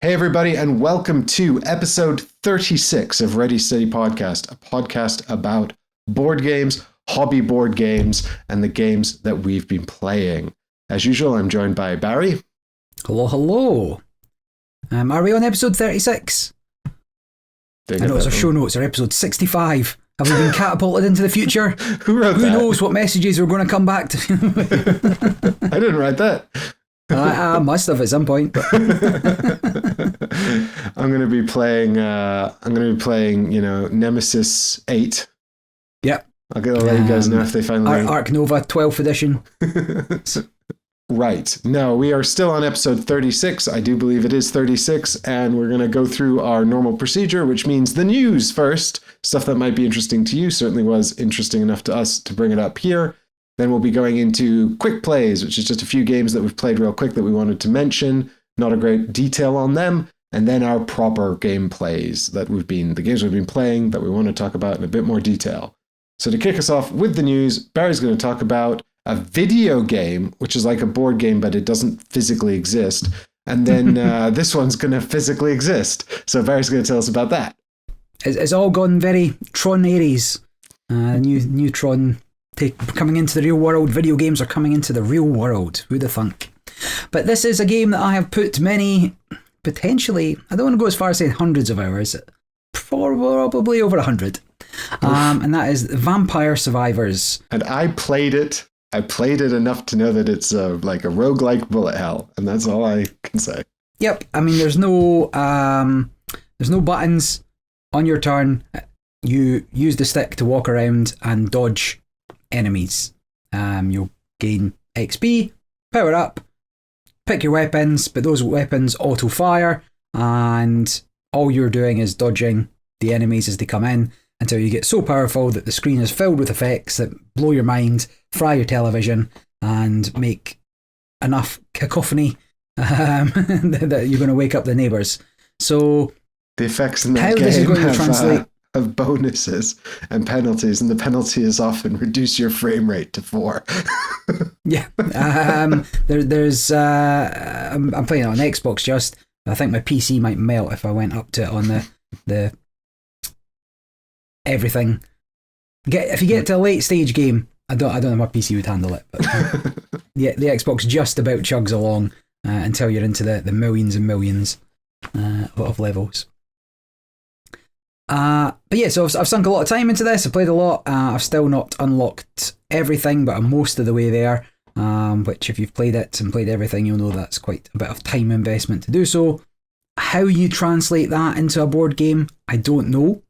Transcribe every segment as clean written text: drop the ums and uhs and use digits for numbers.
Hey, everybody, and welcome to episode 36 of Ready Steady Podcast, a podcast about board games, hobby board games, and the games that we've been playing. As usual, I'm joined by Barry. Hello, hello. Are we on episode 36? I know it's our show notes, or episode 65. Have we been catapulted into the future? Who wrote that? Who knows what messages we're going to come back to? I didn't write that. I must have at some point. But I'm going to be playing. Nemesis 8. Yep. I'll let you guys know if they finally. Arc Nova 12th edition. Right. No, we are still on episode 36. I do believe it is 36, and we're going to go through our normal procedure, which means the news first. Stuff that might be interesting to you. Certainly was interesting enough to us to bring it up here. Then we'll be going into quick plays, which is just a few games that we've played real quick that we wanted to mention. Not a great detail on them. And then our proper game plays the games we've been playing that we want to talk about in a bit more detail. So to kick us off with the news, Barry's going to talk about a video game, which is like a board game, but it doesn't physically exist. And then this one's going to physically exist. So Barry's going to tell us about that. It's all gone very Tron Ares. New Tron coming into the real world. Video games are coming into the real world. Who'd have thunk? But this is a game that I have put many, potentially, I don't want to go as far as saying hundreds of hours, probably over 100. And that is Vampire Survivors. And I played it. I played it enough to know that it's like a roguelike bullet hell, and that's all I can say. Yep. I mean, there's no buttons on your turn. You use the stick to walk around and dodge enemies. You'll gain XP, power up, pick your weapons, but those weapons auto fire, and all you're doing is dodging the enemies as they come in until you get so powerful that the screen is filled with effects that blow your mind, fry your television, and make enough cacophony that you're going to wake up the neighbours. So the effects in that game have bonuses and penalties, and the penalty is often reduce your frame rate to 4. Yeah. There's I'm playing it on Xbox just. I think my PC might melt if I went up to it on the everything. If you get to a late stage game, I don't know if my PC would handle it, but yeah, the Xbox just about chugs along until you're into the millions and millions of levels. But yeah, so I've sunk a lot of time into this. I've played a lot. I've still not unlocked everything, but I'm most of the way there. Which if you've played it and played everything, you'll know that's quite a bit of time investment to do so. How you translate that into a board game, I don't know.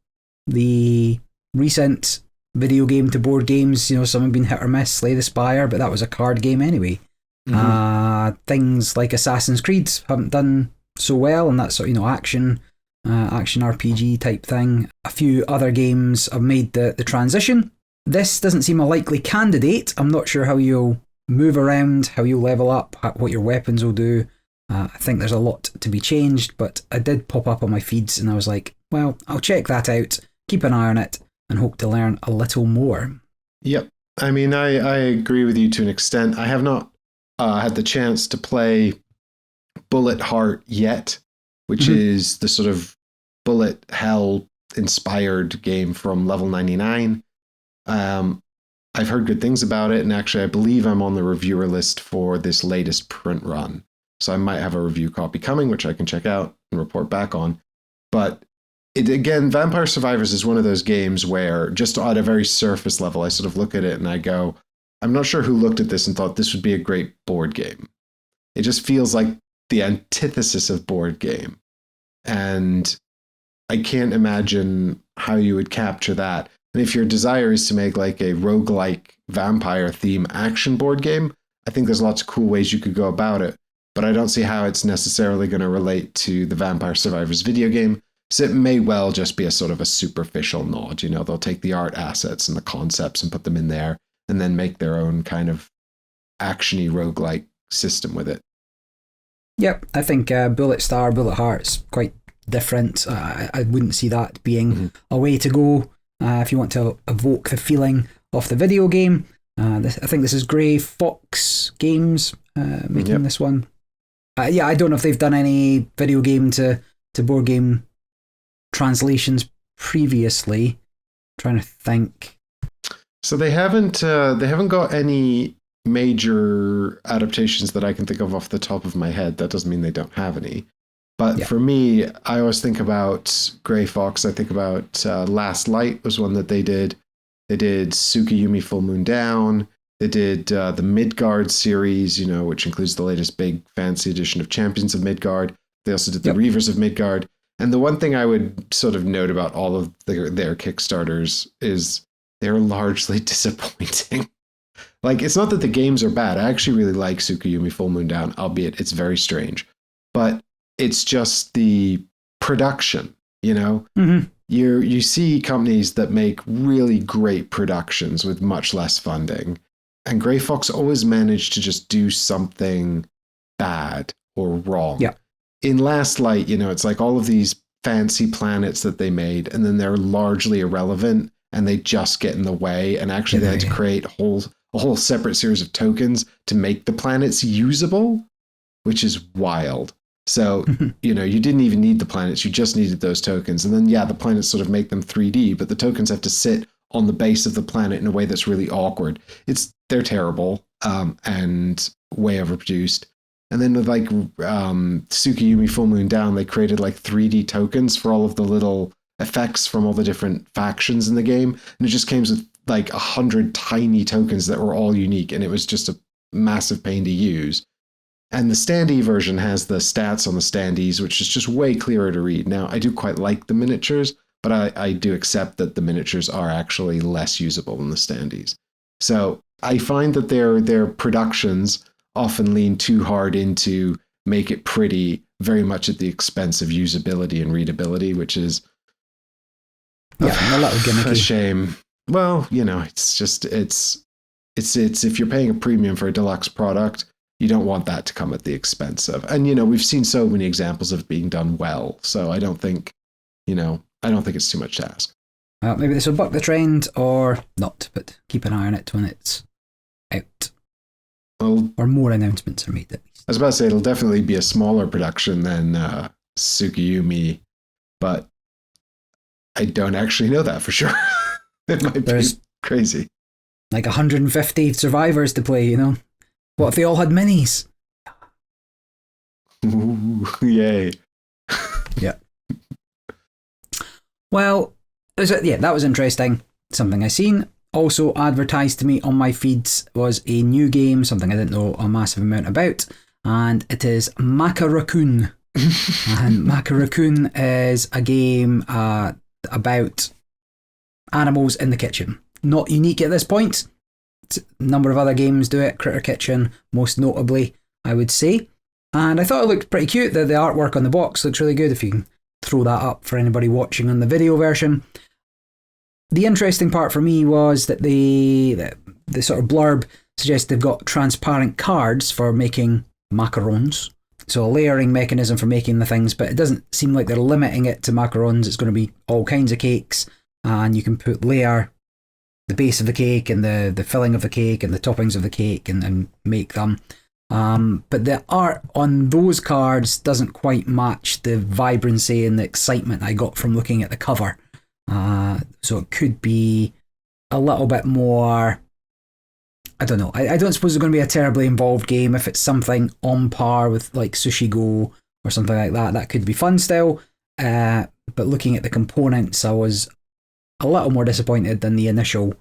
The recent video game to board games, some have been hit or miss, Slay the Spire, but that was a card game anyway. Mm-hmm. Things like Assassin's Creed haven't done so well, and that's action RPG type thing. A few other games have made the transition. This doesn't seem a likely candidate. I'm not sure how you'll move around, how you'll level up, what your weapons will do. I think there's a lot to be changed, but I did pop up on my feeds and I was like, well, I'll check that out, keep an eye on it, and hope to learn a little more. Yep. I mean, I agree with you to an extent. I have not had the chance to play Bullet Heart yet, which is the sort of bullet hell inspired game from Level 99. I've heard good things about it, and actually I believe I'm on the reviewer list for this latest print run. So I might have a review copy coming, which I can check out and report back on. But Vampire Survivors is one of those games where, just at a very surface level, I sort of look at it and I go, I'm not sure who looked at this and thought this would be a great board game. It just feels like the antithesis of board game. And I can't imagine how you would capture that. And if your desire is to make like a roguelike vampire theme action board game, I think there's lots of cool ways you could go about it. But I don't see how it's necessarily going to relate to the Vampire Survivors video game. So it may well just be a sort of a superficial nod. They'll take the art assets and the concepts and put them in there and then make their own kind of action-y roguelike system with it. Yep, I think Bullet Heart's quite different. I wouldn't see that being a way to go if you want to evoke the feeling of the video game. I think this is Grey Fox Games making this one. Yeah, I don't know if they've done any video game to board game translations previously. I'm trying to think. So they haven't got any major adaptations that I can think of off the top of my head. That doesn't mean they don't have any. But for me, I always think about Grey Fox. I think about Last Light was one that they did. They did Tsukiyumi Full Moon Down. They did the Midgard series, which includes the latest big fancy edition of Champions of Midgard. They also did the Reavers of Midgard. And the one thing I would sort of note about all of their Kickstarters is they're largely disappointing. Like, it's not that the games are bad. I actually really like Tsukiyumi Full Moon Down, albeit it's very strange. But it's just the production, Mm-hmm. You see companies that make really great productions with much less funding. And Grey Fox always managed to just do something bad or wrong. Yeah. In Last Light, it's like all of these fancy planets that they made, and then they're largely irrelevant, and they just get in the way. And actually, they had to create a whole separate series of tokens to make the planets usable, which is wild. So, you didn't even need the planets. You just needed those tokens. And then, the planets sort of make them 3D, but the tokens have to sit on the base of the planet in a way that's really awkward. They're terrible and way overproduced. And then with Tsukiyumi Full Moon Down, they created 3D tokens for all of the little effects from all the different factions in the game. And it just came with 100 tiny tokens that were all unique. And it was just a massive pain to use. And the standee version has the stats on the standees, which is just way clearer to read. Now, I do quite like the miniatures, but I do accept that the miniatures are actually less usable than the standees. So I find that their productions often lean too hard into make it pretty, very much at the expense of usability and readability, which is a little gimmicky. A shame. Well, it's if you're paying a premium for a deluxe product, you don't want that to come at the expense of. And we've seen so many examples of it being done well, so I don't think it's too much to ask. Well, maybe this will buck the trend or not, but keep an eye on it when it's out. Well, or more announcements are made, at least. I was about to say it'll definitely be a smaller production than Tsukiyumi, but I don't actually know that for sure. It might be crazy. 150 survivors to play, What if they all had minis? Ooh, yay. Yeah. Well, that was interesting. Something I seen. Also advertised to me on my feeds was a new game, something I didn't know a massive amount about, and it is Macaraccoon. And Macaraccoon is a game about animals in the kitchen. Not unique at this point. A number of other games do it, Critter Kitchen most notably, I would say. And I thought it looked pretty cute. The artwork on the box looks really good, if you can throw that up for anybody watching on the video version. The interesting part for me was that the sort of blurb suggests they've got transparent cards for making macarons. So a layering mechanism for making the things, but it doesn't seem like they're limiting it to macarons. It's going to be all kinds of cakes, and you can layer the base of the cake and the filling of the cake and the toppings of the cake and make them. But the art on those cards doesn't quite match the vibrancy and the excitement I got from looking at the cover. So it could be a little bit more, I don't know. I don't suppose it's going to be a terribly involved game. If it's something on par with Sushi Go or something like that, that could be fun still. But looking at the components, I was a little more disappointed than the initial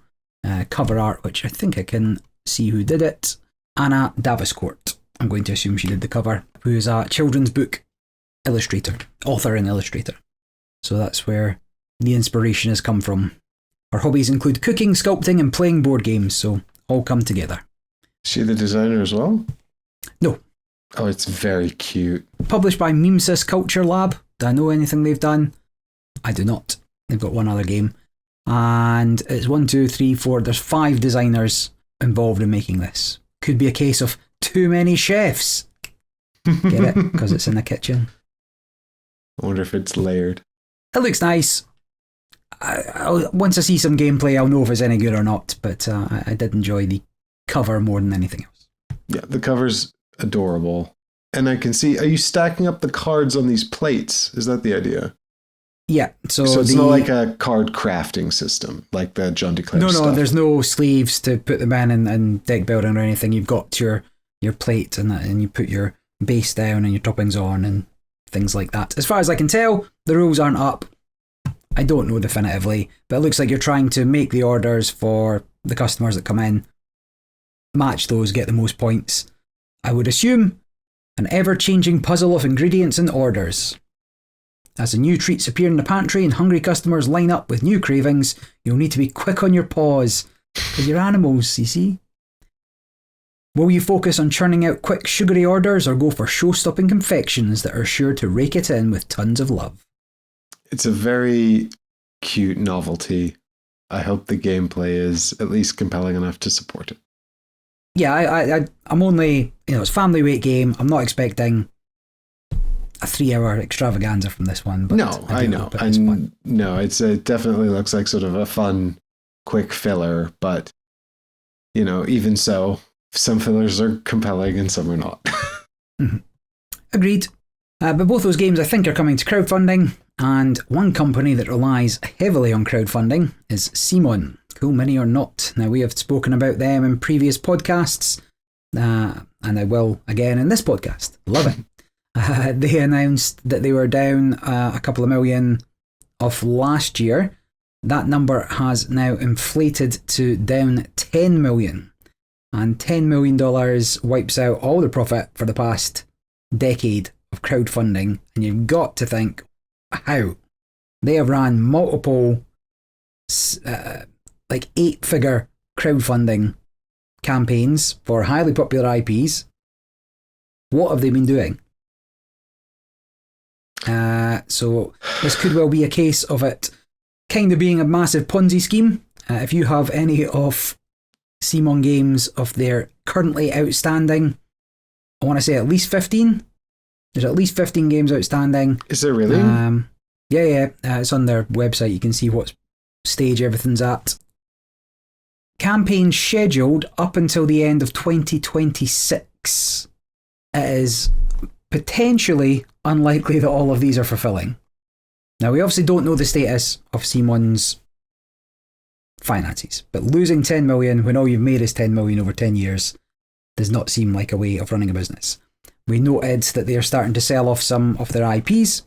cover art, which I think I can see who did it. Anna Daviscourt. I'm going to assume she did the cover, who is a children's book author and illustrator. So that's where the inspiration has come from. Her hobbies include cooking, sculpting, and playing board games, so all come together. Is she the designer as well? No. Oh, it's very cute. Published by Memesys Culture Lab. Do I know anything they've done? I do not. They've got one other game. And it's 1, 2, 3, 4. There's 5 designers involved in making this. Could be a case of too many chefs. Get it? Because it's in the kitchen. I wonder if it's layered. It looks nice. Once I see some gameplay, I'll know if it's any good or not. But I did enjoy the cover more than anything else. Yeah, the cover's adorable. And I can see, are you stacking up the cards on these plates? Is that the idea? Yeah. So it's not like a card crafting system, like the John Declare stuff. No, there's no sleeves to put them in and deck building or anything. You've got your plate and you put your base down and your toppings on and things like that. As far as I can tell, the rules aren't up. I don't know definitively, but it looks like you're trying to make the orders for the customers that come in, match those, get the most points. I would assume an ever-changing puzzle of ingredients and orders. As the new treats appear in the pantry and hungry customers line up with new cravings, you'll need to be quick on your paws, because you're animals, you see. Will you focus on churning out quick sugary orders or go for show-stopping confections that are sure to rake it in with tons of love? It's a very cute novelty. I hope the gameplay is at least compelling enough to support it. Yeah, I'm only, it's a family weight game. I'm not expecting a 3-hour extravaganza from this one. But no, I know. No, it definitely looks like sort of a fun, quick filler. But, even so, some fillers are compelling and some are not. Mm-hmm. Agreed. But both those games, I think, are coming to crowdfunding. And one company that relies heavily on crowdfunding is CMON. Cool Mini or not. Now, we have spoken about them in previous podcasts, and I will again in this podcast. Love it. They announced that they were down a couple of million off last year. That number has now inflated to down 10 million. And $10 million wipes out all the profit for the past decade of crowdfunding. And you've got to think, how? They have ran multiple 8-figure crowdfunding campaigns for highly popular IPs. What have they been doing? So this could well be a case of it kind of being a massive Ponzi scheme. If you have any of CMON games of their currently outstanding, I want to say at least 15. There's at least 15 games outstanding. Is there really? Yeah. It's on their website. You can see what stage everything's at. Campaign scheduled up until the end of 2026. It is potentially unlikely that all of these are fulfilling. Now, we obviously don't know the status of CMON's finances, but losing 10 million when all you've made is 10 million over 10 years does not seem like a way of running a business. We noted that they are starting to sell off some of their IPs,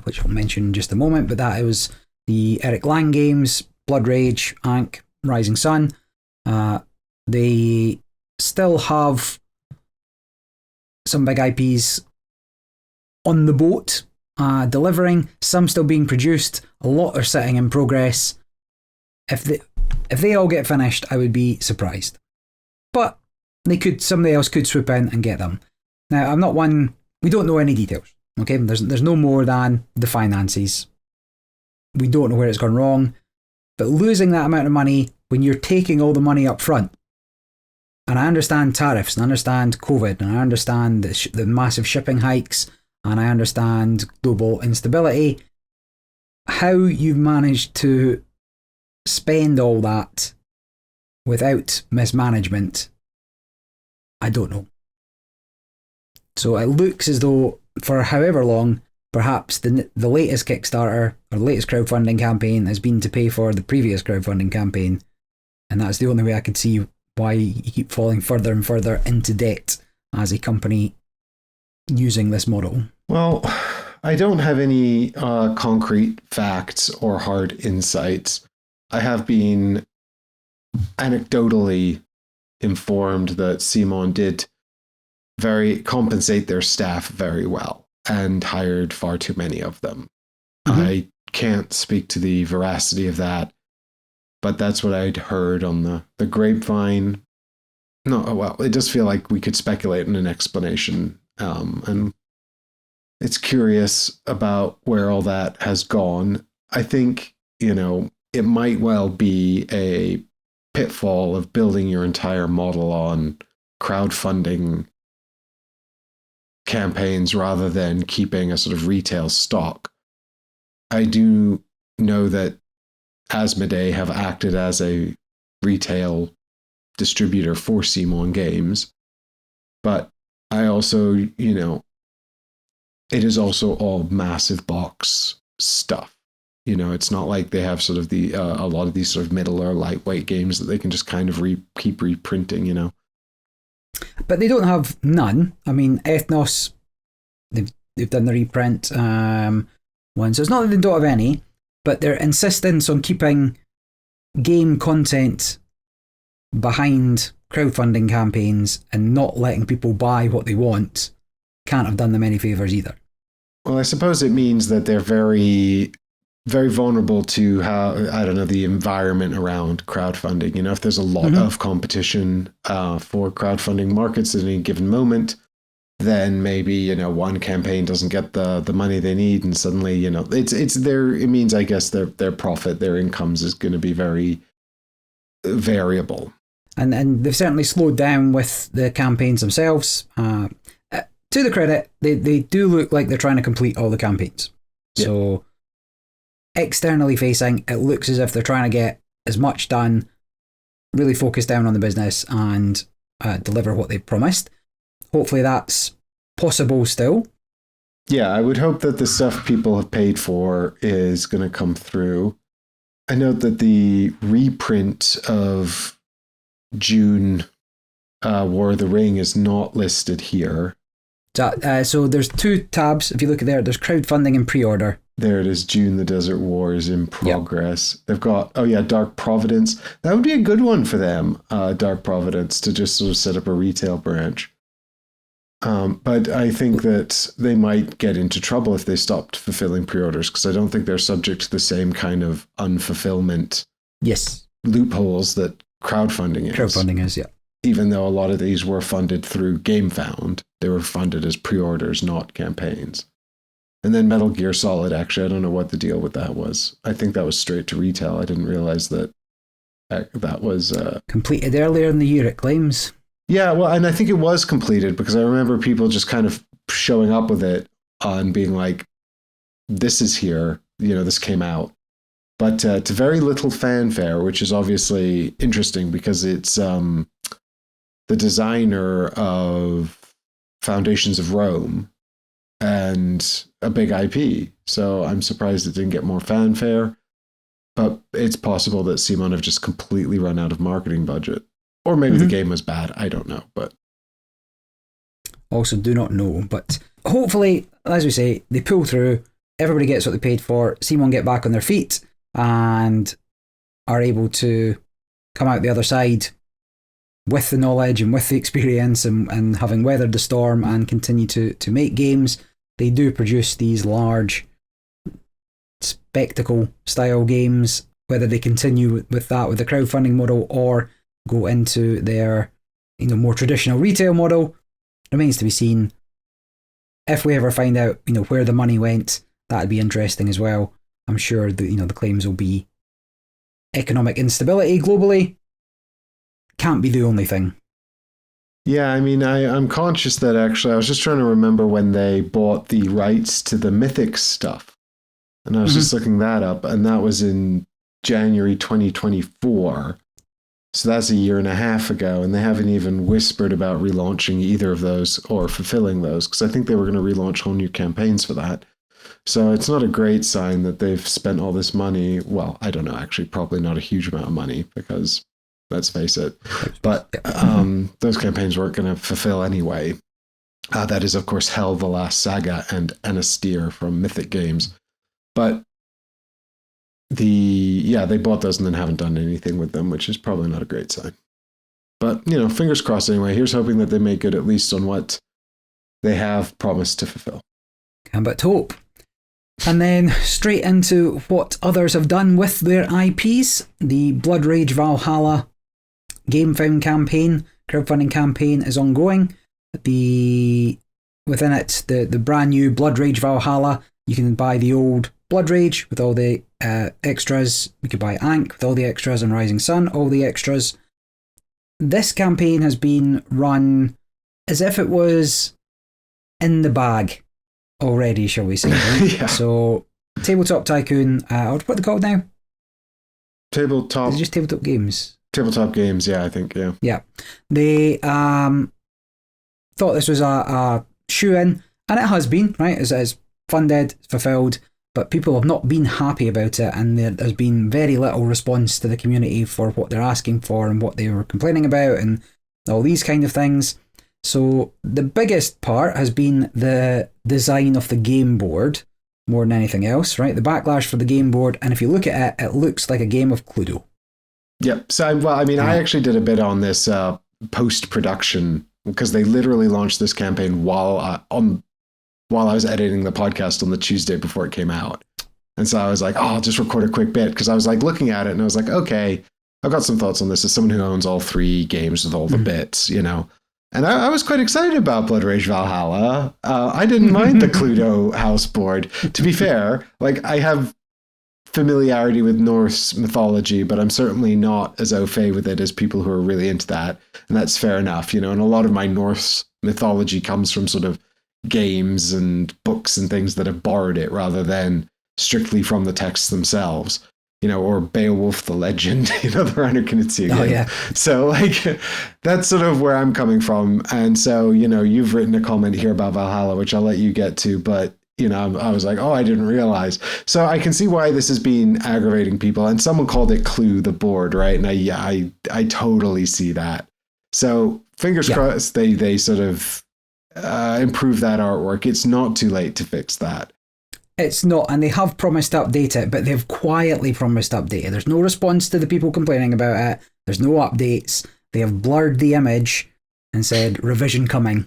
which I'll mention in just a moment, but that was the Eric Lang games, Blood Rage, Ankh, Rising Sun. They still have some big IPs on the boat, delivering, some still being produced, a lot are sitting in progress. If they all get finished, I would be surprised. But somebody else could swoop in and get them. Now, I'm not one, we don't know any details, okay? There's no more than the finances. We don't know where it's gone wrong, but losing that amount of money when you're taking all the money up front, and I understand tariffs, and I understand COVID, and I understand the massive shipping hikes, and I understand global instability, how you've managed to spend all that without mismanagement, I don't know. So it looks as though for however long, perhaps the latest Kickstarter or the latest crowdfunding campaign has been to pay for the previous crowdfunding campaign, and that's the only way I could see why you keep falling further and further into debt as a company using this model. Well, I don't have any concrete facts or hard insights. I have been anecdotally informed that CMON did compensate their staff very well and hired far too many of them. Mm-hmm. I can't speak to the veracity of that, but that's what I'd heard on the grapevine. No, well, it does feel like we could speculate on an explanation, and it's curious about where all that has gone. I think, it might well be a pitfall of building your entire model on crowdfunding campaigns rather than keeping a sort of retail stock. I do know that Asmodee have acted as a retail distributor for CMON games, but I also, you know, it is also all massive box stuff. You know, it's not like they have sort of a lot of these sort of middle or lightweight games that they can just kind of keep reprinting, you know. But they don't have none. I mean, Ethnos, they've done the reprint one. So it's not that they don't have any, but their insistence on keeping game content behind crowdfunding campaigns and not letting people buy what they want can't have done them any favours either. Well, I suppose it means that they're very, very vulnerable to how, I don't know, the environment around crowdfunding. You know, if there's a lot of competition for crowdfunding markets at any given moment, then maybe, you know, one campaign doesn't get the money they need, and suddenly, you know, it means, I guess, their profit, their incomes is going to be very variable. And they've certainly slowed down with the campaigns themselves. To the credit, they do look like they're trying to complete all the campaigns. Yeah. So externally facing, it looks as if they're trying to get as much done, really focus down on the business and deliver what they promised. Hopefully that's possible still. Yeah, I would hope that the stuff people have paid for is going to come through. I note that the reprint of June War of the Ring is not listed here. So there's two tabs. If you look at there, there's crowdfunding and pre-order. There it is, June the Desert War is in progress. Yep. They've got, Dark Providence. That would be a good one for them, Dark Providence, to just sort of set up a retail branch. But I think that they might get into trouble if they stopped fulfilling pre-orders, because I don't think they're subject to the same kind of unfulfillment loopholes that crowdfunding is. Crowdfunding is, yeah. Even though a lot of these were funded through GameFound, they were funded as pre-orders, not campaigns. And then Metal Gear Solid, actually, I don't know what the deal with that was. I think that was straight to retail. I didn't realize that was... completed earlier in the year, it claims. Yeah, well, and I think it was completed, because I remember people just kind of showing up with it and being like, this is here, you know, this came out. But to very little fanfare, which is obviously interesting, because it's the designer of Foundations of Rome and a big IP. So I'm surprised it didn't get more fanfare. But it's possible that CMON have just completely run out of marketing budget. Or maybe the game was bad. I don't know. But also do not know. But hopefully, as we say, they pull through. Everybody gets what they paid for. CMON get back on their feet and are able to come out the other side with the knowledge and with the experience and having weathered the storm and continue to make games. They do produce these large spectacle style games. Whether they continue with that with the crowdfunding model or go into their more traditional retail model remains to be seen. If we ever find out where the money went, that'd be interesting as well. I'm sure that the claims will be economic instability globally. Can't be the only thing. Yeah, I mean, I'm conscious that actually I was just trying to remember when they bought the rights to the Mythic stuff. And I was just looking that up, and that was in January 2024. So that's a year and a half ago, and they haven't even whispered about relaunching either of those or fulfilling those, because I think they were going to relaunch whole new campaigns for that. So it's not a great sign that they've spent all this money. Well, I don't know, actually, probably not a huge amount of money, because let's face it. But those campaigns weren't going to fulfill anyway. That is, of course, Hell, the Last Saga, and Anastyr from Mythic Games. But they bought those and then haven't done anything with them, which is probably not a great sign. But, fingers crossed anyway. Here's hoping that they make good at least on what they have promised to fulfill. Can but hope. And then straight into what others have done with their IPs. The Blood Rage Valhalla GameFound campaign, crowdfunding campaign is ongoing. Within it, the brand new Blood Rage Valhalla, you can buy the old Blood Rage with all the extras. We could buy Ankh with all the extras and Rising Sun, all the extras. This campaign has been run as if it was in the bag already, shall we say. Right? Yeah. So, Tabletop Tycoon, what are they called now? Tabletop. Is it just Tabletop Games? Tabletop Games, yeah, I think, yeah. Yeah. They thought this was a shoe-in, and it has been, right? It's funded, fulfilled, but people have not been happy about it, and there's been very little response to the community for what they're asking for and what they were complaining about and all these kind of things. So the biggest part has been the design of the game board more than anything else, right? The backlash for the game board, and if you look at it, it looks like a game of Cluedo. Yep. So, I actually did a bit on this post-production, because they literally launched this campaign while I was editing the podcast on the Tuesday before it came out. And so I was like, I'll just record a quick bit, because I was like looking at it and I was like, okay, I've got some thoughts on this as someone who owns all 3 games with all the bits, you know. And I was quite excited about Blood Rage Valhalla. I didn't mind the Cluedo house board. To be fair, like, I have familiarity with Norse mythology, but I'm certainly not as au fait with it as people who are really into that. And that's fair enough, you know. And a lot of my Norse mythology comes from sort of games and books and things that have borrowed it rather than strictly from the texts themselves. You know, or Beowulf the Legend, you know, the Reiner Knizia game. Oh, yeah. So, like, that's sort of where I'm coming from. And so, you know, you've written a comment here about Valhalla, which I'll let you get to, but, you know, I was like, oh, I didn't realize. So I can see why this has been aggravating people. And someone called it Clue, the board, right? And I totally see that. So fingers crossed they sort of improve that artwork. It's not too late to fix that. It's not, and they have promised to update it, but they've quietly promised to update it. There's no response to the people complaining about it. There's no updates. They have blurred the image and said, revision coming.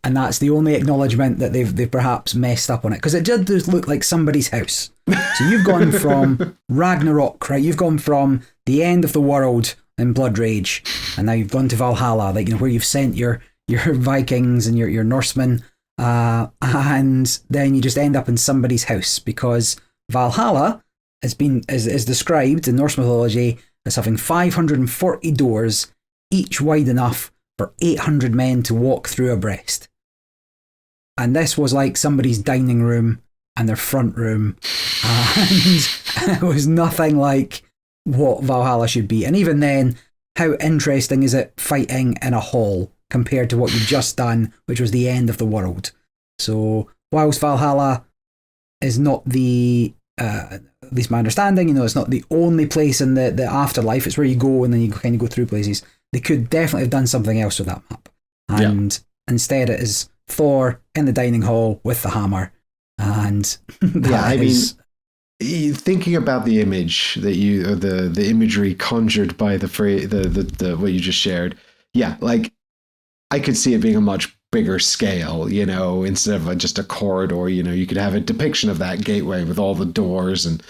And that's the only acknowledgement that they've perhaps messed up on it. Because it does look like somebody's house. So you've gone from Ragnarok, right? You've gone from the end of the world in Blood Rage, and now you've gone to Valhalla, like, you know, where you've sent your Vikings and your Norsemen. And then you just end up in somebody's house, because Valhalla is described in Norse mythology as having 540 doors, each wide enough for 800 men to walk through abreast. And this was like somebody's dining room and their front room, and it was nothing like what Valhalla should be. And even then, how interesting is it fighting in a hall compared to what you've just done, which was the end of the world? So whilst Valhalla is not the, at least my understanding, you know, it's not the only place in the afterlife, it's where you go and then you kind of go through places. They could definitely have done something else with that map. And instead it is Thor in the dining hall with the hammer. And thinking about the image that you, or the imagery conjured by the phrase, the what you just shared, like, I could see it being a much bigger scale, you know, instead of just a corridor. You know, you could have a depiction of that gateway with all the doors and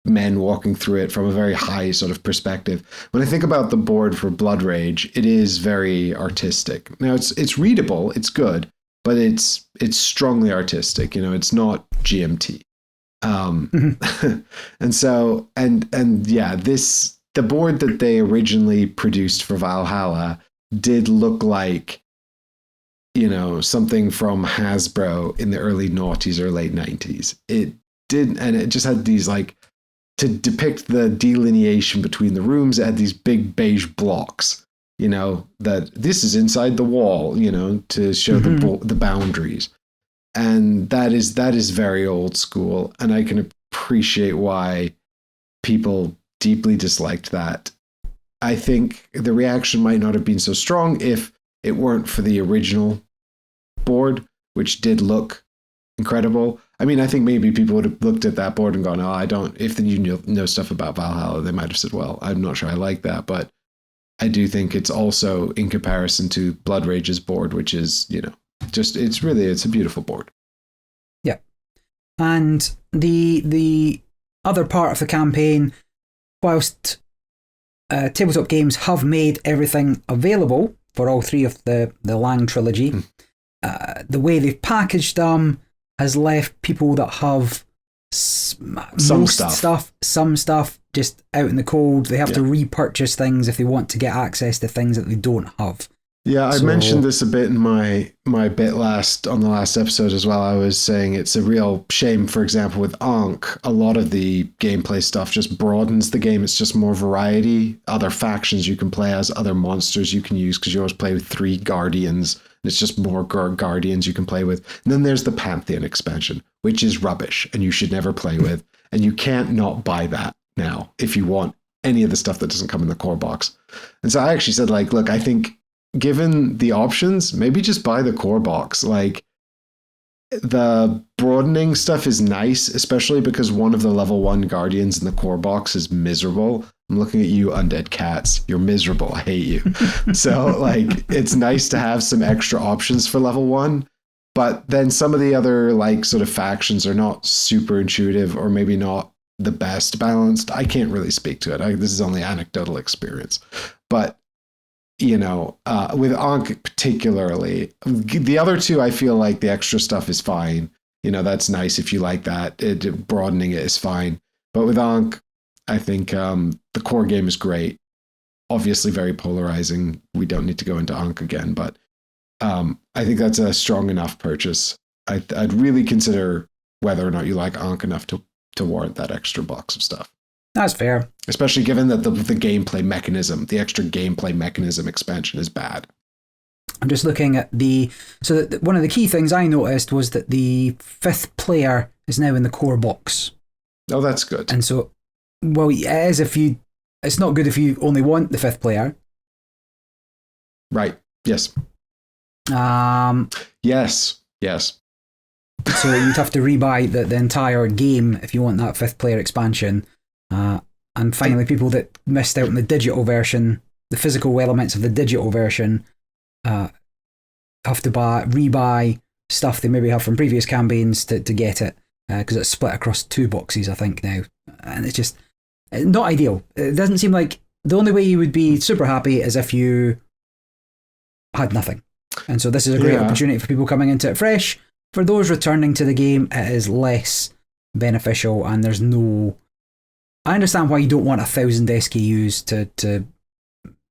men walking through it from a very high sort of perspective. When I think about the board for Blood Rage, it is very artistic. Now it's readable, it's good, but it's strongly artistic. You know, it's not GMT. And so, the board that they originally produced for Valhalla did look like, you know, something from Hasbro in the early noughties or late 90s. It did, and it just had these, like, to depict the delineation between the rooms, it had these big beige blocks, you know, that this is inside the wall, you know, to show the boundaries. And that is very old school, and I can appreciate why people deeply disliked that. I think the reaction might not have been so strong if it weren't for the original board, which did look incredible. I mean, I think maybe people would have looked at that board and gone, oh, I don't, if you know stuff about Valhalla, they might have said, well, I'm not sure I like that. But I do think it's also in comparison to Blood Rage's board, which is, you know, just, it's a beautiful board. Yeah. And the other part of the campaign, whilst Tabletop Games have made everything available for all 3 of the Lang trilogy, the way they've packaged them has left people that have some stuff just out in the cold. They have to repurchase things if they want to get access to things that they don't have. Yeah, I mentioned this a bit in my bit on the last episode as well. I was saying it's a real shame, for example, with Ankh, a lot of the gameplay stuff just broadens the game. It's just more variety, other factions you can play as, other monsters you can use, because you always play with 3 guardians It's just more Guardians you can play with. And then there's the Pantheon expansion, which is rubbish and you should never play with. And you can't not buy that now if you want any of the stuff that doesn't come in the core box. And so I actually said, like, look, I think given the options, maybe just buy the core box. Like, the broadening stuff is nice, especially because one of the level 1 Guardians in the core box is miserable. I'm looking at you, Undead Cats. You're miserable. I hate you. So, like, it's nice to have some extra options for level 1. But then some of the other, like, sort of factions are not super intuitive or maybe not the best balanced. I can't really speak to it. This is only anecdotal experience. But you know, with Ankh particularly, the other two, I feel like the extra stuff is fine. You know, that's nice if you like that. Broadening it is fine. But with Ankh, I think the core game is great. Obviously very polarizing. We don't need to go into Ankh again, but I think that's a strong enough purchase. I'd really consider whether or not you like Ankh enough to warrant that extra box of stuff. That's fair. Especially given that the gameplay mechanism, the extra gameplay mechanism expansion is bad. I'm just looking at one of the key things I noticed was that the 5th player is now in the core box. Oh, that's good. And so, well, it is it's not good if you only want the 5th player. Right. Yes. Yes. So you'd have to rebuy the entire game if you want that 5th player expansion. And finally, people that missed out on the digital version, the physical elements of the digital version, have to rebuy stuff they maybe have from previous campaigns to get it, because it's split across 2 boxes, I think, now. And it's just not ideal. It doesn't seem like the only way you would be super happy is if you had nothing. And so this is a great opportunity for people coming into it fresh. For those returning to the game, it is less beneficial, and there's no... I understand why you don't want 1,000 SKUs to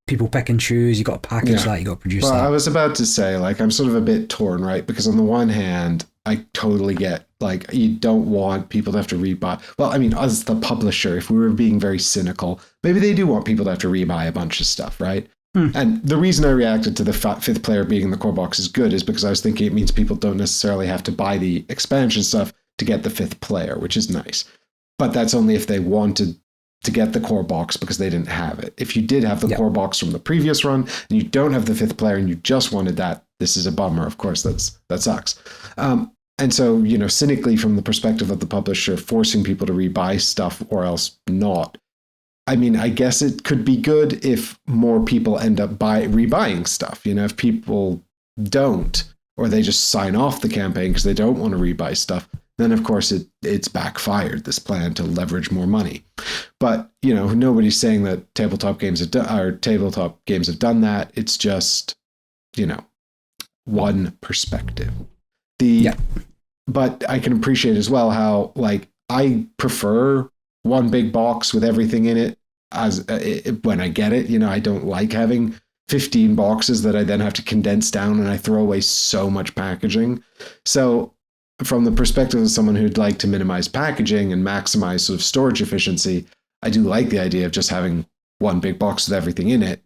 people pick and choose. You got to package that, you got to produce that. I was about to say, like, I'm sort of a bit torn, right? Because on the one hand, I totally get, like, you don't want people to have to rebuy. Well, I mean, as the publisher, if we were being very cynical, maybe they do want people to have to rebuy a bunch of stuff, right? And the reason I reacted to the 5th player being in the core box is good is because I was thinking it means people don't necessarily have to buy the expansion stuff to get the 5th player, which is nice. But that's only if they wanted to get the core box because they didn't have it. If you did have the core box from the previous run and you don't have the 5th player and you just wanted that, this is a bummer. Of course, that sucks. And so, you know, cynically from the perspective of the publisher, forcing people to rebuy stuff or else not. I mean, I guess it could be good if more people end up rebuying stuff. You know, if people don't, or they just sign off the campaign because they don't want to rebuy stuff, then of course it's backfired, this plan to leverage more money. But, you know, nobody's saying that tabletop games have done that. It's just, you know, one perspective. But I can appreciate as well how, like, I prefer one big box with everything in it when I get it. You know, I don't like having 15 boxes that I then have to condense down, and I throw away so much packaging. So from the perspective of someone who'd like to minimize packaging and maximize sort of storage efficiency, I do like the idea of just having one big box with everything in it.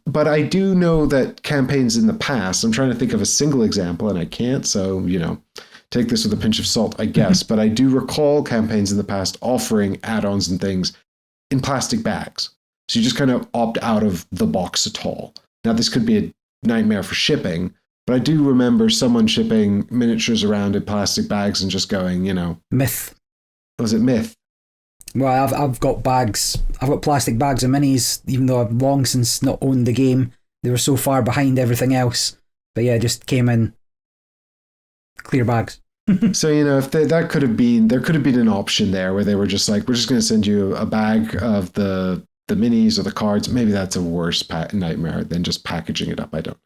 But I do know that campaigns in the past, I'm trying to think of a single example and I can't, so, you know, take this with a pinch of salt, I guess. But I do recall campaigns in the past offering add-ons and things in plastic bags. So you just kind of opt out of the box at all. Now, this could be a nightmare for shipping, but I do remember someone shipping miniatures around in plastic bags and just going, you know... Myth. Was it Myth? Well, I've got bags. I've got plastic bags of minis, even though I've long since not owned the game. They were so far behind everything else. But yeah, just came in clear bags. So, you know, if there could have been an option there where they were just like, we're just going to send you a bag of the minis or the cards. Maybe that's a worse nightmare than just packaging it up. I don't know.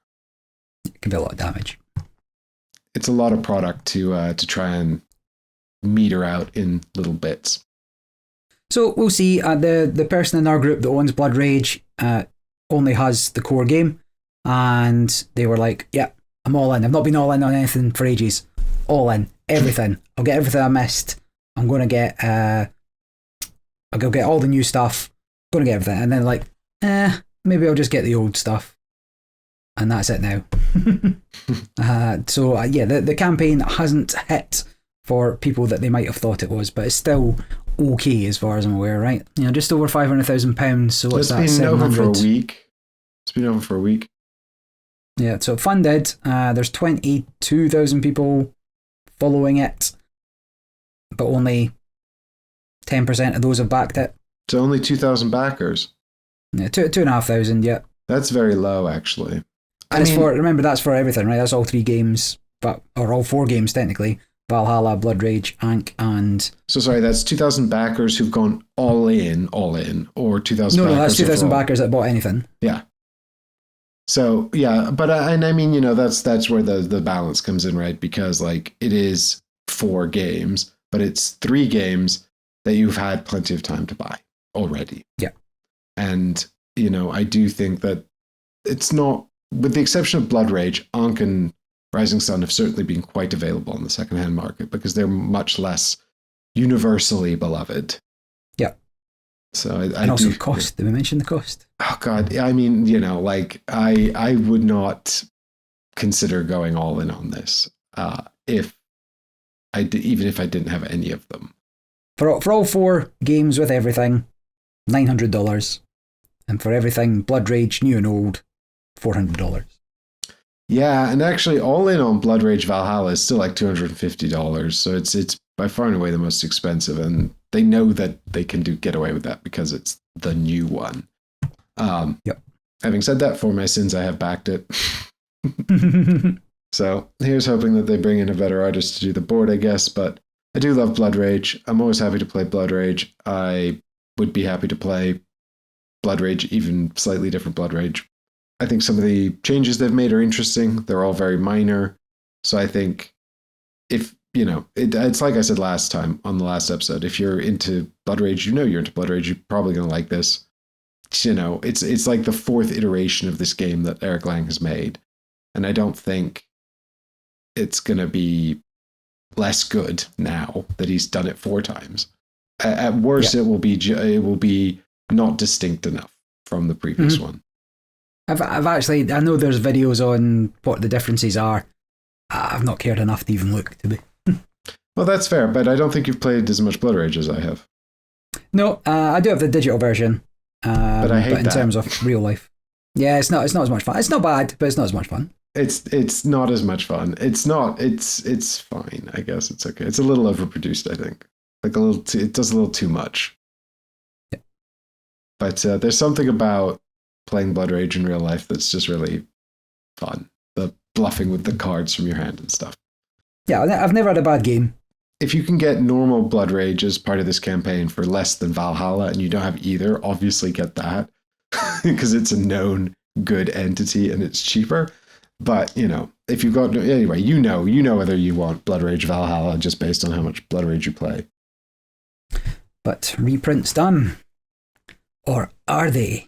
It can be a lot of damage. It's a lot of product to try and meter out in little bits. So we'll see. The person in our group that owns Blood Rage only has the core game, and they were like, yeah, I'm all in. I've not been all in on anything for ages. All in. Everything. I'll get everything I missed. I'm going to get I'll go get all the new stuff. I'm going to get everything. And then like, maybe I'll just get the old stuff. and that's it now. The campaign hasn't hit for people that they might have thought it was, but it's still okay as far as I'm aware, right? Just over £500,000. So what's that? It's been over for a 700? week. It's been over for a week. Yeah, so funded. There's 22,000 people following it, but only 10% of those have backed it. So only 2,000 backers. Yeah, 2,500. Yeah, That's very low, actually. and remember that's for everything, right? That's all 3 games, or all 4 games technically: Valhalla, Blood Rage, Ankh, and. So sorry, that's 2,000 backers who've gone all in, or 2,000. No, that's 2,000 backers that bought anything. Yeah. So yeah, but I mean, that's where the balance comes in, right? Because like it is 4 games, but it's 3 games that you've had plenty of time to buy already. Yeah. And I do think that it's not, with the exception of Blood Rage, Ankh and Rising Sun have certainly been quite available on the secondhand market because they're much less universally beloved. Yeah. So and also cost. Did we mention the cost? Oh God, I mean, I would not consider going all in on this even if I didn't have any of them. For all 4 games with everything, $900, and for everything Blood Rage new and old, $400. Yeah, and actually, all in on Blood Rage Valhalla is still like $250. So it's by far and away the most expensive, and they know that they can get away with that because it's the new one. Yep. Having said that, for my sins, I have backed it. So here's hoping that they bring in a better artist to do the board, I guess. But I do love Blood Rage. I'm always happy to play Blood Rage. I would be happy to play Blood Rage, even slightly different Blood Rage. I think some of the changes they've made are interesting. They're all very minor. So I think if, it's like I said last time on the last episode, if you're into Blood Rage, you're into Blood Rage, you're probably going to like this. It's like the 4th iteration of this game that Eric Lang has made. And I don't think it's going to be less good now that he's done it 4 times. At worst, it will be not distinct enough from the previous one. I've actually, I know there's videos on what the differences are. I've not cared enough to even look, to be. Well, that's fair, but I don't think you've played as much Blood Rage as I have. No, I do have the digital version, but I hate but in that. terms of real life, yeah, it's not as much fun. It's not bad, but it's not as much fun. It's not as much fun. It's fine. I guess it's okay. It's a little overproduced, I think. Like it does a little too much. Yeah. But there's something about playing Blood Rage in real life that's just really fun. The bluffing with the cards from your hand and stuff. Yeah, I've never had a bad game. If you can get normal Blood Rage as part of this campaign for less than Valhalla, and you don't have either, obviously get that because it's a known good entity and it's cheaper. But if you got anyway, you know whether you want Blood Rage Valhalla just based on how much Blood Rage you play. But reprints done, or are they?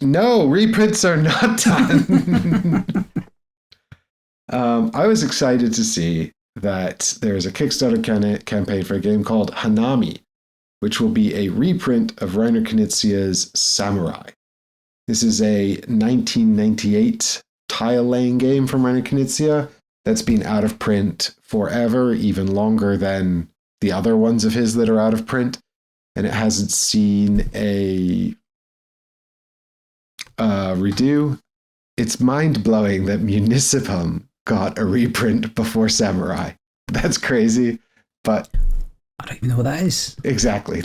No, reprints are not done. I was excited to see that there is a Kickstarter campaign for a game called Hanami, which will be a reprint of Reiner Knizia's Samurai. This is a 1998 tile-laying game from Reiner Knizia that's been out of print forever, even longer than the other ones of his that are out of print, and it hasn't seen a redo. It's mind-blowing that Municipum got a reprint before Samurai. That's crazy, but I don't even know what that is. Exactly.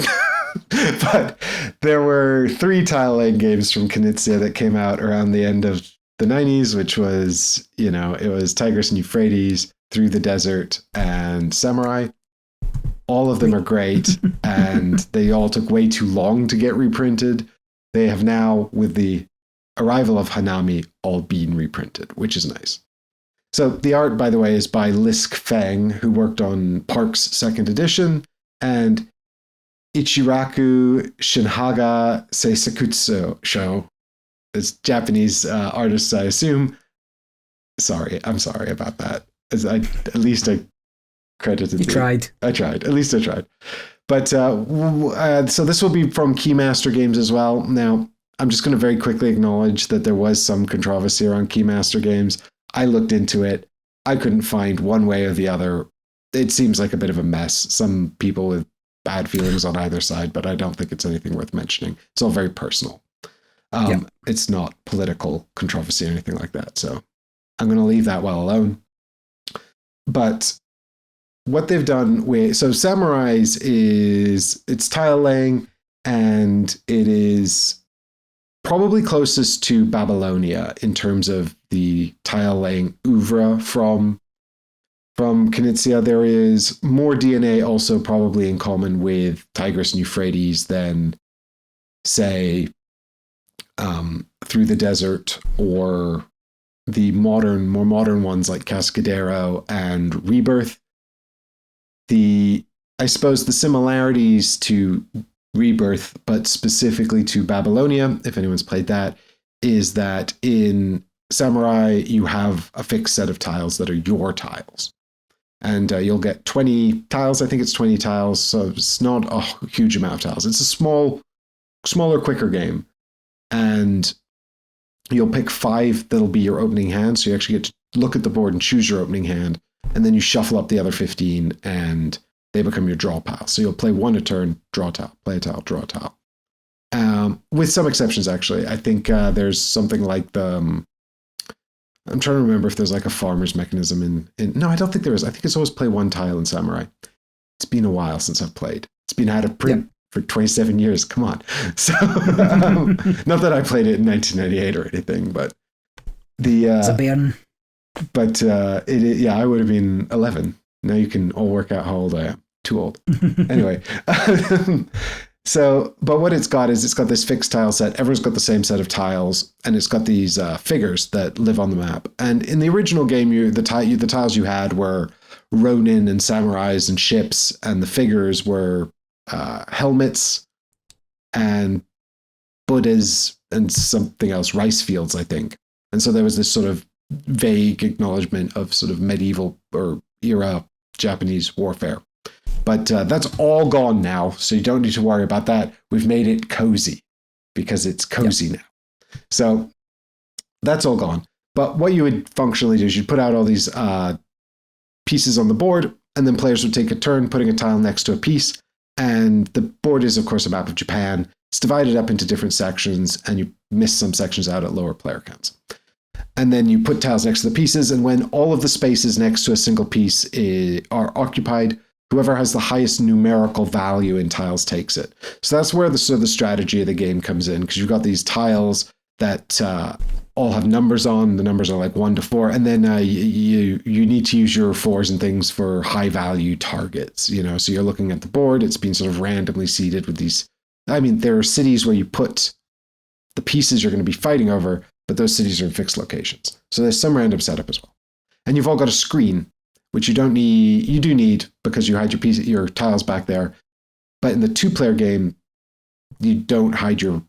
But there were 3 tile-laying games from Knizia that came out around the end of the 90s, which was, it was Tigris and Euphrates, Through the Desert, and Samurai. All of them are great, and they all took way too long to get reprinted. They have now, with the arrival of Hanami, all been reprinted, which is nice. So the art, by the way, is by Lisk Feng, who worked on Park's 2nd edition, and Ichiraku Shinhaga Seisakutsu show. It's Japanese artists, I assume. I'm sorry about that. At least I credited. You tried. I tried. At least I tried. But so this will be from Keymaster Games as well. Now, I'm just going to very quickly acknowledge that there was some controversy around Keymaster games. I looked into it. I couldn't find one way or the other. It seems like a bit of a mess. Some people with bad feelings on either side, but I don't think it's anything worth mentioning. It's all very personal. It's not political controversy or anything like that. So I'm going to leave that well alone. But what they've done with, so Samurais it's tile laying, and it is probably closest to Babylonia in terms of the tile laying oeuvre from Knizia. There is more DNA also probably in common with Tigris and Euphrates than, say, Through the Desert, or the more modern ones like Cascadero and Rebirth. I suppose the similarities to Rebirth, but specifically to Babylonia, if anyone's played that, is that in Samurai you have a fixed set of tiles that are your tiles. And you'll get 20 tiles. I think it's 20 tiles, so it's not a huge amount of tiles. It's a smaller, quicker game. And you'll pick 5 that'll be your opening hand, so you actually get to look at the board and choose your opening hand, and then you shuffle up the other 15, and they become your draw pile. So you'll play 1 a turn, draw a tile, play a tile, draw a tile. With some exceptions, actually. I think there's something like I'm trying to remember if there's like a farmer's mechanism in. No, I don't think there is. I think it's always play 1 tile in Samurai. It's been a while since I've played. It's been out of print for 27 years. Come on. So, not that I played it in 1998 or anything, but it's a bairn. But I would have been 11. Now you can all work out how old I am. Too old. Anyway. So, but what it's got this fixed tile set. Everyone's got the same set of tiles, and it's got these figures that live on the map. And in the original game, the tiles you had were Ronin and samurais and ships, and the figures were helmets and Buddhas and something else, rice fields, I think. And so there was this sort of vague acknowledgement of sort of medieval or era Japanese warfare. But that's all gone now, so you don't need to worry about that. We've made it cozy because it's cozy now. So that's all gone. But what you would functionally do is you'd put out all these pieces on the board, and then players would take a turn putting a tile next to a piece. And the board is, of course, a map of Japan. It's divided up into different sections, and you miss some sections out at lower player counts. And then you put tiles next to the pieces, and when all of the spaces next to a single piece are occupied, whoever has the highest numerical value in tiles takes it. So that's where the strategy of the game comes in, because you've got these tiles that all have numbers on. The numbers are like 1 to 4, and then you need to use your 4s and things for high value targets. So you're looking at the board. It's been sort of randomly seeded with these. I mean, there are cities where you put the pieces you're going to be fighting over, but those cities are in fixed locations. So there's some random setup as well. And you've all got a screen, which you don't need. You do need because you hide your tiles back there. But in the 2-player game, you don't hide your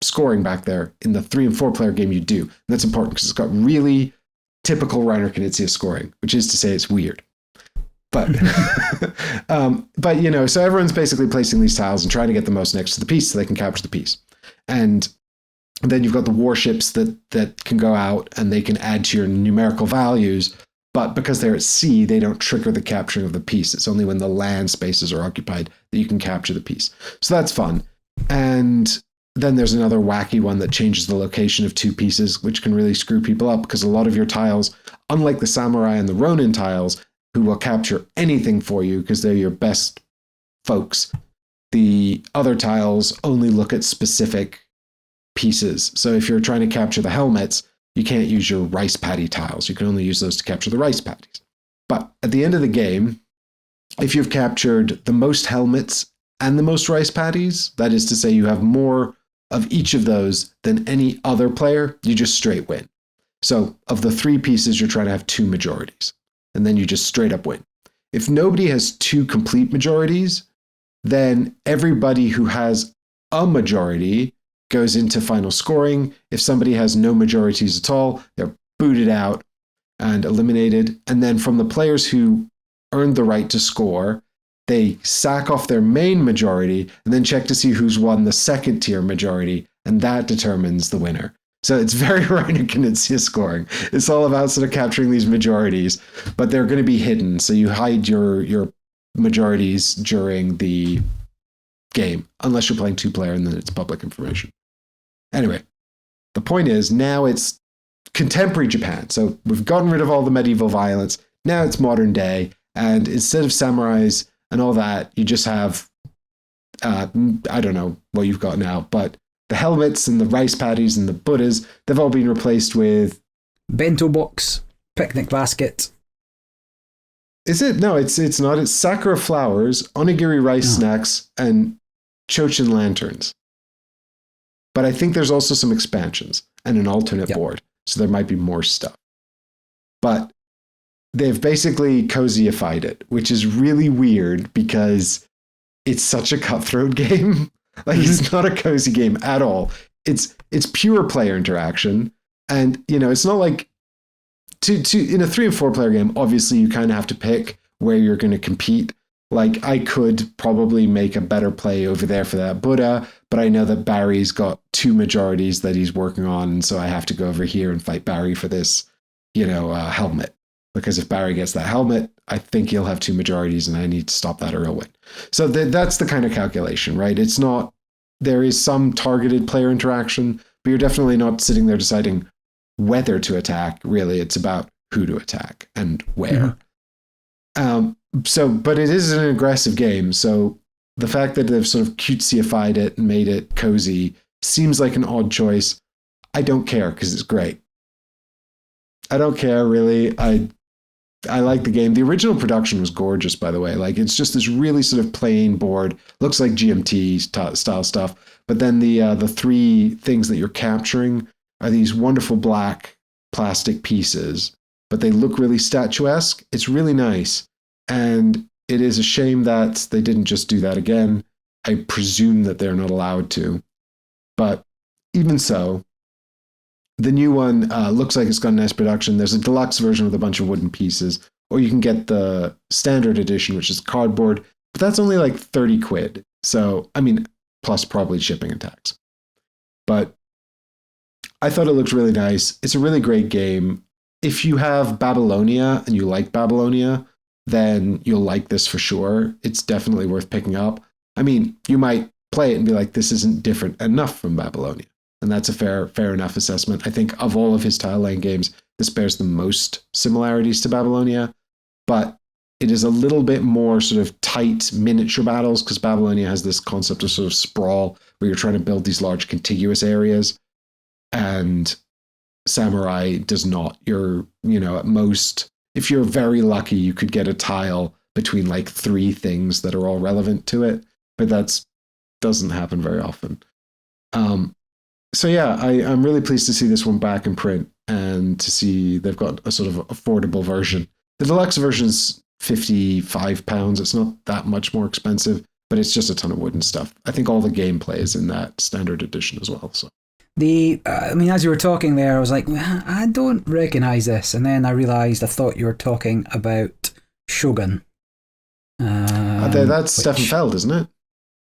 scoring back there. In the 3 and 4-player game, you do. And that's important because it's got really typical Reiner Knizia scoring, which is to say it's weird. But, so everyone's basically placing these tiles and trying to get the most next to the piece so they can capture the piece. And then you've got the warships that can go out and they can add to your numerical values. But because they're at sea, they don't trigger the capturing of the piece. It's only when the land spaces are occupied that you can capture the piece. So that's fun. And then there's another wacky one that changes the location of 2 pieces, which can really screw people up because a lot of your tiles, unlike the samurai and the Ronin tiles, who will capture anything for you because they're your best folks, the other tiles only look at specific pieces. So if you're trying to capture the helmets, you can't use your rice paddy tiles. You can only use those to capture the rice paddies. But at the end of the game, if you've captured the most helmets and the most rice paddies, that is to say you have more of each of those than any other player, you just straight win. So of the 3 pieces, you're trying to have 2 majorities, and then you just straight up win. If nobody has 2 complete majorities, then everybody who has a majority goes into final scoring. If somebody has no majorities at all, they're booted out and eliminated. And then from the players who earned the right to score, they sack off their main majority and then check to see who's won the second tier majority and that determines the winner. So it's very Reiner Knizia scoring. It's all about sort of capturing these majorities, but they're going to be hidden. So you hide your majorities during the game, unless you're playing 2-player, and then it's public information. Anyway, the point is now it's contemporary Japan. So we've gotten rid of all the medieval violence. Now it's modern day. And instead of samurais and all that, you just have, I don't know what you've got now, but the helmets and the rice paddies and the Buddhas, they've all been replaced with... Bento box, picnic basket. Is it? No, it's not. It's sakura flowers, onigiri rice snacks, and chochin lanterns. But I think there's also some expansions and an alternate board. So there might be more stuff. But they've basically cozyified it, which is really weird because it's such a cutthroat game. Like, it's not a cozy game at all. It's pure player interaction. And, you know, it's not like in a 3 and 4 player game, obviously you kind of have to pick where you're going to compete. Like, I could probably make a better play over there for that Buddha, but I know that Barry's got 2 majorities that he's working on. And so I have to go over here and fight Barry for this, helmet. Because if Barry gets that helmet, I think he'll have 2 majorities and I need to stop that or he'll win. So that's the kind of calculation, right? It's not, there is some targeted player interaction, but you're definitely not sitting there deciding whether to attack. Really, it's about who to attack and where. But it is an aggressive game. So the fact that they've sort of cutesyified it and made it cozy seems like an odd choice. I don't care because it's great. I don't care, really. I like the game. The original production was gorgeous, by the way. Like, it's just this really sort of plain board. Looks like GMT style stuff. But then the 3 things that you're capturing are these wonderful black plastic pieces, but they look really statuesque. It's really nice. And it is a shame that they didn't just do that again. I presume that they're not allowed to. But even so, the new one looks like it's got a nice production. There's a deluxe version with a bunch of wooden pieces, or you can get the standard edition, which is cardboard, but that's only like 30 quid. So, I mean, plus probably shipping and tax. But I thought it looked really nice. It's a really great game. If you have Babylonia and you like Babylonia, then you'll like this for sure. It's definitely worth picking up. I mean, you might play it and be like, this isn't different enough from Babylonia. And that's a fair enough assessment. I think of all of his tile laying games, this bears the most similarities to Babylonia, but it is a little bit more sort of tight miniature battles because Babylonia has this concept of sort of sprawl where you're trying to build these large contiguous areas, and Samurai does not. You're, at most, if you're very lucky, you could get a tile between like 3 things that are all relevant to it, but that doesn't happen very often. So yeah, I'm really pleased to see this one back in print and to see they've got a sort of affordable version. The deluxe version's £55. It's not that much more expensive, but it's just a ton of wood and stuff. I think all the gameplay is in that standard edition as well. So as you were talking there, I was like, I don't recognize this, and then I realized I thought you were talking about Shogun. That's Stefan Feld, isn't it?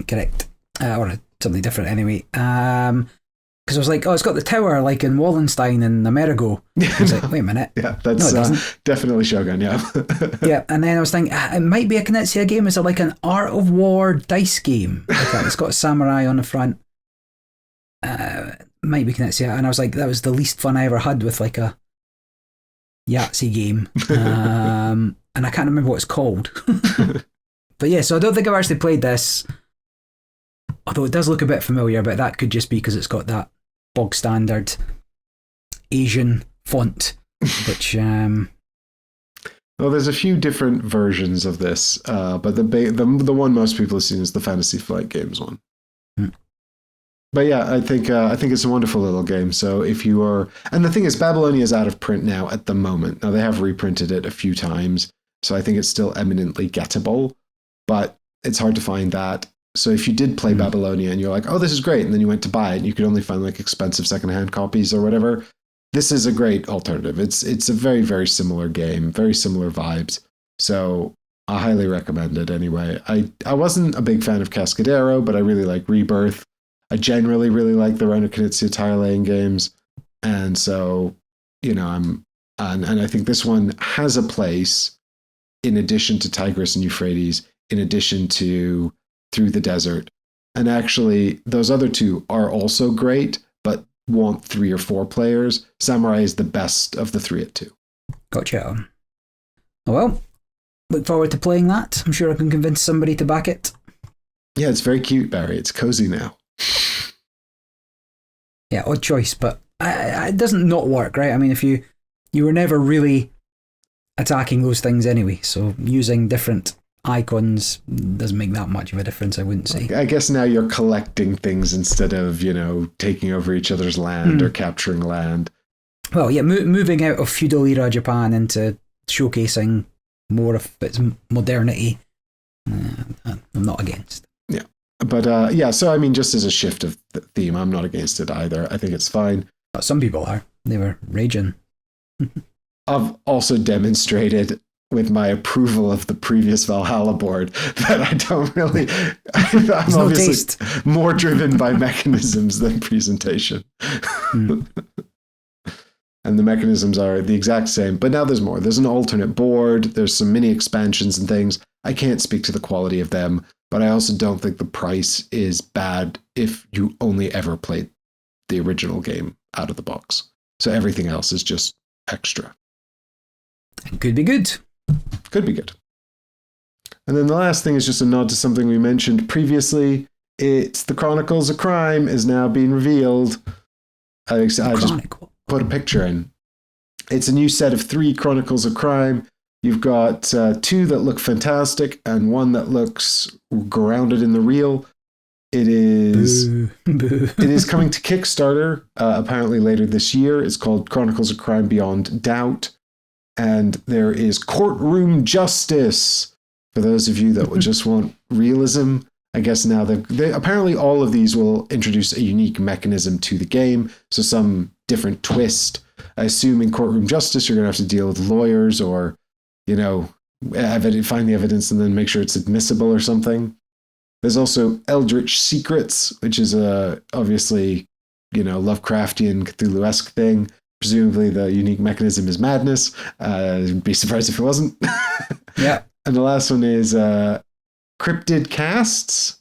Correct, or something different anyway. Because I was like, it's got the tower like in Wallenstein and Amerigo. I was like, wait a minute. Yeah, that's definitely Shogun, yeah. Yeah, and then I was thinking, it might be a Knizia game. Is it like an Art of War dice game? Like it's got a samurai on the front. Might be Knizia. And I was like, that was the least fun I ever had with like a Yahtzee game. And I can't remember what it's called. But yeah, so I don't think I've actually played this. Although it does look a bit familiar, but that could just be because it's got that bog standard Asian font, which... Well, there's a few different versions of this, but the one most people have seen is the Fantasy Flight Games one. But yeah, I think it's a wonderful little game. So if you are... And the thing is, Babylonia is out of print now at the moment. Now, they have reprinted it a few times, so I think it's still eminently gettable, but it's hard to find that. So if you did play Babylonia and you're like, oh, this is great, and then you went to buy it and you could only find like expensive secondhand copies or whatever, this is a great alternative. It's a very, very similar game, very similar vibes. So I highly recommend it anyway. I wasn't a big fan of Cascadero, but I really like Rebirth. I generally really like the Reino Knizia tile laying games. And so, and I think this one has a place in addition to Tigris and Euphrates, in addition to Through the Desert. And actually, those other two are also great, but want 3 or 4 players. Samurai is the best of the 3 at 2. Gotcha. Well, look forward to playing that. I'm sure I can convince somebody to back it. Yeah, it's very cute, Barry. It's cozy now. Yeah, odd choice, but it doesn't not work, right? I mean, if you were never really attacking those things anyway, so using different icons doesn't make that much of a difference, I wouldn't say. I guess now you're collecting things instead of, taking over each other's land or capturing land. Well, yeah, moving out of feudal era Japan into showcasing more of its modernity, I'm not against. Yeah. But so I mean, just as a shift of the theme, I'm not against it either. I think it's fine. But some people are. They were raging. I've also demonstrated with my approval of the previous Valhalla board that I don't really... I'm obviously more driven by mechanisms than presentation. And the mechanisms are the exact same, but now there's more. There's an alternate board. There's some mini expansions and things. I can't speak to the quality of them, but I also don't think the price is bad if you only ever played the original game out of the box. So everything else is just extra. Could be good. Could be good. And then the last thing is just a nod to something we mentioned previously. It's the Chronicles of Crime is now being revealed. I just put a picture in. It's a new set of 3 Chronicles of Crime. You've got 2 that look fantastic and 1 that looks grounded in the real. It is it is coming to Kickstarter apparently later this year. It's called Chronicles of Crime Beyond Doubt. And there is courtroom justice for those of you that would just want realism. I guess now they apparently all of these will introduce a unique mechanism to the game. So some different twist. I assume in courtroom justice, you're going to have to deal with lawyers or, find the evidence and then make sure it's admissible or something. There's also Eldritch Secrets, which is obviously, Lovecraftian Cthulhu-esque thing. Presumably the unique mechanism is madness. I'd be surprised if it wasn't. Yeah. And the last one is cryptid cases.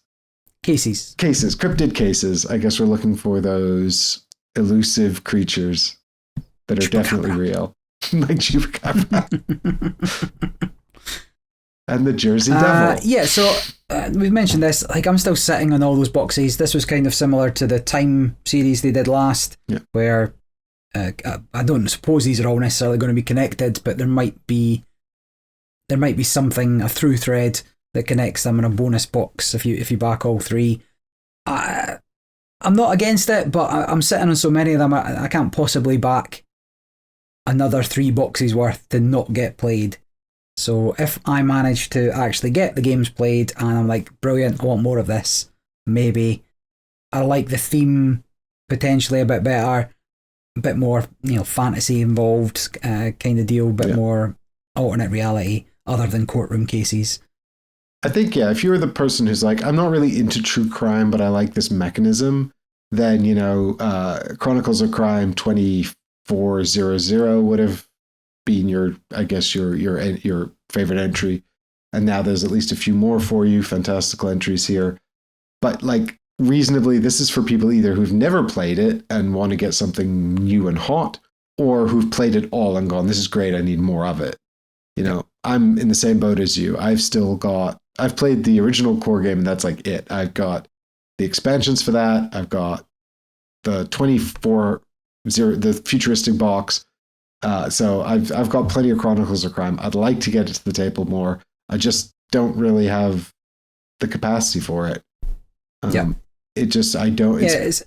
Cryptid cases. I guess we're looking for those elusive creatures that are definitely real. Like Chupacabra. And the Jersey Devil. Yeah, so we've mentioned this. Like, I'm still sitting on all those boxes. This was kind of similar to the Time series they did last, where I don't suppose these are all necessarily going to be connected, but there might be something, a through thread that connects them in a bonus box if you back all 3. I'm not against it, but I'm sitting on so many of them. I can't possibly back another 3 boxes worth to not get played. So if I manage to actually get the games played and I'm like, brilliant, I want more of this, maybe I like the theme potentially a bit better, a bit more, fantasy involved kind of deal, a bit more alternate reality other than courtroom cases. I think, if you're the person who's like, I'm not really into true crime, but I like this mechanism, then, Chronicles of Crime 2400 would have been your favorite entry. And now there's at least a few more for you, fantastical entries here. But reasonably, this is for people either who've never played it and want to get something new and hot, or who've played it all and gone, this is great, I need more of it. I'm in the same boat as you. I've played the original core game and that's it. I've got the expansions for that. I've got the the futuristic box. So I've got plenty of Chronicles of Crime. I'd like to get it to the table more. I just don't really have the capacity for it. It's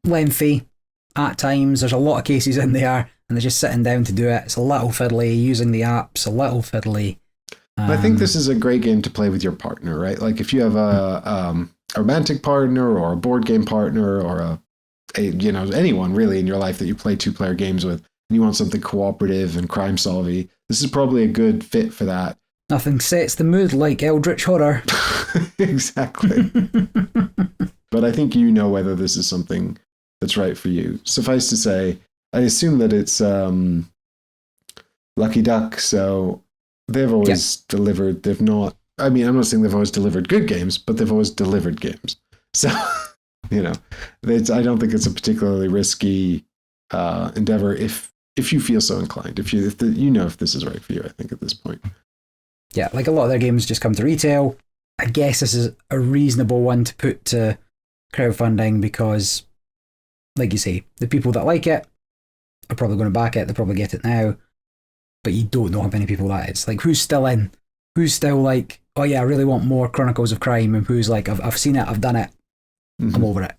lengthy at times. There's a lot of cases in there and they're just sitting down to do it. It's a little fiddly, using the apps, a little fiddly. I think this is a great game to play with your partner, right? Like if you have a romantic partner or a board game partner or anyone really in your life that you play 2-player games with, and you want something cooperative and crime solving, this is probably a good fit for that. Nothing sets the mood like Eldritch Horror. Exactly. but I think you know whether this is something that's right for you. Suffice to say, I assume that it's Lucky Duck, so they've always delivered. They've not, I mean, I'm not saying they've always delivered good games, but they've always delivered games. So, you know, I don't think it's a particularly risky endeavor if you feel so inclined, if you know if this is right for you, I think at this point. Yeah, like a lot of their games just come to retail. I guess this is a reasonable one to put to crowdfunding because, like you say, the people that like it are probably going to back it, they'll probably get it now, but you don't know how many people that is. Like, who's still in? Who's still like, oh yeah, I really want more Chronicles of Crime, and who's like, I've seen it, I've done it, I'm over it.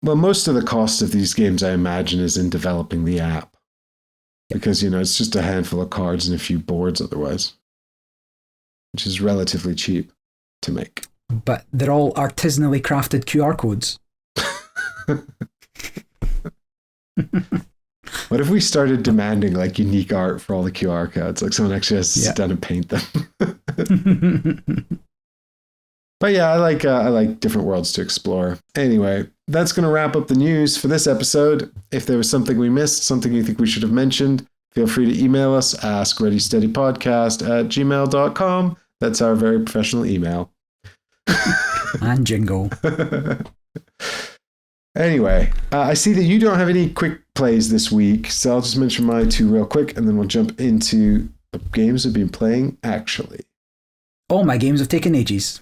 Well, most of the cost of these games, I imagine, is in developing the app. Because, you know, it's just a handful of cards and a few boards otherwise, which is relatively cheap to make. But they're all artisanally crafted QR codes. What if we started demanding like unique art for all the QR codes? Like someone actually has to sit down and paint them. But yeah, I like different worlds to explore. Anyway, that's going to wrap up the news for this episode. If there was something we missed, something you think we should have mentioned, feel free to email us, askreadysteadypodcast@gmail.com. That's our very professional email. And jingle. Anyway, I see that you don't have any quick plays this week, so I'll just mention my two real quick, and then we'll jump into the games we've been playing actually. All my games have taken ages.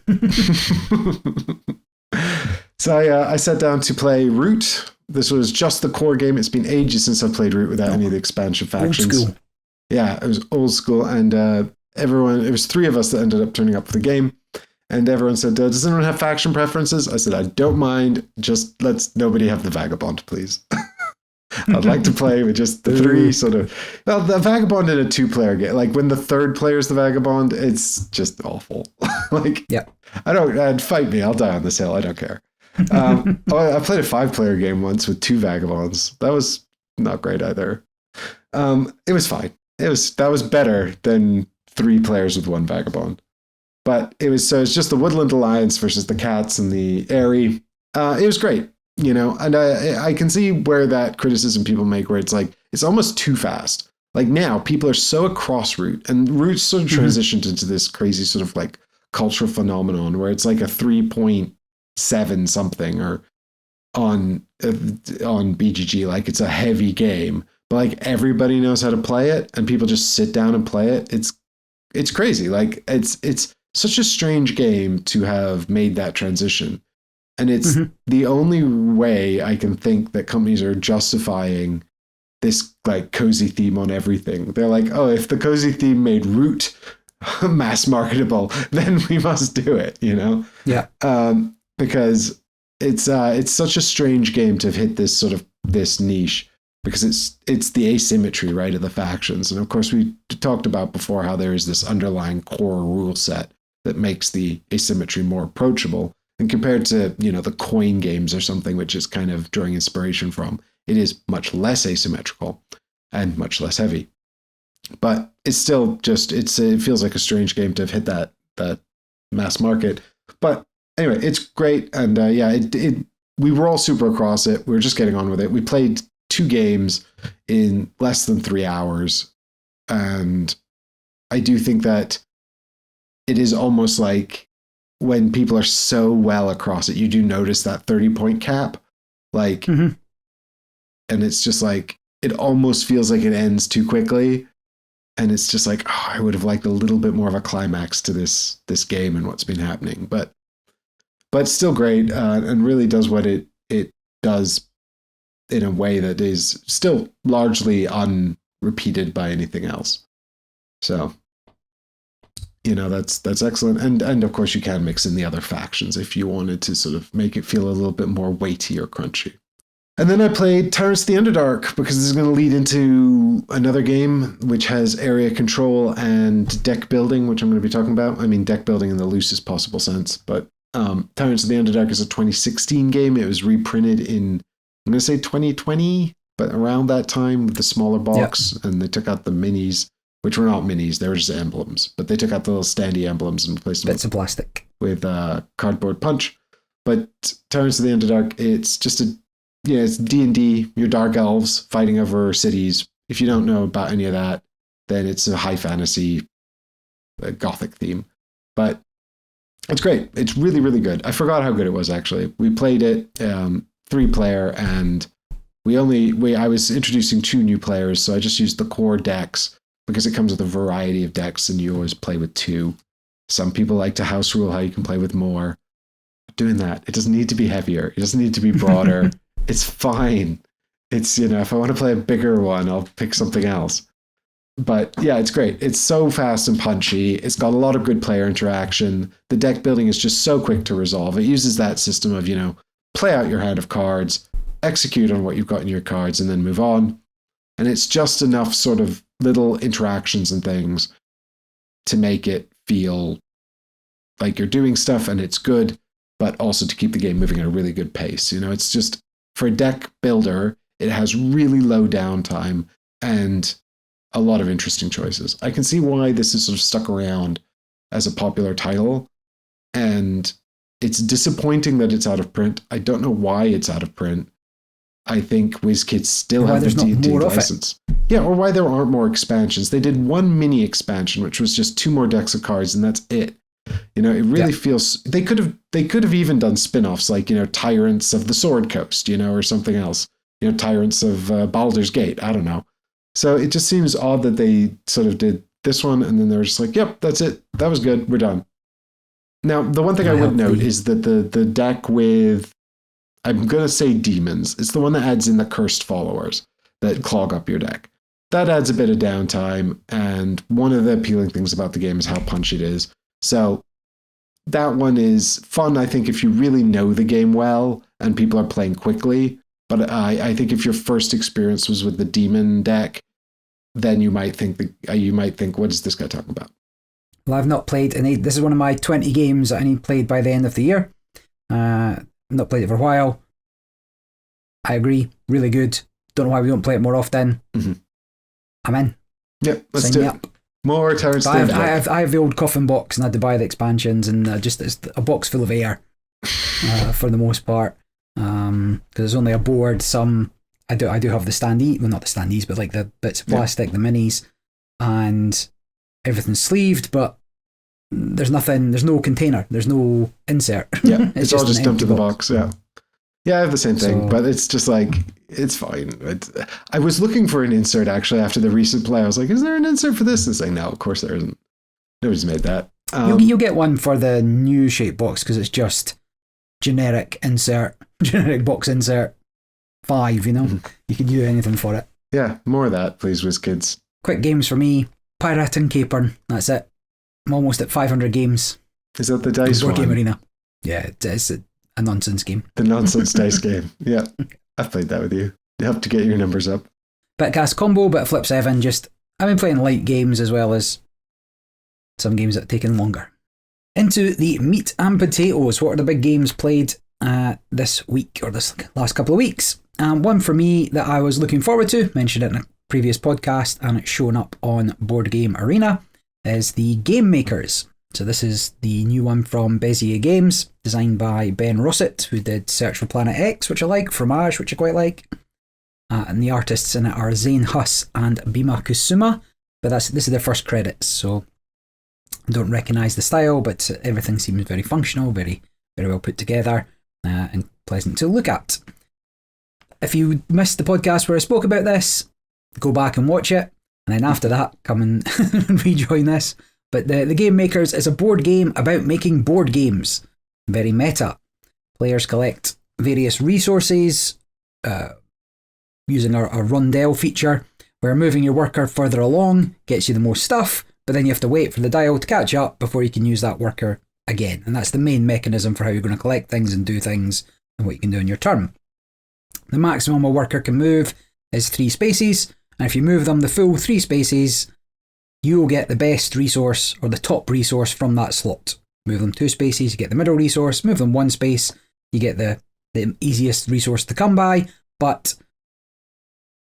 So I sat down to play Root. This was just the core game. It's been ages since I've played Root without any of the expansion factions. Old school. Yeah, it was old school, and it was three of us that ended up turning up for the game. And everyone said, does anyone have faction preferences? I said, I don't mind. Just let's nobody have the Vagabond, please. I'd like to play with just the three sort of... Well, the Vagabond in a two-player game. Like, when the third player is the Vagabond, it's just awful. Like, yeah. Fight me. I'll die on this hill. I don't care. I played a 5-player game once with 2 Vagabonds. That was not great either. It was fine. That was better than 3 players with 1 Vagabond. But it's just the Woodland Alliance versus the Cats and the Airy. It was great, you know, and I can see where that criticism people make, where it's like, it's almost too fast. Like now, people are so across Root, and Root sort of transitioned into this crazy sort of like cultural phenomenon where it's like a 3.7 something or on BGG, like it's a heavy game, but like everybody knows how to play it, and people just sit down and play it. It's crazy. Like it's such a strange game to have made that transition. And it's the only way I can think that companies are justifying this like cozy theme on everything. They're like, oh, if the cozy theme made Root mass marketable, then we must do it, you know? Yeah. Because it's such a strange game to have hit this niche, because it's the asymmetry, right, of the factions. And of course, we talked about before how there is this underlying core rule set that makes the asymmetry more approachable. And compared to, you know, the coin games or something, which is kind of drawing inspiration from, it is much less asymmetrical and much less heavy. But it's still just, it feels like a strange game to have hit that mass market. But anyway, it's great. And we were all super across it. We were just getting on with it. We played 2 games in less than 3 hours. And I do think that it is almost like when people are so well across it, you do notice that 30-point cap. Like, and it's just like, it almost feels like it ends too quickly. And it's just like, oh, I would have liked a little bit more of a climax to this game and what's been happening. But still great, and really does what it does in a way that is still largely unrepeated by anything else. So, you know, that's excellent. And of course you can mix in the other factions if you wanted to sort of make it feel a little bit more weighty or crunchy. And then I played Tyrants the Underdark, because this is going to lead into another game which has area control and deck building, which I'm going to be talking about. I mean, deck building in the loosest possible sense, but Tyrants of the Underdark is a 2016 game. It was reprinted in, I'm going to say 2020, but around that time with the smaller box, and they took out the minis, which were not minis, they were just emblems, but they took out the little standy emblems and replaced them bits of plastic with cardboard punch. But Tyrants of the Underdark, it's just it's D&D, your dark elves fighting over cities. If you don't know about any of that, then it's a high fantasy gothic theme. But it's great. It's really, really good. I forgot how good it was, actually. We played it 3-player, and I was introducing 2 new players, so I just used the core decks because it comes with a variety of decks, and you always play with 2. Some people like to house rule how you can play with more. Doing that, it doesn't need to be heavier. It doesn't need to be broader. It's fine. It's, if I want to play a bigger one, I'll pick something else. But yeah, it's great. It's so fast and punchy. It's got a lot of good player interaction. The deck building is just so quick to resolve. It uses that system of, play out your hand of cards, execute on what you've got in your cards, and then move on. And it's just enough sort of little interactions and things to make it feel like you're doing stuff and it's good, but also to keep the game moving at a really good pace. It's just, for a deck builder, it has really low downtime and a lot of interesting choices. I can see why this is sort of stuck around as a popular title, and it's disappointing that it's out of print. I don't know why it's out of print. I think WizKids still have the D&D license. Yeah, or why there aren't more expansions. They did one mini expansion, which was just 2 more decks of cards, and that's it. It really feels they could have even done spin-offs like, Tyrants of the Sword Coast, or something else. Tyrants of Baldur's Gate. I don't know. So it just seems odd that they sort of did this one, and then they were just like, yep, that's it. That was good. We're done. Now, the one thing I would note is that the deck with, I'm going to say demons, it's the one that adds in the cursed followers that clog up your deck. That adds a bit of downtime, and one of the appealing things about the game is how punchy it is. So that one is fun, I think, if you really know the game well and people are playing quickly. But I think if your first experience was with the demon deck, then you might think, what is this guy talking about? Well, I've not played any. This is one of my 20 games that I need played by the end of the year. Not played it for a while. I agree, really good. Don't know why we don't play it more often. Mm-hmm. I'm in. Yep, let's do it. More Tyrants. I have the old coffin box, and I had to buy the expansions, and it's a box full of air for the most part. Because there's only a board. I do have the standee, well, not the standees, but like the bits of plastic, the minis, and everything's sleeved, but there's no container, there's no insert. Yeah, it's all just dumped in the box. Yeah, I have the same thing, but it's just like, it's fine. I was looking for an insert actually after the recent play. I was like, is there an insert for this? It's like, no, of course there isn't. Nobody's made that. You'll get one for the new shape box because it's just generic box insert 5, Mm-hmm. You can do anything for it. Yeah, more of that, please, WizKids. Quick games for me. Pirate and Capern. That's it. I'm almost at 500 games. Is that the dice Board one? Game Arena. Yeah, it's a nonsense game. The nonsense dice game. Yeah, I've played that with you. You have to get your numbers up. Bitcast combo, bit of Flip 7. I've been playing light games as well as some games that have taken longer. Into the meat and potatoes. What are the big games played this week or this last couple of weeks? One for me that I was looking forward to, mentioned it in a previous podcast and it's shown up on Board Game Arena, is the Gamemakers. So this is the new one from Bezier Games, designed by Ben Rossett, who did Search for Planet X, which I like, Fromage, which I quite like. And the artists in it are Zane Huss and Bima Kusuma, but this is their first credits, so I don't recognise the style, but everything seems very functional, very, very well put together, and pleasant to look at. If you missed the podcast where I spoke about this, go back and watch it, and then after that, come and rejoin this. But the Game Makers is a board game about making board games. Very meta. Players collect various resources using a rondelle feature, where moving your worker further along gets you the most stuff, but then you have to wait for the dial to catch up before you can use that worker again. And that's the main mechanism for how you're going to collect things and do things and what you can do in your turn. The maximum a worker can move is 3 spaces, and if you move them the full 3 spaces, you will get the best resource or the top resource from that slot. Move them 2 spaces, you get the middle resource. Move them 1 space, you get the easiest resource to come by, but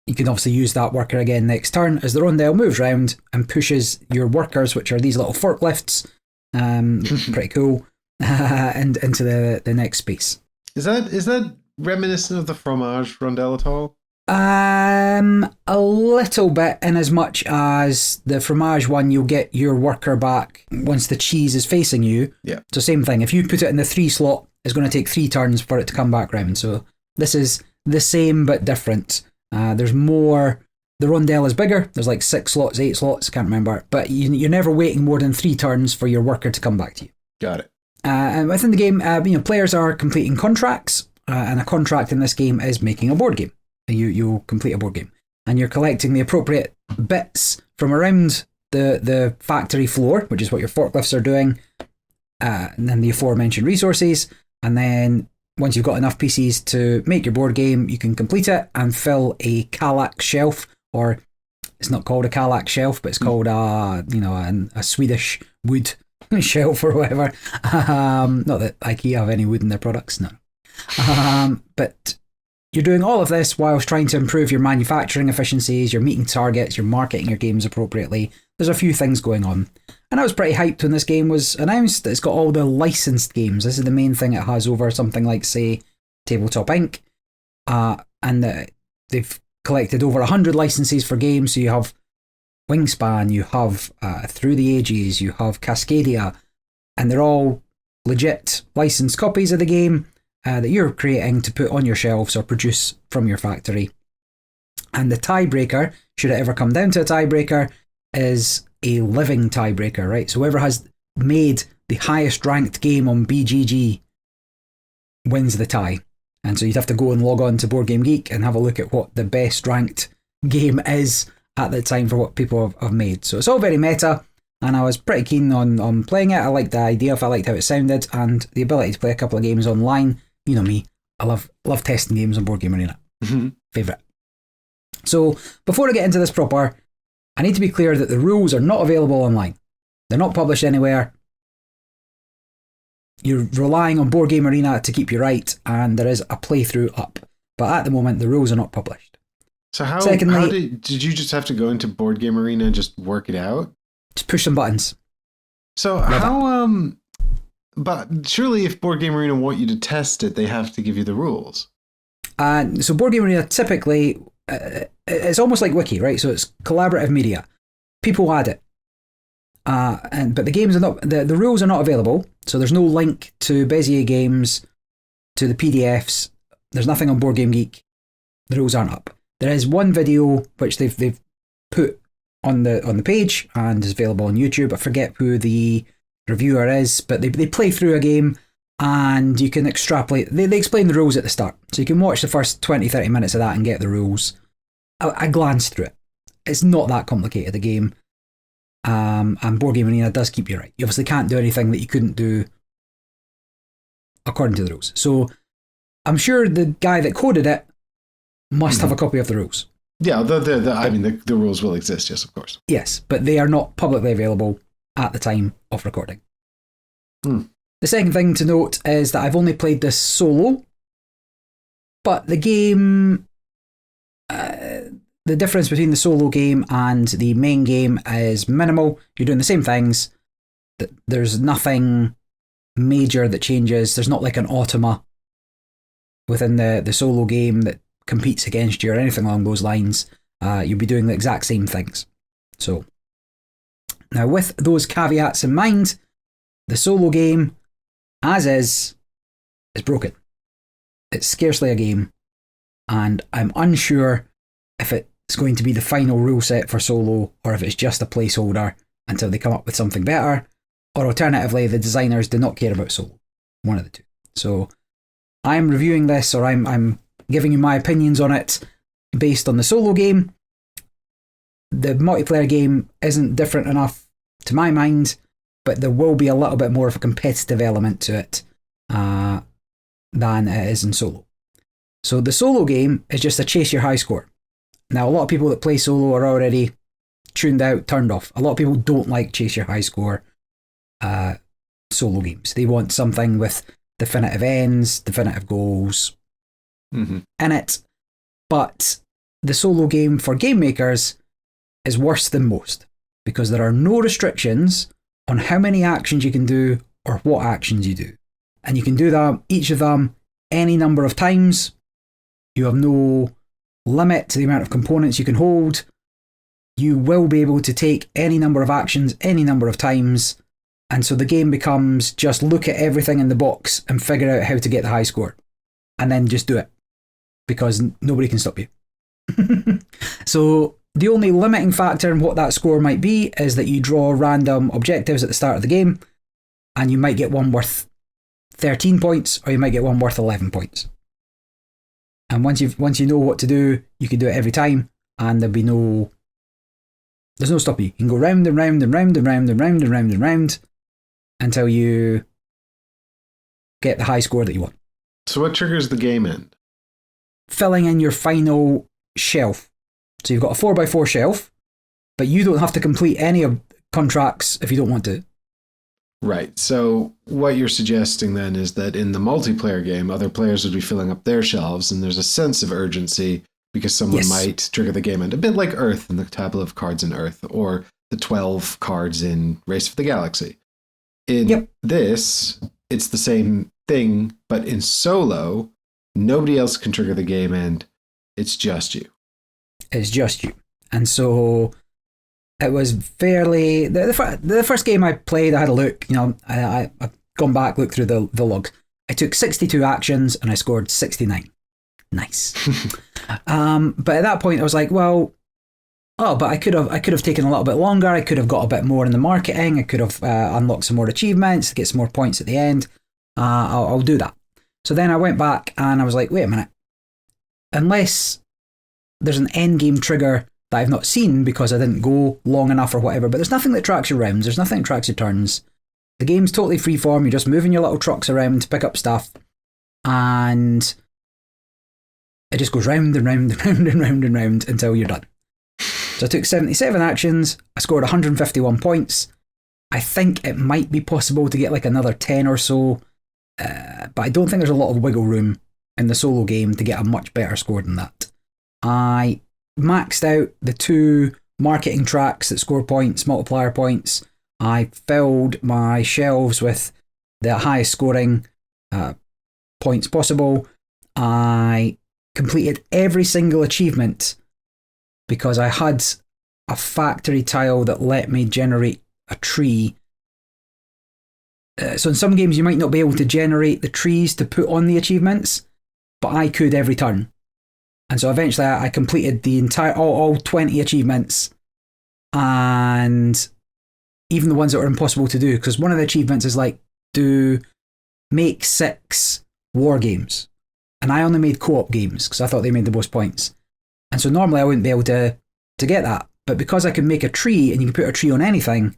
you can obviously use that worker again next turn as the rondelle moves round and pushes your workers, which are these little forklifts. Pretty cool. and into the next space. Is that reminiscent of the fromage rondelle at all? A little bit, in as much as the fromage one, you'll get your worker back once the cheese is facing you. Yeah. So same thing. If you put it in the 3 slot, it's going to take 3 turns for it to come back round. So this is the same but different. There's more. The rondelle is bigger. There's like 6 slots, 8 slots. Can't remember. But you're never waiting more than 3 turns for your worker to come back to you. Got it. And within the game, players are completing contracts, and a contract in this game is making a board game. You'll complete a board game, and you're collecting the appropriate bits from around the factory floor, which is what your forklifts are doing, and then the aforementioned resources. And then once you've got enough pieces to make your board game, you can complete it and fill a Kallax shelf, or it's not called a Kallax shelf, but it's called a Swedish wood shelf or whatever. Not that IKEA have any wood in their products, no. But you're doing all of this whilst trying to improve your manufacturing efficiencies, you're meeting targets, you're marketing your games appropriately. There's a few things going on. And I was pretty hyped when this game was announced. It's got all the licensed games. This is the main thing it has over something like, say, Tabletop Inc. And they've collected over 100 licenses for games. So you have Wingspan, you have Through the Ages, you have Cascadia, and they're all legit licensed copies of the game that you're creating to put on your shelves or produce from your factory. And the tiebreaker, should it ever come down to a tiebreaker, is a living tiebreaker, right? So whoever has made the highest ranked game on BGG wins the tie. And so you'd have to go and log on to Board Game Geek and have a look at what the best ranked game is at the time for what people have made. So it's all very meta, and I was pretty keen on playing it. I liked the idea, I liked how it sounded, and the ability to play a couple of games online. You know me, I love testing games on Board Game Arena. Mm-hmm. Favourite. So before I get into this proper, I need to be clear that the rules are not available online. They're not published anywhere. You're relying on Board Game Arena to keep you right, and there is a playthrough up. But at the moment, the rules are not published. So how Secondly, did you just have to go into Board Game Arena and just work it out? Just push some buttons. So but surely if Board Game Arena want you to test it, they have to give you the rules. So Board Game Arena typically, it's almost like Wiki, right? So it's collaborative media. People add it. But the games are not, the rules are not available. So there's no link to Bezier games, to the PDFs. There's nothing on Board Game Geek. The rules aren't up. There is one video which they've put on the page and is available on YouTube. I forget who the reviewer is, but they play through a game and you can extrapolate. They explain the rules at the start. So you can watch the first 20-30 minutes of that and get the rules. I glanced through it. It's not that complicated a game. And Board Game Arena does keep you right. You obviously can't do anything that you couldn't do according to the rules. So I'm sure the guy that coded it must have a copy of the rules. Yeah, the rules will exist, yes, of course. Yes, but they are not publicly available at the time of recording. The second thing to note is that I've only played this solo, but the game, the difference between the solo game and the main game is minimal. You're doing the same things. There's nothing major that changes. There's not like an automa within the solo game that competes against you or anything along those lines. You'll be doing the exact same things. So now with those caveats in mind, the solo game as is broken. It's scarcely a game, and I'm unsure if it's going to be the final rule set for solo or if it's just a placeholder until they come up with something better, or alternatively the designers do not care about solo. One of the two. So I'm reviewing this, or I'm giving you my opinions on it based on the solo game. The multiplayer game isn't different enough to my mind, but there will be a little bit more of a competitive element to it than it is in solo. So the solo game is just a chase your high score. Now, a lot of people that play solo are already tuned out, turned off. A lot of people don't like chase your high score solo games. They want something with definitive ends, definitive goals in it. But the solo game for Gamemakers is worse than most because there are no restrictions on how many actions you can do or what actions you do. And you can do that, each of them, any number of times. You have no limit to the amount of components you can hold. You will be able to take any number of actions, any number of times. And so the game becomes just look at everything in the box and figure out how to get the high score. And then just do it. Because nobody can stop you. So the only limiting factor in what that score might be is that you draw random objectives at the start of the game, and you might get one worth 13 points, or you might get one worth 11 points. And once you know what to do, you can do it every time, and there's no stopping you. You can go round and round and round and round and round and round and round until you get the high score that you want. So what triggers the game end? Filling in your final shelf. So you've got a 4x4 shelf, but you don't have to complete any of contracts if you don't want to. Right. So what you're suggesting then is that in the multiplayer game, other players would be filling up their shelves, and there's a sense of urgency because someone might trigger the game end. A bit like Earth and the tableau of cards in Earth, or the 12 cards in Race for the Galaxy. In this, it's the same thing, but in solo, nobody else can trigger the game end. It's just you. It's just you. And so it was fairly... The first game I played, I had a look, I've gone back, looked through the logs. I took 62 actions and I scored 69. Nice. But at that point I was like, but I could have taken a little bit longer. I could have got a bit more in the marketing. I could have unlocked some more achievements to get some more points at the end. I'll do that. So then I went back and I was like, wait a minute. Unless there's an end game trigger that I've not seen because I didn't go long enough or whatever, but there's nothing that tracks your rounds. There's nothing that tracks your turns. The game's totally freeform. You're just moving your little trucks around to pick up stuff. And it just goes round and round and round and round and round until you're done. So I took 77 actions. I scored 151 points. I think it might be possible to get like another 10 or so. But I don't think there's a lot of wiggle room in the solo game to get a much better score than that. I maxed out the 2 marketing tracks that score points, multiplier points. I filled my shelves with the highest scoring points possible. I completed every single achievement because I had a factory tile that let me generate a tree. So in some games you might not be able to generate the trees to put on the achievements, but I could every turn. And so eventually I completed the entire all 20 achievements, and even the ones that were impossible to do, because one of the achievements is like, make 6 war games. And I only made co-op games because I thought they made the most points. And so normally I wouldn't be able to get that. But because I could make a tree and you can put a tree on anything,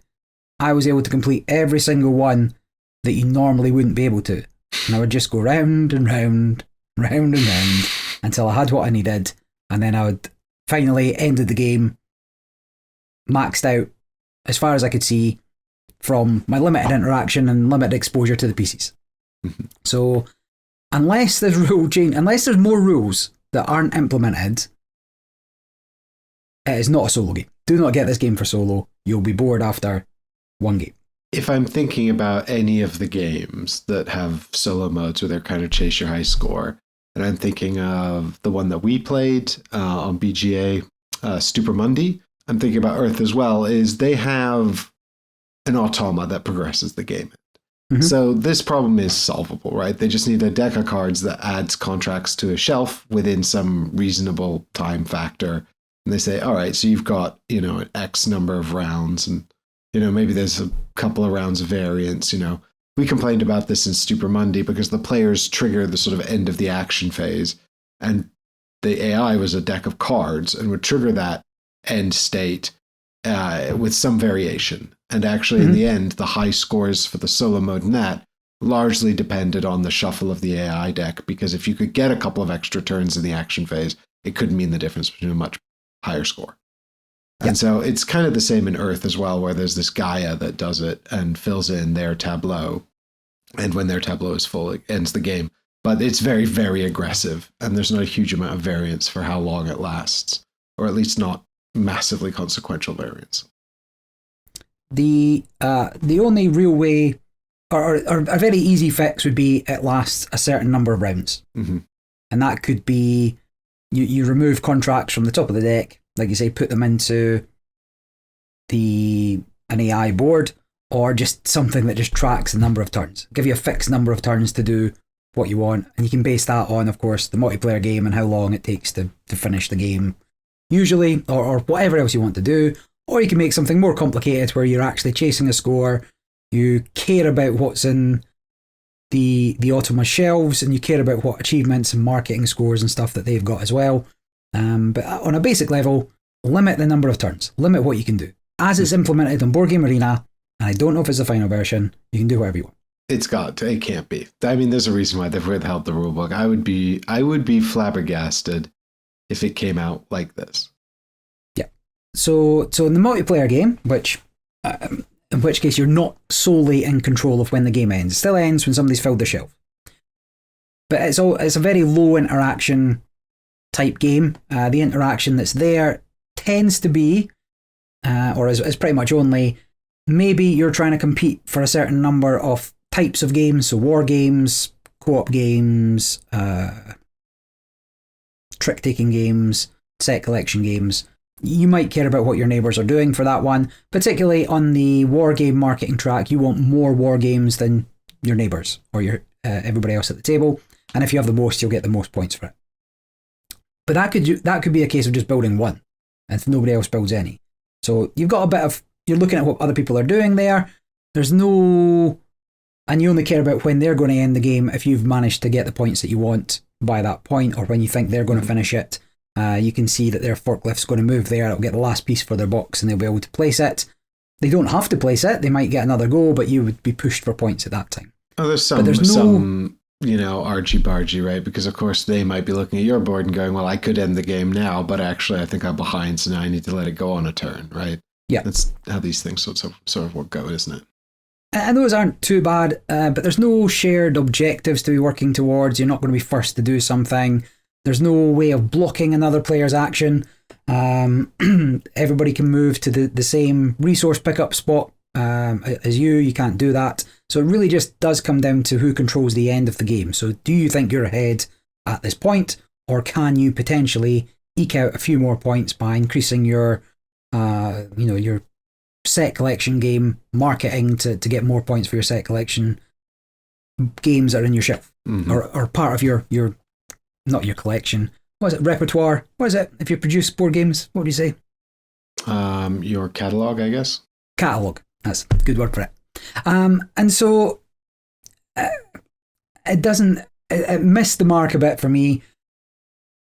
I was able to complete every single one that you normally wouldn't be able to. And I would just go round and round, round and round until I had what I needed. And then I would finally ended the game, maxed out as far as I could see from my limited interaction and limited exposure to the pieces. So unless there's more rules that aren't implemented, it is not a solo game. Do not get this game for solo. You'll be bored after one game. If I'm thinking about any of the games that have solo modes where they're kind of chase your high score, and I'm thinking of the one that we played on BGA, Stupor Mundi, I'm thinking about Earth as well, is they have an automa that progresses the game. Mm-hmm. So this problem is solvable, right? They just need a deck of cards that adds contracts to a shelf within some reasonable time factor. And they say, all right, so you've got, an X number of rounds, and, maybe there's a couple of rounds of variance. We complained about this in Stupor Mundi because the players trigger the sort of end of the action phase, and the AI was a deck of cards and would trigger that end state with some variation. And actually, in the end, the high scores for the solo mode in that largely depended on the shuffle of the AI deck, because if you could get a couple of extra turns in the action phase, it could mean the difference between a much higher score. Yeah. And so it's kind of the same in Earth as well, where there's this Gaia that does it and fills in their tableau. And when their tableau is full, it ends the game. But it's very, very aggressive, and there's not a huge amount of variance for how long it lasts, or at least not massively consequential variance. The only real way or a very easy fix would be it lasts a certain number of rounds. Mm-hmm. And that could be you remove contracts from the top of the deck, like you say, put them into an AI board, or just something that just tracks the number of turns. Give you a fixed number of turns to do what you want, and you can base that on, of course, the multiplayer game and how long it takes to finish the game, usually, or whatever else you want to do. Or you can make something more complicated where you're actually chasing a score, you care about what's in the Automa shelves, and you care about what achievements and marketing scores and stuff that they've got as well. But on a basic level, limit the number of turns, limit what you can do. As it's implemented on Board Game Arena, and I don't know if it's the final version, you can do whatever you want. It can't be. I mean, there's a reason why they've withheld the rulebook. I would be flabbergasted if it came out like this. Yeah. So in the multiplayer game, in which case you're not solely in control of when the game ends. It still ends when somebody's filled the shelf. But it's a very low interaction type game. The interaction that's there tends to be, or is pretty much only, maybe you're trying to compete for a certain number of types of games, so war games, co-op games, trick-taking games, set collection games. You might care about what your neighbours are doing for that one. Particularly on the war game marketing track, you want more war games than your neighbours or your everybody else at the table. And if you have the most, you'll get the most points for it. But that could be a case of just building one, and if nobody else builds any. So you've got a bit of, you're looking at what other people are doing there. There's no, and you only care about when they're going to end the game if you've managed to get the points that you want by that point, or when you think they're going to finish it. You can see that their forklift's going to move there, it'll get the last piece for their box and they'll be able to place it. They don't have to place it, they might get another go, but you would be pushed for points at that time. Oh, there's some argy-bargy, right? Because of course they might be looking at your board and going, well, I could end the game now, but actually I think I'm behind, so now I need to let it go on a turn, right? Yeah. That's how these things sort of work out, isn't it? And those aren't too bad, but there's no shared objectives to be working towards. You're not going to be first to do something. There's no way of blocking another player's action. Everybody can move to the same resource pickup spot as you. You can't do that. So it really just does come down to who controls the end of the game. So do you think you're ahead at this point, or can you potentially eke out a few more points by increasing your set collection game marketing to get more points for your set collection games that are in your shelf, or part of your not your collection. What is it? Repertoire? What is it? If you produce board games, what do you say? Your catalog, I guess. Catalog. That's a good word for it. And so it missed the mark a bit for me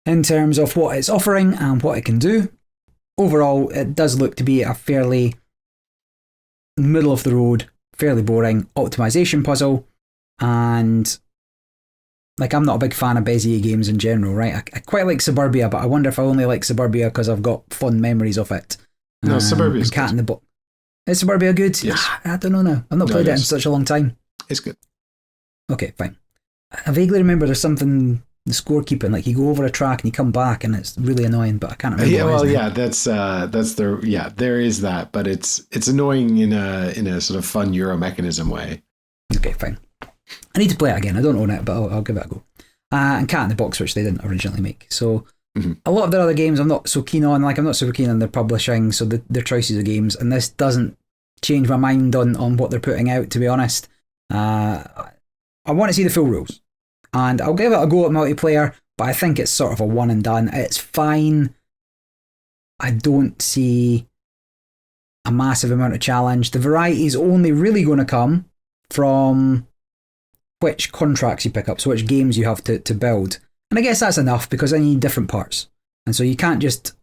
in terms of what it's offering and what it can do. Overall, it does look to be a fairly middle of the road, fairly boring optimization puzzle. And like, I'm not a big fan of Bezier games in general, right? I quite like Suburbia, but I wonder if I only like Suburbia because I've got fond memories of it. No, Suburbia is Cat in the Box. Is Suburbia good? Yes. I don't know now. I've not played it in such a long time. It's good. Okay, fine. I vaguely remember there's something, the scorekeeping, like you go over a track and you come back and it's really annoying, but I can't remember. Yeah, well, yeah, there is that, but it's annoying in a sort of fun Euro mechanism way. Okay, fine. I need to play it again. I don't own it, but I'll give it a go. And Cat in the Box, which they didn't originally make. So a lot of their other games I'm not so keen on. Like, I'm not super keen on their publishing, so their choices of games. And this doesn't change my mind on what they're putting out, to be honest. I want to see the full rules. And I'll give it a go at multiplayer, but I think it's sort of a one and done. It's fine. I don't see a massive amount of challenge. The variety is only really going to come from which contracts you pick up, so which games you have to build. And I guess that's enough, because I need different parts. And so you can't just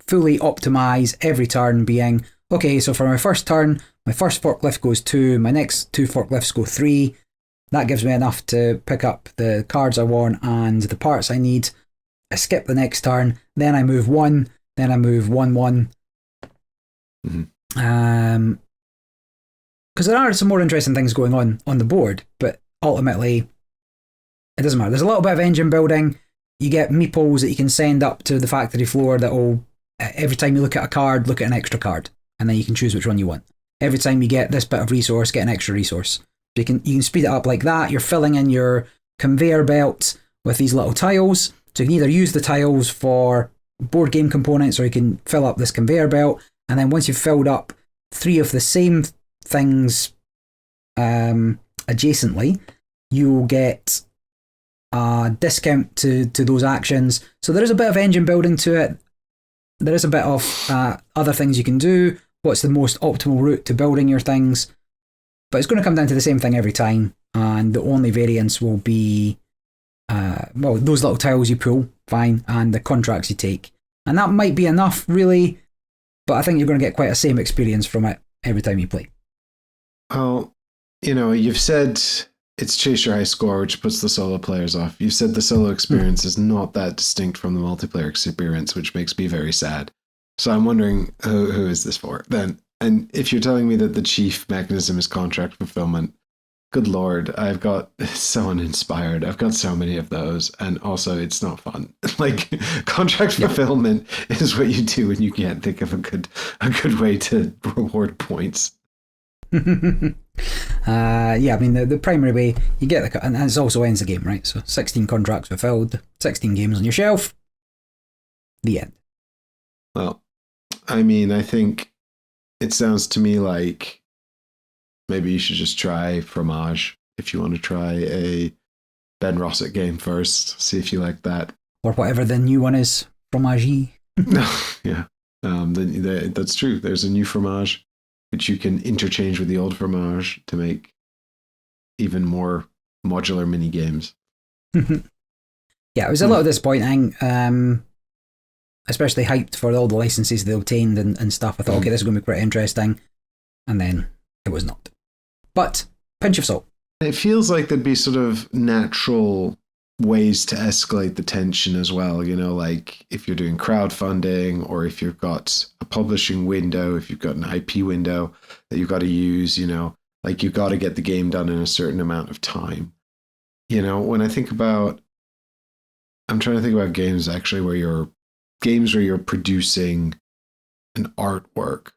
fully optimize every turn being, okay, so for my first turn, my first forklift goes 2, my next 2 forklifts go 3. That gives me enough to pick up the cards I want and the parts I need. I skip the next turn, then I move 1, then I move 1-1. Because there are some more interesting things going on the board, but ultimately it doesn't matter. There's a little bit of engine building. You get meeples that you can send up to the factory floor that will, every time you look at a card, look at an extra card, and then you can choose which one you want. Every time you get this bit of resource, get an extra resource. You can speed it up like that. You're filling in your conveyor belt with these little tiles. So you can either use the tiles for board game components, or you can fill up this conveyor belt. And then once you've filled up 3 of the same things adjacently, you'll get a discount to those actions. So there is a bit of engine building to it. There is a bit of other things you can do. What's the most optimal route to building your things? But it's going to come down to the same thing every time. And the only variance will be, those little tiles you pull, fine, and the contracts you take. And that might be enough, really, but I think you're going to get quite a same experience from it every time you play. Well, you've said it's chase your high score, which puts the solo players off. You've said the solo experience is not that distinct from the multiplayer experience, which makes me very sad. So I'm wondering, who is this for then? And if you're telling me that the chief mechanism is contract fulfillment, good Lord, I've got so uninspired. I've got so many of those. And also, it's not fun. Like, contract fulfillment is what you do when you can't think of a good way to reward points. The primary way you get and it also ends the game, right? So 16 contracts fulfilled, 16 games on your shelf, the end. Well, I think it sounds to me like maybe you should just try Fromage if you want to try a Ben Rossett game first, see if you like that. Or whatever the new one is, Fromage. Yeah, that's true. There's a new Fromage, which you can interchange with the old Fromage to make even more modular mini games. Yeah, it was a little disappointing, especially hyped for all the licenses they obtained and stuff. I thought, okay, this is going to be pretty interesting. And then it was not. But, pinch of salt. It feels like there'd be sort of natural ways to escalate the tension as well. Like if you're doing crowdfunding, or if you've got a publishing window, if you've got an IP window that you've got to use, like you've got to get the game done in a certain amount of time. When I think about, I'm trying to think about games actually where you're producing an artwork,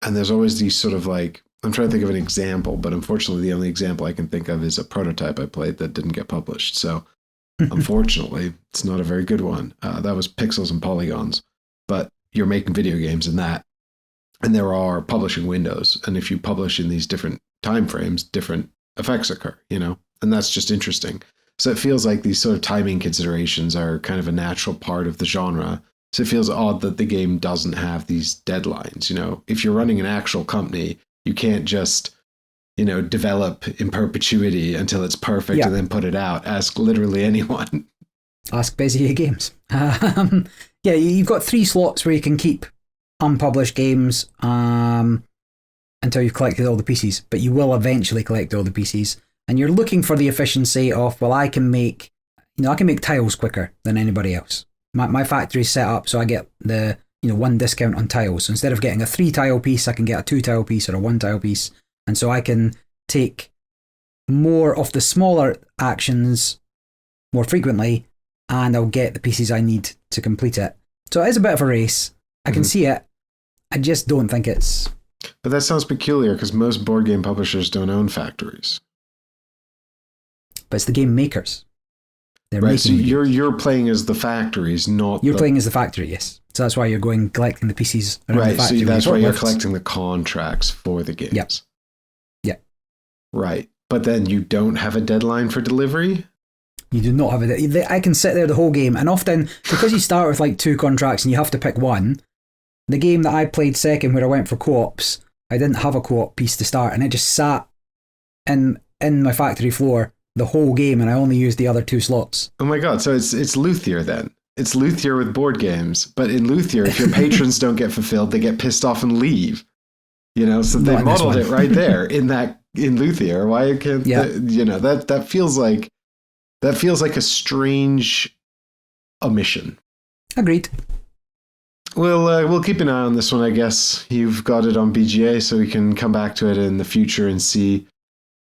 and there's always these sort of like, I'm trying to think of an example, but unfortunately the only example I can think of is a prototype I played that didn't get published. So unfortunately, it's not a very good one. That was Pixels and Polygons, but you're making video games in that, and there are publishing windows, and if you publish in these different time frames, different effects occur, and that's just interesting. So it feels like these sort of timing considerations are kind of a natural part of the genre. So it feels odd that the game doesn't have these deadlines. If you're running an actual company, you can't just, develop in perpetuity until it's perfect and then put it out. Ask literally anyone. Ask Bezier Games. You've got 3 slots where you can keep unpublished games until you've collected all the pieces, but you will eventually collect all the pieces. And you're looking for the efficiency of, well, I can make tiles quicker than anybody else. My factory's set up so I get the 1 discount on tiles. So instead of getting a 3 tile piece, I can get a 2 tile piece or a 1 tile piece. And so I can take more of the smaller actions more frequently, and I'll get the pieces I need to complete it. So it is a bit of a race. I can see it. I just don't think it's... But that sounds peculiar because most board game publishers don't own factories. But it's the game makers. They're right, so making you're playing as the factories, not You're playing as the factory, yes. So that's why you're going collecting the pieces around the factory. Right, so that's why you're collecting the contracts for the games. Yep. Yeah. Right, but then you don't have a deadline for delivery? You do not have a... I can sit there the whole game, and often, because you start with like 2 contracts and you have to pick one, the game that I played second where I went for co-ops, I didn't have a co-op piece to start, and it just sat in my factory floor the whole game, and I only used the other 2 slots. Oh my god, so it's Luthier then. It's Luthier with board games, but in Luthier, if your patrons don't get fulfilled, they get pissed off and leave. So they modeled it right there in Luthier. Why can't that feels like a strange omission. Agreed. We'll keep an eye on this one, I guess. You've got it on BGA, so we can come back to it in the future and see.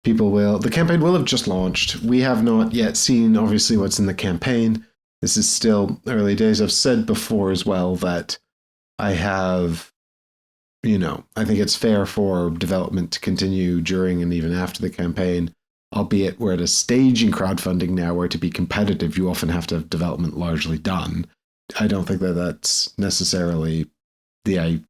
The campaign will have just launched. We have not yet seen, obviously, what's in the campaign. This is still early days. I've said before as well that I have I think it's fair for development to continue during and even after the campaign, albeit we're at a stage in crowdfunding now where to be competitive, you often have to have development largely done. I don't think that that's necessarily the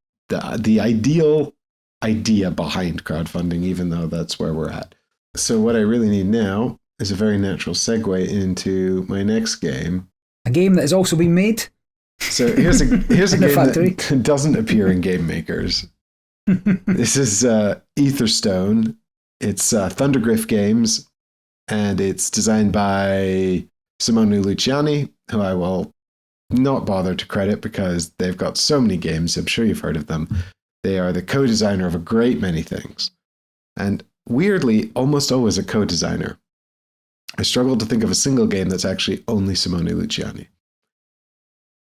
ideal idea behind crowdfunding, even though that's where we're at. So what I really need now is a very natural segue into my next game. A game that has also been made. So here's a game that doesn't appear in Gamemakers. This is Etherstone. It's Thundergriff Games, and it's designed by Simone Luciani, who I will not bother to credit because they've got so many games. I'm sure you've heard of them. They are the co-designer of a great many things. And weirdly, almost always a co-designer. I struggle to think of a single game that's actually only Simone Luciani.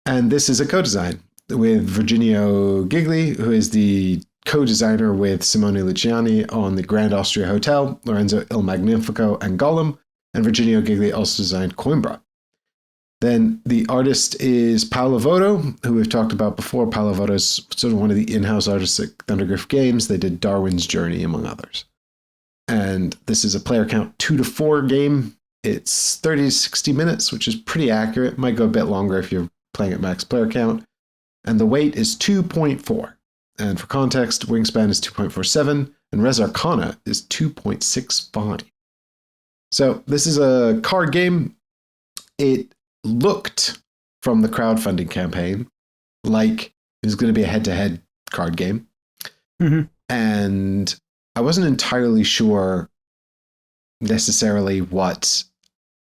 And this is a co-design with Virginio Gigli, who is the co-designer with Simone Luciani on the Grand Austria Hotel, Lorenzo Il Magnifico, and Gollum. And Virginio Gigli also designed Coimbra. Then the artist is Paolo Voto, who we've talked about before. Paolo Voto is sort of one of the in-house artists at Thundergriff Games. They did Darwin's Journey, among others. And this is a player count 2 to 4 game. It's 30 to 60 minutes, which is pretty accurate. Might go a bit longer if you're playing at max player count. And the weight is 2.4. And for context, Wingspan is 2.47, and Res Arcana is 2.65. So this is a card game. It looked from the crowdfunding campaign like it was going to be a head-to-head card game. Mm-hmm. And I wasn't entirely sure necessarily what,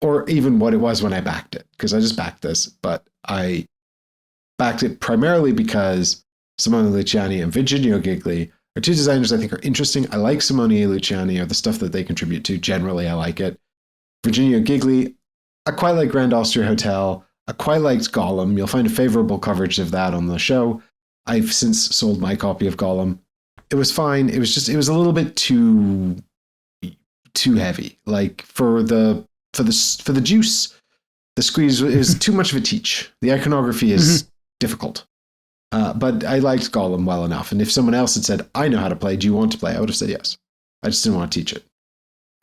or even what it was when I backed it, because I just backed this, but I backed it primarily because Simone Luciani and Virginio Gigli are two designers I think are interesting. I like Simone Luciani, or the stuff that they contribute to. Generally, I like it. Virginio Gigli, I quite like Grand Austria Hotel. I quite liked Gollum. You'll find a favorable coverage of that on the show. I've since sold my copy of Gollum. It was fine. It was a little bit too heavy. Like for the juice, the squeeze is too much of a teach. The iconography is difficult. But I liked Gollum well enough. And if someone else had said, I know how to play, do you want to play? I would have said yes. I just didn't want to teach it.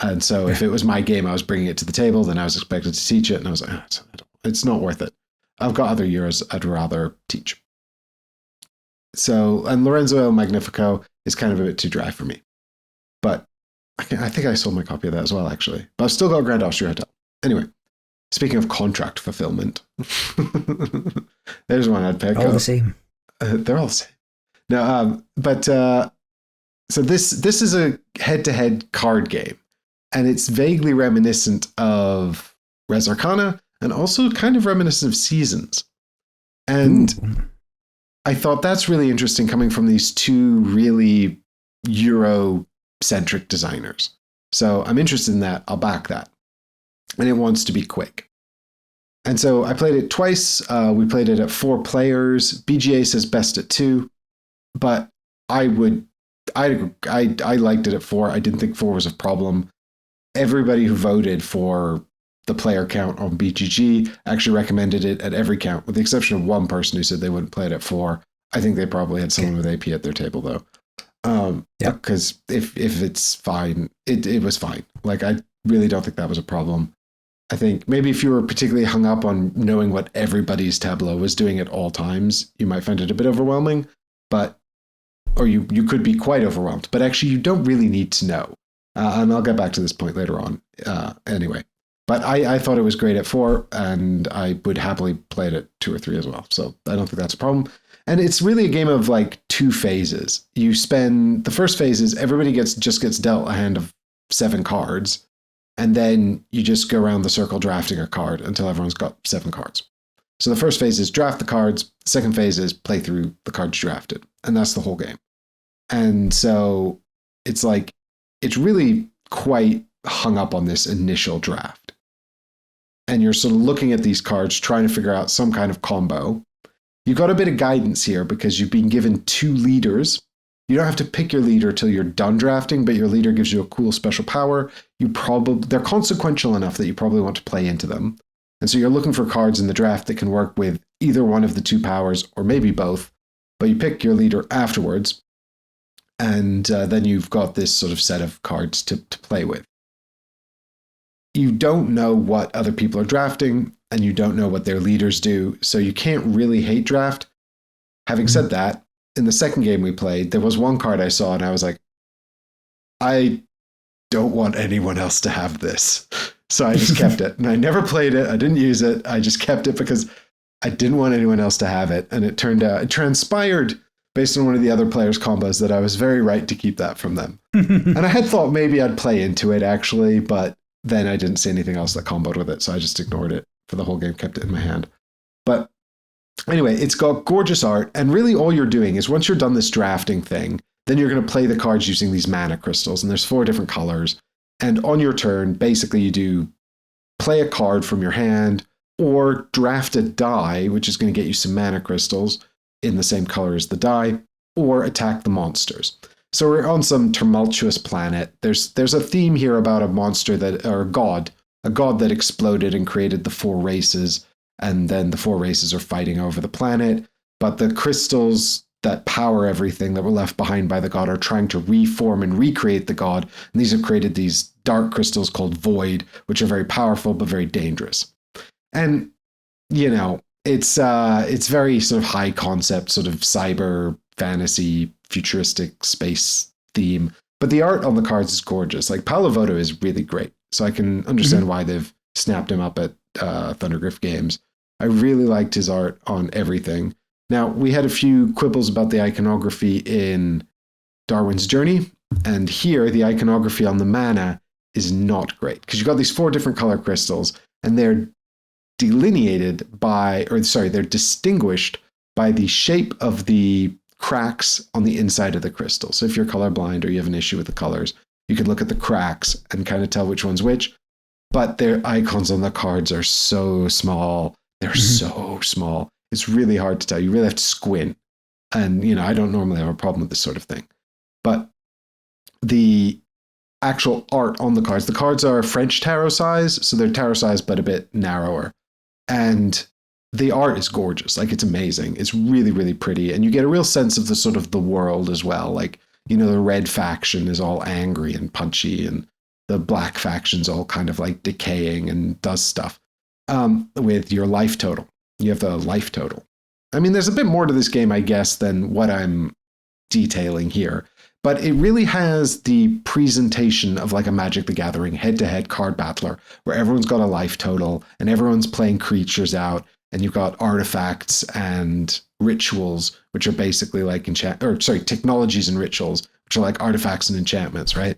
And so if it was my game, I was bringing it to the table, then I was expected to teach it. And I was like, it's not worth it. I've got other Euros I'd rather teach. So, and Lorenzo Il Magnifico is kind of a bit too dry for me. But I think I sold my copy of that as well, actually. But I've still got Grand Austria Hotel. Anyway, speaking of contract fulfillment, there's one I'd pick. All the same. They're all the same. No, so this is a head-to-head card game, and it's vaguely reminiscent of Res Arcana, and also kind of reminiscent of Seasons. And I thought that's really interesting coming from these two really Euro-centric designers. So I'm interested in that. I'll back that. And it wants to be quick. And so I played it twice. We played it at 4 players. BGA says best at 2, but I liked it at 4. I didn't think 4 was a problem. Everybody who voted for the player count on BGG actually recommended it at every count, with the exception of one person who said they wouldn't play it at 4. I think they probably had someone with AP at their table, though. Because if it's fine, it was fine. Like, I really don't think that was a problem. I think maybe if you were particularly hung up on knowing what everybody's tableau was doing at all times, you might find it a bit overwhelming, or you could be quite overwhelmed. But actually, you don't really need to know. And I'll get back to this point later on. Anyway, but I thought it was great at 4, and I would happily play it at 2 or 3 as well. So I don't think that's a problem. And it's really a game of like 2 phases. You spend the first phase is everybody just gets dealt a hand of 7 cards. And then you just go around the circle drafting a card until everyone's got 7 cards. So the first phase is draft the cards. The second phase is play through the cards drafted. And that's the whole game. And so it's like, it's really quite hung up on this initial draft. And you're sort of looking at these cards, trying to figure out some kind of combo. You've got a bit of guidance here because you've been given 2 leaders. You don't have to pick your leader till you're done drafting, but your leader gives you a cool special power. They're consequential enough that you probably want to play into them. And so you're looking for cards in the draft that can work with either one of the 2 powers, or maybe both, but you pick your leader afterwards. And then you've got this sort of set of cards to play with. You don't know what other people are drafting, and you don't know what their leaders do, so you can't really hate draft. Having said that, in the second game we played, there was one card I saw, and I was like, I don't want anyone else to have this. So I just kept it. And I never played it. I didn't use it. I just kept it because I didn't want anyone else to have it. And it transpired based on one of the other players' combos that I was very right to keep that from them. And I had thought maybe I'd play into it actually, but then I didn't see anything else that comboed with it. So I just ignored it for the whole game, kept it in my hand. But anyway, it's got gorgeous art. And really all you're doing is once you're done this drafting thing, then you're going to play the cards using these mana crystals. And there's 4 different colors. And on your turn, basically you do play a card from your hand or draft a die, which is going to get you some mana crystals in the same color as the die, or attack the monsters. So we're on some tumultuous planet. There's a theme here about a monster or a god that exploded and created the 4 races. And then the 4 races are fighting over the planet. But the crystals that power everything that were left behind by the god are trying to reform and recreate the god. And these have created these dark crystals called Void, which are very powerful but very dangerous. And, you know, it's very sort of high concept, sort of cyber fantasy, futuristic space theme. But the art on the cards is gorgeous. Like Paolo Voto is really great. So I can understand why they've snapped him up at Thundergriff Games. I really liked his art on everything. Now, we had a few quibbles about the iconography in Darwin's Journey, and here the iconography on the mana is not great, because you've got these 4 different color crystals, and they're they're distinguished by the shape of the cracks on the inside of the crystal. So if you're colorblind or you have an issue with the colors, you can look at the cracks and kind of tell which one's which, but their icons on the cards are so small. They're so small. It's really hard to tell. You really have to squint. And, you know, I don't normally have a problem with this sort of thing. But the actual art on the cards are French tarot size. So they're tarot size, but a bit narrower. And the art is gorgeous. Like, it's amazing. It's really, really pretty. And you get a real sense of the sort of the world as well. Like, you know, the red faction is all angry and punchy, and the black faction's all kind of like decaying and does stuff with your life total. You have the life total. I mean, there's a bit more to this game, I guess, than what I'm detailing here. But it really has the presentation of like a Magic the Gathering head-to-head card battler, where everyone's got a life total and everyone's playing creatures out, and you've got artifacts and rituals, which are basically like technologies and rituals, which are like artifacts and enchantments, right?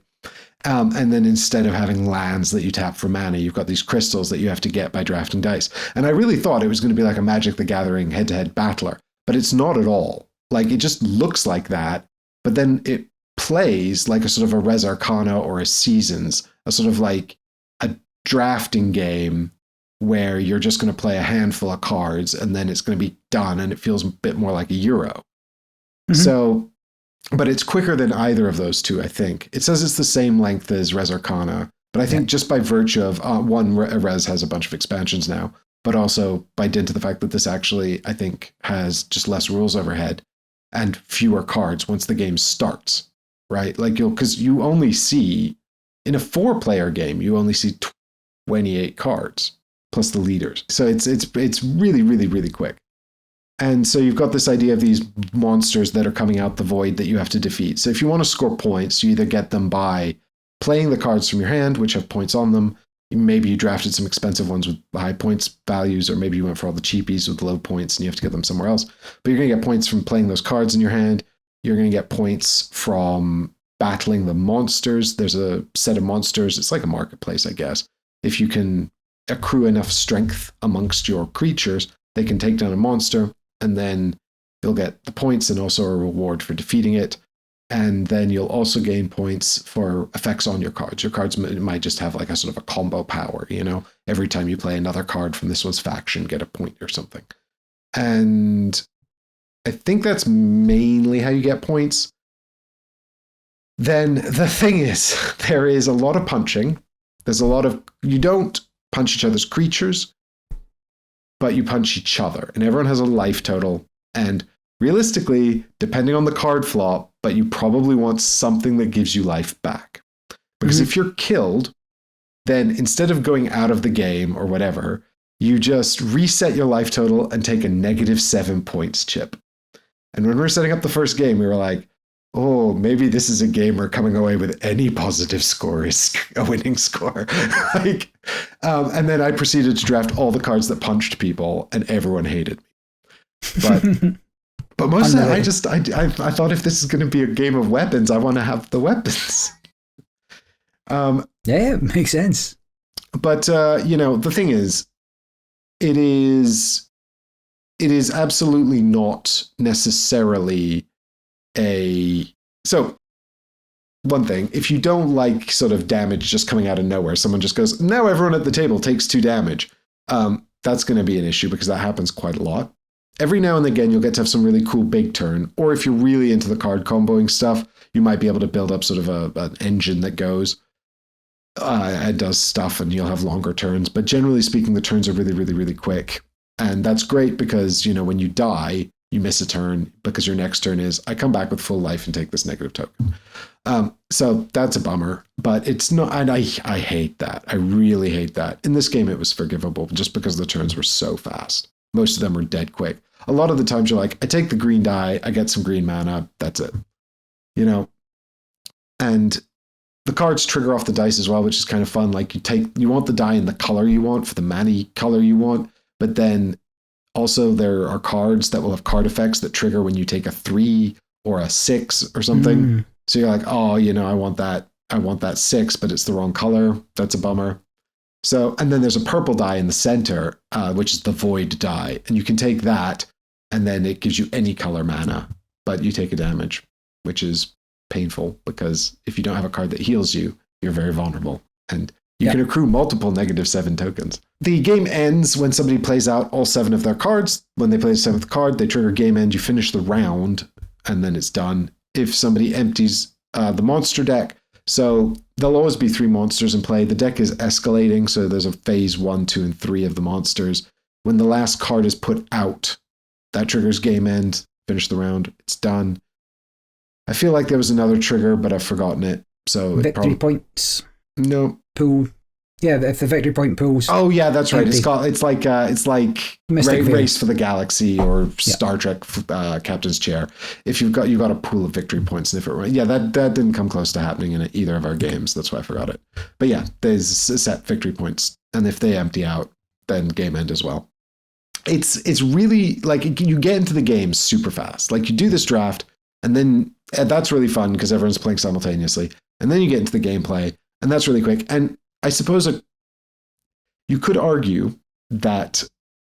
And then instead of having lands that you tap for mana, you've got these crystals that you have to get by drafting dice. And I really thought it was going to be like a Magic the Gathering head-to-head battler, but it's not at all. Like, it just looks like that, but then it plays like a sort of a Res Arcana or a Seasons, a sort of like a drafting game where you're just going to play a handful of cards and then it's going to be done, and it feels a bit more like a Euro. So, but it's quicker than either of those two, I think. It says it's the same length as Res Arcana, but I think just by virtue of, one, Res has a bunch of expansions now, but also by dint of the fact that this actually, I think, has just less rules overhead and fewer cards once the game starts, right? Like, because you only see, in a 4-player game, you only see 28 cards, plus the leaders. So it's really, really, really quick. And so you've got this idea of these monsters that are coming out the void that you have to defeat. So if you want to score points, you either get them by playing the cards from your hand, which have points on them. Maybe you drafted some expensive ones with high points values, or maybe you went for all the cheapies with low points and you have to get them somewhere else. But you're going to get points from playing those cards in your hand. You're going to get points from battling the monsters. There's a set of monsters. It's like a marketplace, I guess. If you can accrue enough strength amongst your creatures, they can take down a monster, and then you'll get the points and also a reward for defeating it. And then you'll also gain points for effects on your cards. Your cards might just have like a sort of a combo power, you know, every time you play another card from this one's faction, get a point or something. And I think that's mainly how you get points. Then the thing is, there is a lot of punching. You don't punch each other's creatures, but you punch each other, and everyone has a life total. And realistically, depending on the card flop, but you probably want something that gives you life back. Because if you're killed, then instead of going out of the game or whatever, you just reset your life total and take a -7 points chip. And when we were setting up the first game, we were like, oh, maybe this is a game where coming away with any positive score is a winning score. And then I proceeded to draft all the cards that punched people, and everyone hated me. But most of that, I thought if this is going to be a game of weapons, I want to have the weapons. Yeah, it makes sense. But the thing is, it is absolutely not necessarily so one thing, if you don't like sort of damage just coming out of nowhere, someone just goes, now everyone at the table takes 2 damage. That's going to be an issue because that happens quite a lot. Every now and again, you'll get to have some really cool big turn, or if you're really into the card comboing stuff, you might be able to build up sort of an engine that goes and does stuff, and you'll have longer turns. But generally speaking, the turns are really, really, really quick. And that's great because, when you die, you miss a turn because your next turn is, I come back with full life and take this negative token. So that's a bummer, but it's not, and I hate that. I really hate that. In this game, it was forgivable just because the turns were so fast. Most of them were dead quick. A lot of the times you're like, I take the green die, I get some green mana, that's it. And the cards trigger off the dice as well, which is kind of fun. Like you want the die in the color you want for the mana color you want, but then also there are cards that will have card effects that trigger when you take a 3 or a 6 or something. So you're like, oh, I want that 6, but it's the wrong color. That's a bummer. So, and then there's a purple die in the center, which is the void die. And you can take that, and then it gives you any color mana, but you take a damage, which is painful because if you don't have a card that heals you, you're very vulnerable. And you can accrue multiple -7 tokens. The game ends when somebody plays out all 7 of their cards. When they play the 7th card, they trigger game end. You finish the round, and then it's done. If somebody empties the monster deck, so there'll always be 3 monsters in play. The deck is escalating, so there's a phase 1, 2, and 3 of the monsters. When the last card is put out, that triggers game end. Finish the round. It's done. I feel like there was another trigger, but I've forgotten it. So victory points. No. Pool. Yeah, if the victory point pools. Oh yeah, that's right. Empty. It's like Race for the Galaxy or Star Trek Captain's Chair. If you got a pool of victory points, and that didn't come close to happening in either of our games. That's why I forgot it. But yeah, there's set victory points, and if they empty out, then game end as well. It's really like you get into the game super fast. Like you do this draft, and then that's really fun because everyone's playing simultaneously, and then you get into the gameplay. And that's really quick. And I suppose you could argue that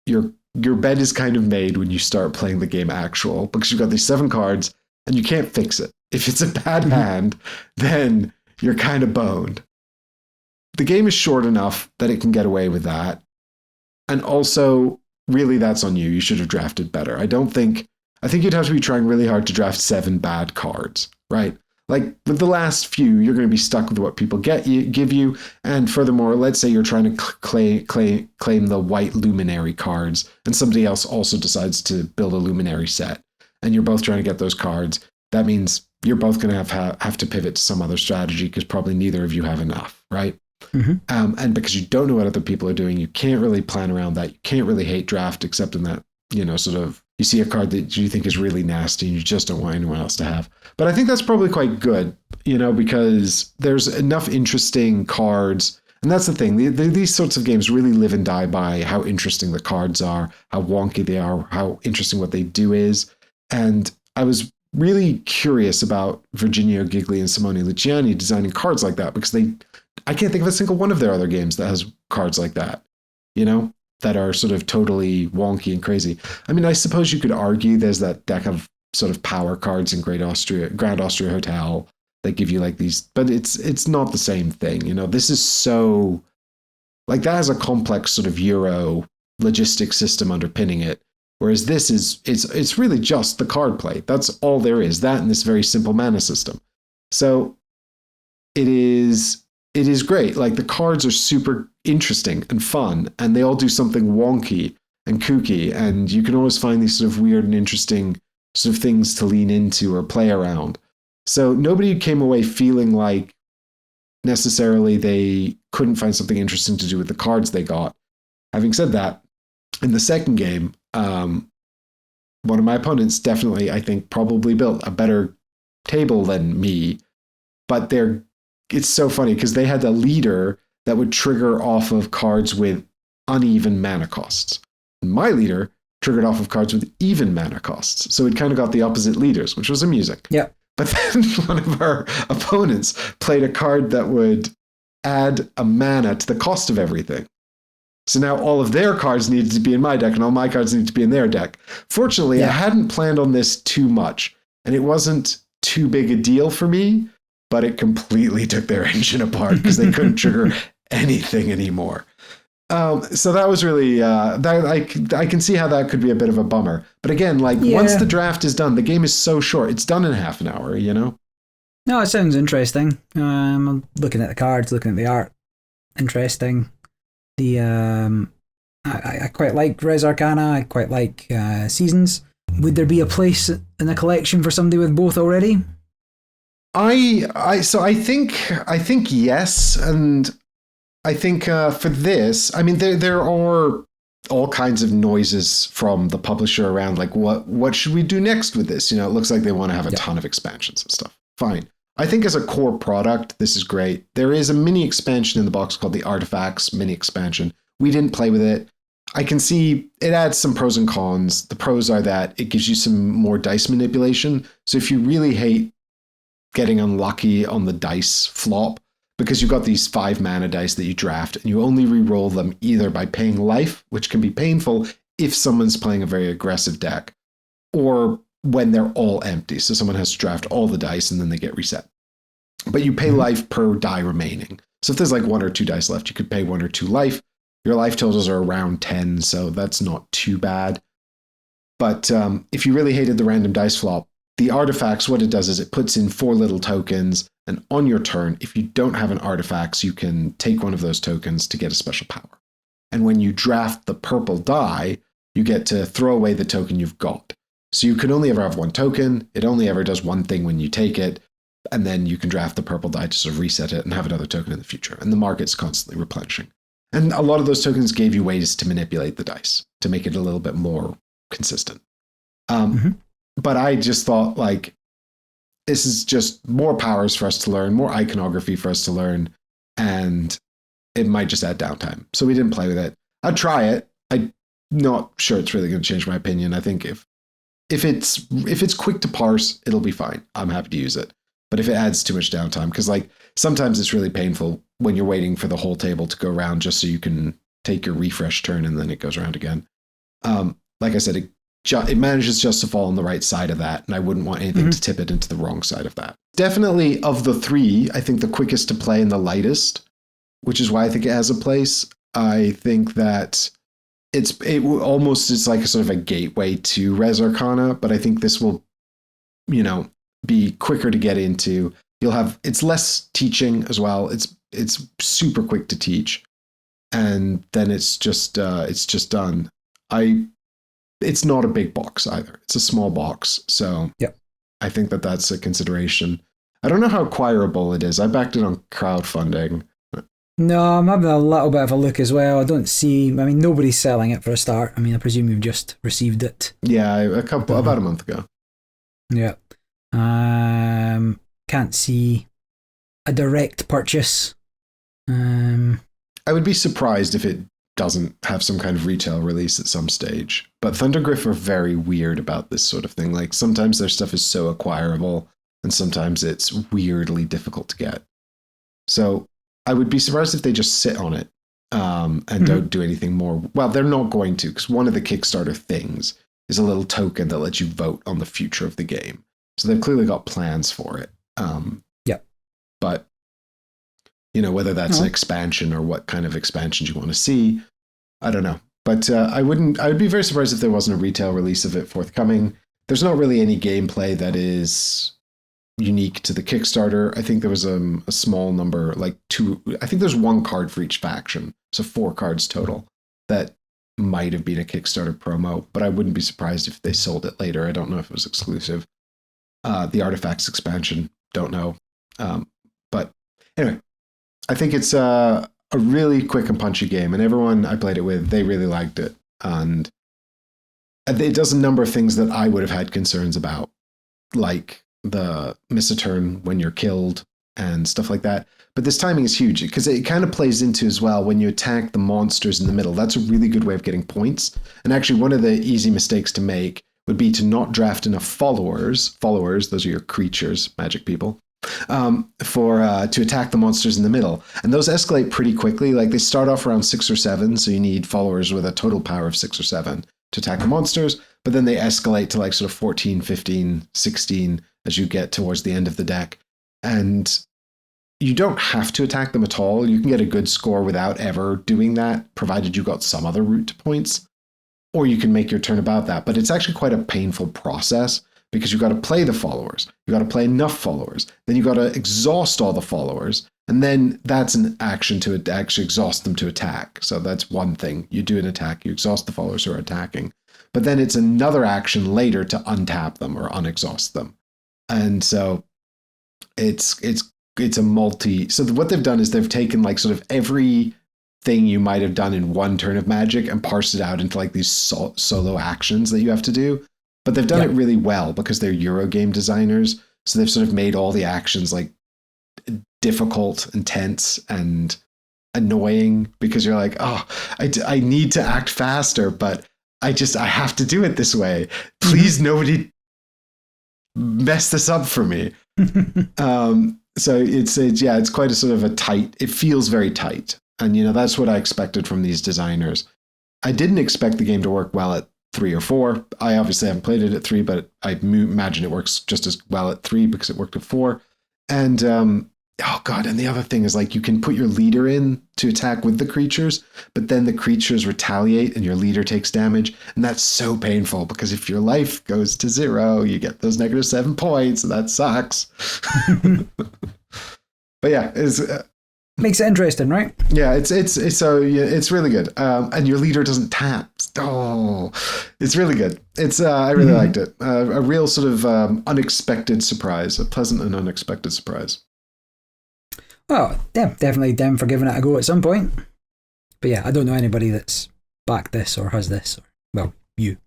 your bed is kind of made when you start playing the game actual, because you've got these 7 cards and you can't fix it. If it's a bad hand, then you're kind of boned. The game is short enough that it can get away with that. And also, really, that's on you. You should have drafted better. I think you'd have to be trying really hard to draft 7 bad cards, right? Like with the last few, you're going to be stuck with what people give you. And furthermore, let's say you're trying to claim the white luminary cards, and somebody else also decides to build a luminary set, and you're both trying to get those cards. That means you're both going to have to pivot to some other strategy because probably neither of you have enough, right? And because you don't know what other people are doing, you can't really plan around that. You can't really hate draft, except in that, sort of, you see a card that you think is really nasty and you just don't want anyone else to have. But I think that's probably quite good, because there's enough interesting cards. And that's the thing. These sorts of games really live and die by how interesting the cards are, how wonky they are, how interesting what they do is. And I was really curious about Virginia Gigli and Simone Luciani designing cards like that, because I can't think of a single one of their other games that has cards like that, that are sort of totally wonky and crazy. I mean, I suppose you could argue there's that deck of sort of power cards in Grand Austria Hotel that give you like these, but it's not the same thing. This is so, like, that has a complex sort of Euro logistic system underpinning it. Whereas this it's really just the card play. That's all there is. That and this very simple mana system. So it is great. Like, the cards are super interesting and fun, and they all do something wonky and kooky, and you can always find these sort of weird and interesting sort of things to lean into or play around. So nobody came away feeling like necessarily they couldn't find something interesting to do with the cards they got. Having said that, in the second game, one of my opponents definitely, I think, probably built a better table than me. But it's so funny because they had a leader that would trigger off of cards with uneven mana costs. My leader triggered off of cards with even mana costs. So it kind of got the opposite leaders, which was amusing. Yeah. But then one of our opponents played a card that would add a mana to the cost of everything. So now all of their cards needed to be in my deck and all my cards needed to be in their deck. Fortunately, I hadn't planned on this too much, and it wasn't too big a deal for me, but it completely took their engine apart because they couldn't trigger anything anymore. So that was really, I can see how that could be a bit of a bummer. But again, once the draft is done, the game is so short. It's done in half an hour, you know? No, it sounds interesting. I'm looking at the cards, looking at the art. Interesting. I quite like Res Arcana. I quite like Seasons. Would there be a place in the collection for somebody with both already? I think yes, and I think for this, I mean, there are all kinds of noises from the publisher around like what should we do next with this? You know, it looks like they want to have a ton of expansions and stuff. Fine. I think as a core product, this is great. There is a mini expansion in the box called the Artifacts mini expansion. We didn't play with it. I can see it adds some pros and cons. The pros are that it gives you some more dice manipulation. So if you really hate getting unlucky on the dice flop, because you've got these 5 mana dice that you draft and you only re-roll them either by paying life, which can be painful if someone's playing a very aggressive deck, or when they're all empty. So someone has to draft all the dice and then they get reset. But you pay life per die remaining. So if there's like 1 or 2 dice left, you could pay 1 or 2 life. Your life totals are around 10, so that's not too bad. But if you really hated the random dice flop, the Artifacts, what it does is it puts in 4 little tokens, and on your turn, if you don't have an Artifacts, you can take one of those tokens to get a special power. And when you draft the purple die, you get to throw away the token you've got. So you can only ever have 1 token. It only ever does one thing when you take it. And then you can draft the purple die to sort of reset it and have another token in the future. And the market's constantly replenishing. And a lot of those tokens gave you ways to manipulate the dice to make it a little bit more consistent. But I just thought, like, this is just more powers for us to learn, more iconography for us to learn, and it might just add downtime. So we didn't play with it. I'd try it. I'm not sure it's really going to change my opinion. I think if it's quick to parse, it'll be fine. I'm happy to use it. But if it adds too much downtime, because like sometimes it's really painful when you're waiting for the whole table to go around just so you can take your refresh turn and then it goes around again. Like I said, it manages just to fall on the right side of that, and I wouldn't want anything to tip it into the wrong side of that. Definitely of the 3, I think the quickest to play and the lightest, which is why I think it has a place. I think that it almost is like a sort of a gateway to Res Arcana, but I think this will, you know, be quicker to get into. It's less teaching as well. It's super quick to teach, and then it's just done. It's not a big box either. It's a small box, so I think that's a consideration. I don't know how acquirable it is. I backed it on crowdfunding. No, I'm having a little bit of a look as well. I mean, nobody's selling it for a start. I mean, I presume you've just received it. Yeah, about a month ago. Yeah. Can't see a direct purchase. I would be surprised if it doesn't have some kind of retail release at some stage. But Thundergriff are very weird about this sort of thing. Like sometimes their stuff is so acquirable and sometimes it's weirdly difficult to get. So I would be surprised if they just sit on it and don't do anything more. Well, they're not going to, because one of the Kickstarter things is a little token that lets you vote on the future of the game. So they've clearly got plans for it. But you know, whether that's an expansion or what kind of expansions you want to see, I don't know. But I would be very surprised if there wasn't a retail release of it forthcoming. There's not really any gameplay that is unique to the Kickstarter. I think there was a small number, like 2. I think there's 1 card for each faction, so 4 cards total. That might have been a Kickstarter promo, but I wouldn't be surprised if they sold it later. I don't know if it was exclusive. The Artifacts expansion, don't know. But anyway, I think it's a really quick and punchy game, and everyone I played it with, they really liked it. And it does a number of things that I would have had concerns about, like the miss a turn when you're killed and stuff like that. But this timing is huge because it kind of plays into as well when you attack the monsters in the middle. That's a really good way of getting points. And actually, one of the easy mistakes to make would be to not draft enough followers. Followers, those are your creatures, magic people, to attack the monsters in the middle. And those escalate pretty quickly. Like they start off around 6 or 7, so you need followers with a total power of 6 or 7 to attack the monsters. But then they escalate to like sort of 14, 15, 16 as you get towards the end of the deck. And you don't have to attack them at all. You can get a good score without ever doing that, provided you got some other route to points. Or you can make your turn about that. But it's actually quite a painful process because you've got to play the followers. You've got to play enough followers. Then you've got to exhaust all the followers. And then that's an action to actually exhaust them to attack. So that's one thing. You do an attack, you exhaust the followers who are attacking. But then it's another action later to untap them or unexhaust them. And so it's a multi. So what they've done is they've taken like sort of every thing you might have done in one turn of Magic and parsed it out into like these solo actions that you have to do. But they've done it really well because they're Eurogame designers. So they've sort of made all the actions like difficult and tense and annoying because you're like, oh, I need to act faster, but I have to do it this way. Please, nobody mess this up for me. So it's quite a sort of a tight, it feels very tight. And, that's what I expected from these designers. I didn't expect the game to work well at 3 or 4. I obviously haven't played it at 3, but I imagine it works just as well at 3 because it worked at 4. And, and the other thing is like you can put your leader in to attack with the creatures, but then the creatures retaliate and your leader takes damage. And that's so painful because if your life goes to 0, you get those -7 points, and that sucks. But yeah, makes it interesting, right? Yeah, it's really good. And your leader doesn't tap. Oh, it's really good. I really liked it. A real sort of unexpected surprise, a pleasant and unexpected surprise. Oh, yeah, definitely down for giving it a go at some point. But yeah, I don't know anybody that's backed this or has this. You.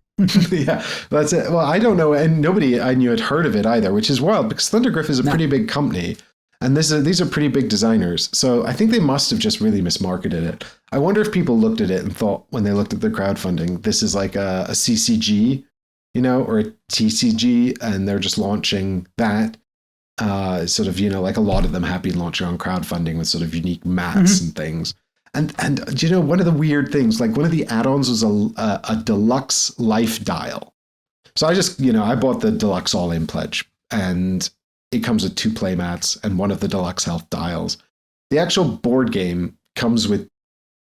Yeah, that's it. Well, I don't know, and nobody I knew had heard of it either, which is wild because Thundergriff is a pretty big company. And these are pretty big designers. So I think they must have just really mismarketed it. I wonder if people looked at it and thought when they looked at the crowdfunding, this is like a CCG, or a TCG, and they're just launching that. Sort of, like a lot of them have been launching on crowdfunding with sort of unique mats and things. And one of the weird things, like one of the add-ons was a deluxe life dial. So I just, I bought the deluxe all-in pledge, and it comes with 2 play mats and one of the deluxe health dials. The actual board game comes with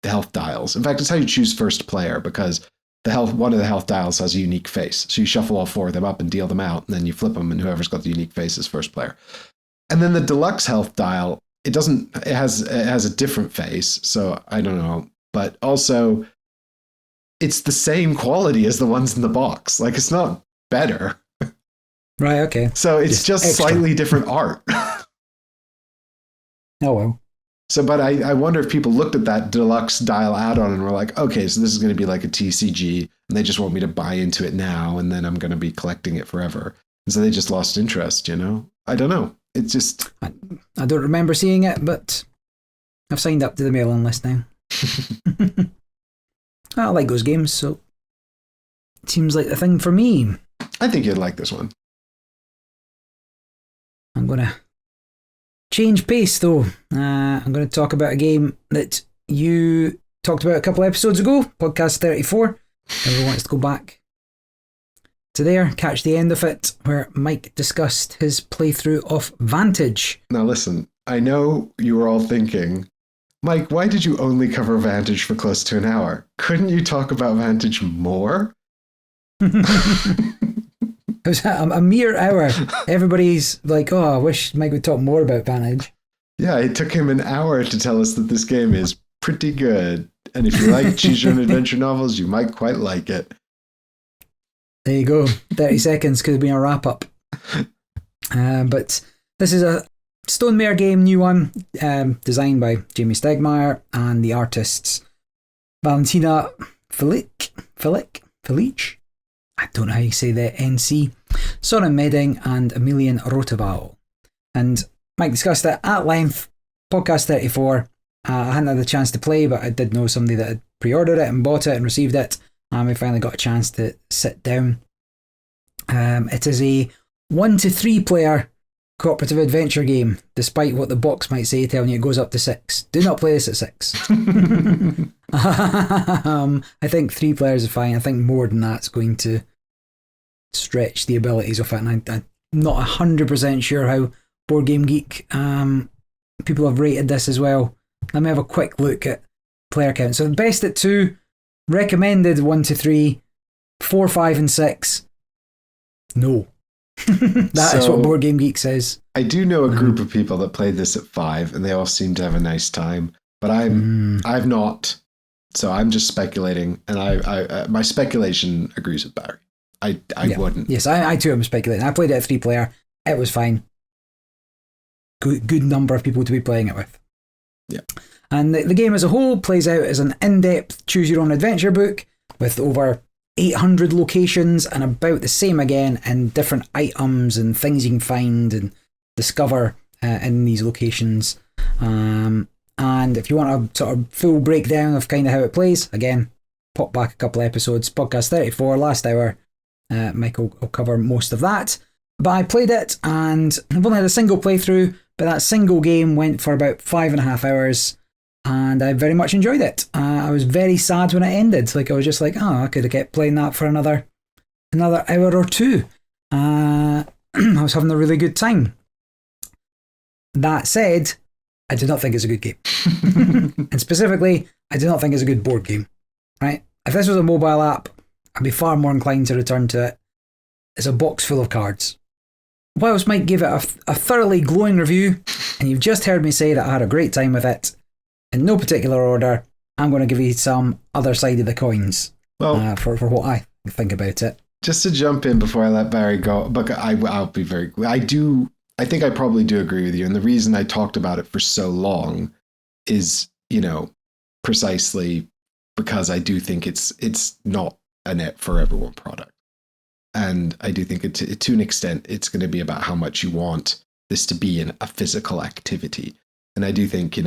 the health dials. In fact, it's how you choose first player because one of the health dials has a unique face. So you shuffle all 4 of them up and deal them out, and then you flip them, and whoever's got the unique face is first player. And then the deluxe health dial, it has a different face. So I don't know, but also it's the same quality as the ones in the box. Like it's not better. Right, okay. So it's just slightly different art. Oh, well. So, but I wonder if people looked at that deluxe dial add-on and were like, okay, so this is going to be like a TCG, and they just want me to buy into it now, and then I'm going to be collecting it forever. And so they just lost interest, I don't know. It's just... I don't remember seeing it, but I've signed up to the mailing list now. I like those games, so it seems like the thing for me. I think you'd like this one. I'm going to change pace, though. I'm going to talk about a game that you talked about a couple episodes ago, podcast 34. Everyone wants to go back to there, catch the end of it, where Mike discussed his playthrough of Vantage. Now listen, I know you were all thinking, Mike, why did you only cover Vantage for close to an hour? Couldn't you talk about Vantage more? It was a mere hour. Everybody's like, oh, I wish Mike would talk more about Vantage. Yeah, it took him an hour to tell us that this game is pretty good. And if you like choose your own adventure novels, you might quite like it. There you go. 30 seconds could have been a wrap-up. But this is a Stone Mare game, new one, designed by Jamie Stegmaier and the artists Valentina Filic. I don't know how you say the NC. Soren Medding and Emilian Roteval. And Mike discussed it at length. Podcast 34. I hadn't had the chance to play, but I did know somebody that had pre-ordered it and bought it and received it. And we finally got a chance to sit down. It is a 1 to 3 player cooperative adventure game, despite what the box might say, telling you it goes up to 6. Do not play this at 6. I think 3 players is fine. I think more than that's going to stretch the abilities of it, and I'm not 100% sure how Board Game Geek people have rated this as well. Let me have a quick look at player count. So best at 2, recommended 1 to 3, 4, 5 and 6. No. That is what Board Game Geek says. I do know a group of people that played this at 5 and they all seem to have a nice time, but I've not, so I'm just speculating, and I my speculation agrees with Barry. I wouldn't. Yes, I too am speculating. I played it at 3 player. It was fine. Good number of people to be playing it with. Yeah. And the game as a whole plays out as an in-depth choose-your-own-adventure book with over 800 locations and about the same again in different items and things you can find and discover in these locations. And if you want a sort of full breakdown of kind of how it plays, again, pop back a couple episodes. Podcast 34, last hour. Michael will cover most of that. But I played it and I've only had a single playthrough, but that single game went for about 5.5 hours. And I very much enjoyed it. I was very sad when it ended. Like, I was just like, I could have kept playing that for another hour or 2. I was having a really good time. That said, I do not think it's a good game. And specifically, I do not think it's a good board game. Right? If this was a mobile app, I'd be far more inclined to return to it. It's a box full of cards. Whilst Mike gave it a thoroughly glowing review, and you've just heard me say that I had a great time with it, in no particular order, I'm going to give you some other side of the coins for what I think about it. Just to jump in before I let Barry go, but I'll be very... I think I probably do agree with you, and the reason I talked about it for so long is, precisely because I do think it's not a net for everyone product. And I do think to an extent, it's going to be about how much you want this to be a physical activity. And I do think,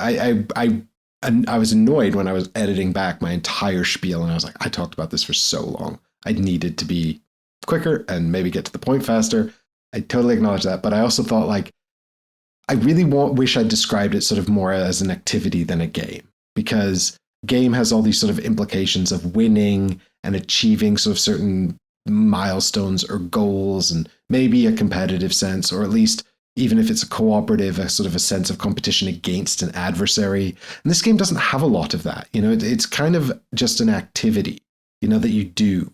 I was annoyed when I was editing back my entire spiel, and I was like, I talked about this for so long. I needed to be quicker and maybe get to the point faster. I totally acknowledge that. But I also thought, I really wish I'd described it sort of more as an activity than a game, because game has all these sort of implications of winning and achieving sort of certain milestones or goals, and maybe a competitive sense, or at least even if it's a cooperative, a sort of a sense of competition against an adversary. And this game doesn't have a lot of that. It's kind of just an activity, that you do.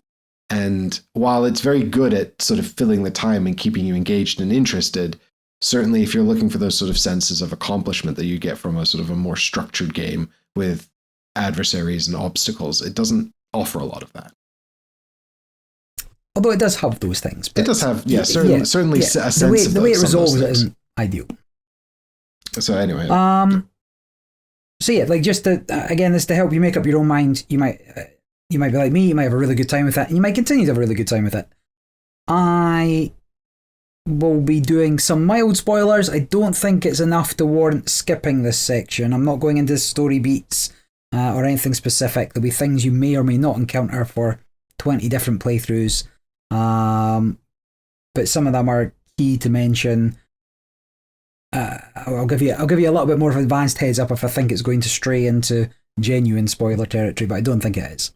And while it's very good at sort of filling the time and keeping you engaged and interested, certainly if you're looking for those sort of senses of accomplishment that you get from a sort of a more structured game with adversaries and obstacles, it doesn't offer a lot of that. Although it does have those things. It does have, certainly a sense of the way it resolves it isn't ideal. So anyway. So yeah, just to, again, this to help you make up your own mind. You might be like me, you might have a really good time with it, and you might continue to have a really good time with it. I will be doing some mild spoilers. I don't think it's enough to warrant skipping this section. I'm not going into story beats or anything specific. There'll be things you may or may not encounter for 20 different playthroughs. But some of them are key to mention. I'll give you a little bit more of an advanced heads up if I think it's going to stray into genuine spoiler territory, but I don't think it is.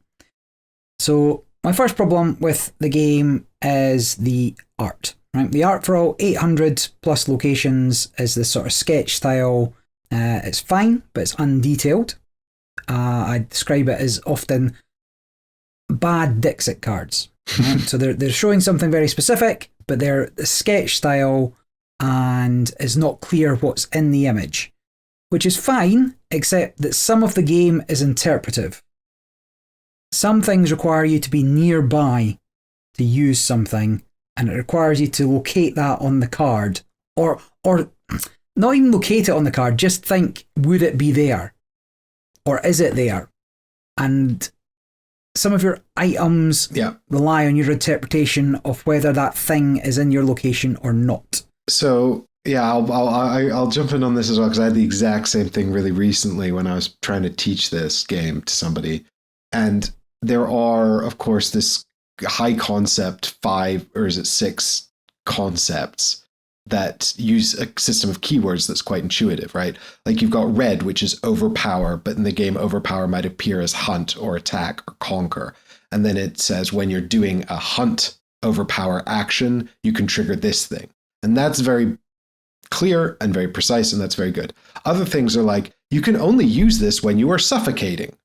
So my first problem with the game is the art. Right, the art for all 800 plus locations is this sort of sketch style. It's fine, but it's undetailed. I describe it as often bad Dixit cards. Right? So they're showing something very specific, but they're the sketch style and it's not clear what's in the image, which is fine, except that some of the game is interpretive. Some things require you to be nearby to use something, and it requires you to locate that on the card, or not even locate it on the card, just think, would it be there? Or is it there? And some of your items rely on your interpretation of whether that thing is in your location or not. So, yeah, I'll jump in on this as well, because I had the exact same thing really recently when I was trying to teach this game to somebody. And there are, of course, this high concept 6 concepts that use a system of keywords that's quite intuitive, right? Like you've got red, which is overpower, but in the game, overpower might appear as hunt or attack or conquer. And then it says when you're doing a hunt overpower action, you can trigger this thing. And that's very clear and very precise, and that's very good. Other things are like, you can only use this when you are suffocating.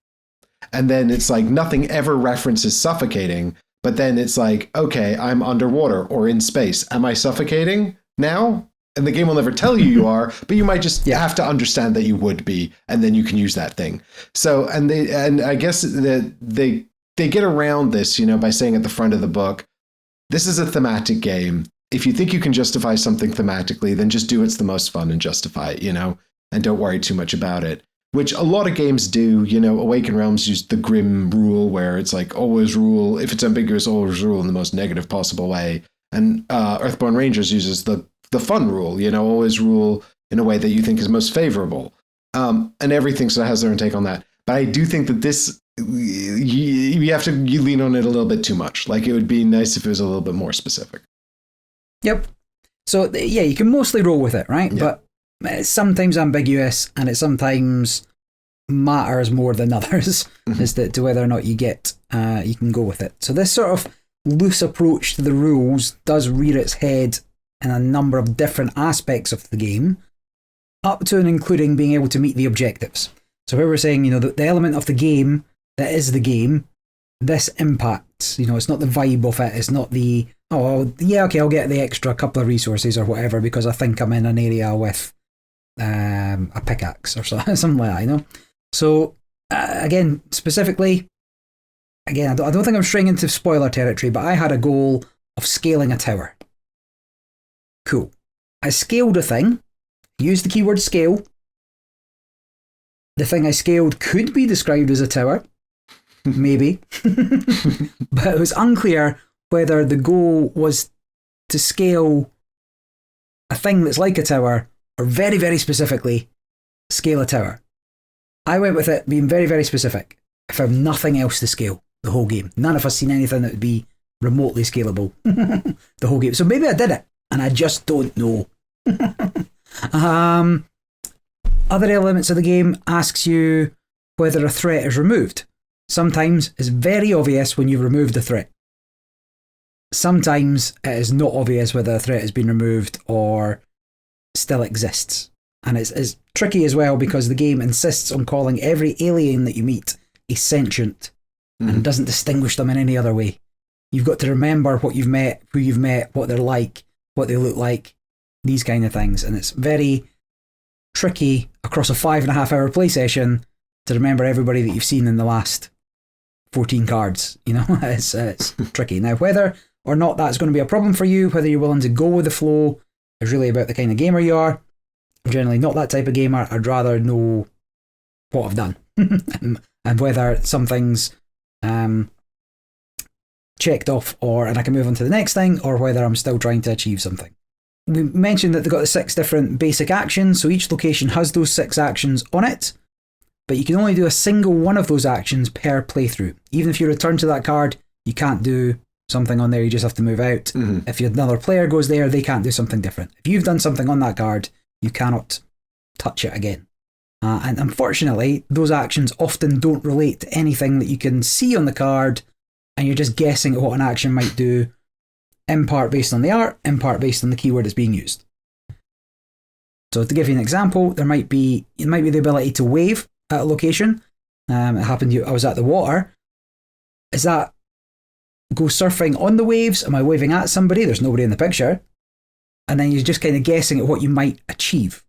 And then it's like nothing ever references suffocating, but then it's like, okay, I'm underwater or in space. Am I suffocating now? And the game will never tell you are, but you might just have to understand that you would be, and then you can use that thing. So, and I guess that they get around this, by saying at the front of the book, this is a thematic game. If you think you can justify something thematically, then just do what's the most fun and justify it, and don't worry too much about it. Which a lot of games do. Awakened Realms use the grim rule, where it's like always rule, if it's ambiguous, always rule in the most negative possible way. And Earthborne Rangers uses the fun rule, always rule in a way that you think is most favorable. And everything sort of has their own take on that. But I do think that this, you lean on it a little bit too much. Like, it would be nice if it was a little bit more specific. Yep. So, yeah, you can mostly roll with it, right? Yeah. But it's sometimes ambiguous, and it sometimes matters more than others as to whether or not you can go with it. So this sort of loose approach to the rules does rear its head in a number of different aspects of the game, up to and including being able to meet the objectives. So here we're saying, the element of the game that is the game, this impacts, it's not the vibe of it, it's not the, I'll get the extra couple of resources or whatever because I think I'm in an area with a pickaxe or something like that, So, again, specifically, I don't think I'm straying into spoiler territory, but I had a goal of scaling a tower. Cool. I scaled a thing, used the keyword scale. The thing I scaled could be described as a tower, maybe, but it was unclear whether the goal was to scale a thing that's like a tower or very, very specifically scale a tower. I went with it being very, very specific. I found nothing else to scale the whole game. None of us seen anything that would be remotely scalable the whole game. So maybe I did it, and I just don't know. Other elements of the game asks you whether a threat is removed. Sometimes it's very obvious when you've removed a threat. Sometimes it is not obvious whether a threat has been removed or still exists. And it's tricky as well because the game insists on calling every alien that you meet a sentient and doesn't distinguish them in any other way. You've got to remember what you've met, who you've met, what they're like, what they look like, these kind of things. And it's very tricky across a 5.5 hour play session to remember everybody that you've seen in the last 14 cards. It's tricky. Now, whether or not that's going to be a problem for you, whether you're willing to go with the flow, is really about the kind of gamer you are. I'm generally not that type of gamer. I'd rather know what I've done and whether something's checked off and I can move on to the next thing, or whether I'm still trying to achieve something. We mentioned that they've got the 6 different basic actions, so each location has those 6 actions on it, but you can only do a single one of those actions per playthrough. Even if you return to that card, you can't do something on there, you just have to move out. If another player goes there, they can't do something different. If you've done something on that card, you cannot touch it again. And unfortunately, those actions often don't relate to anything that you can see on the card, and you're just guessing at what an action might do, in part based on the art, in part based on the keyword that's being used. So to give you an example, it might be the ability to wave at a location. It happened, I was at the water. Is that go surfing on the waves? Am I waving at somebody? There's nobody in the picture. And then you're just kind of guessing at what you might achieve.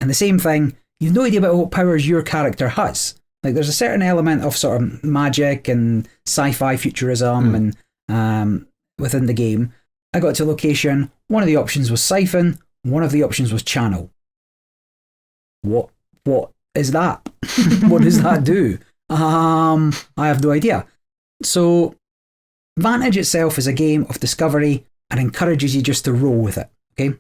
And the same thing, you've no idea about what powers your character has. Like, there's a certain element of sort of magic and sci-fi futurism and within the game, I got to a location. One of the options was siphon. One of the options was channel. What is that? What does that do? I have no idea. So Vantage itself is a game of discovery and encourages you just to roll with it. Okay,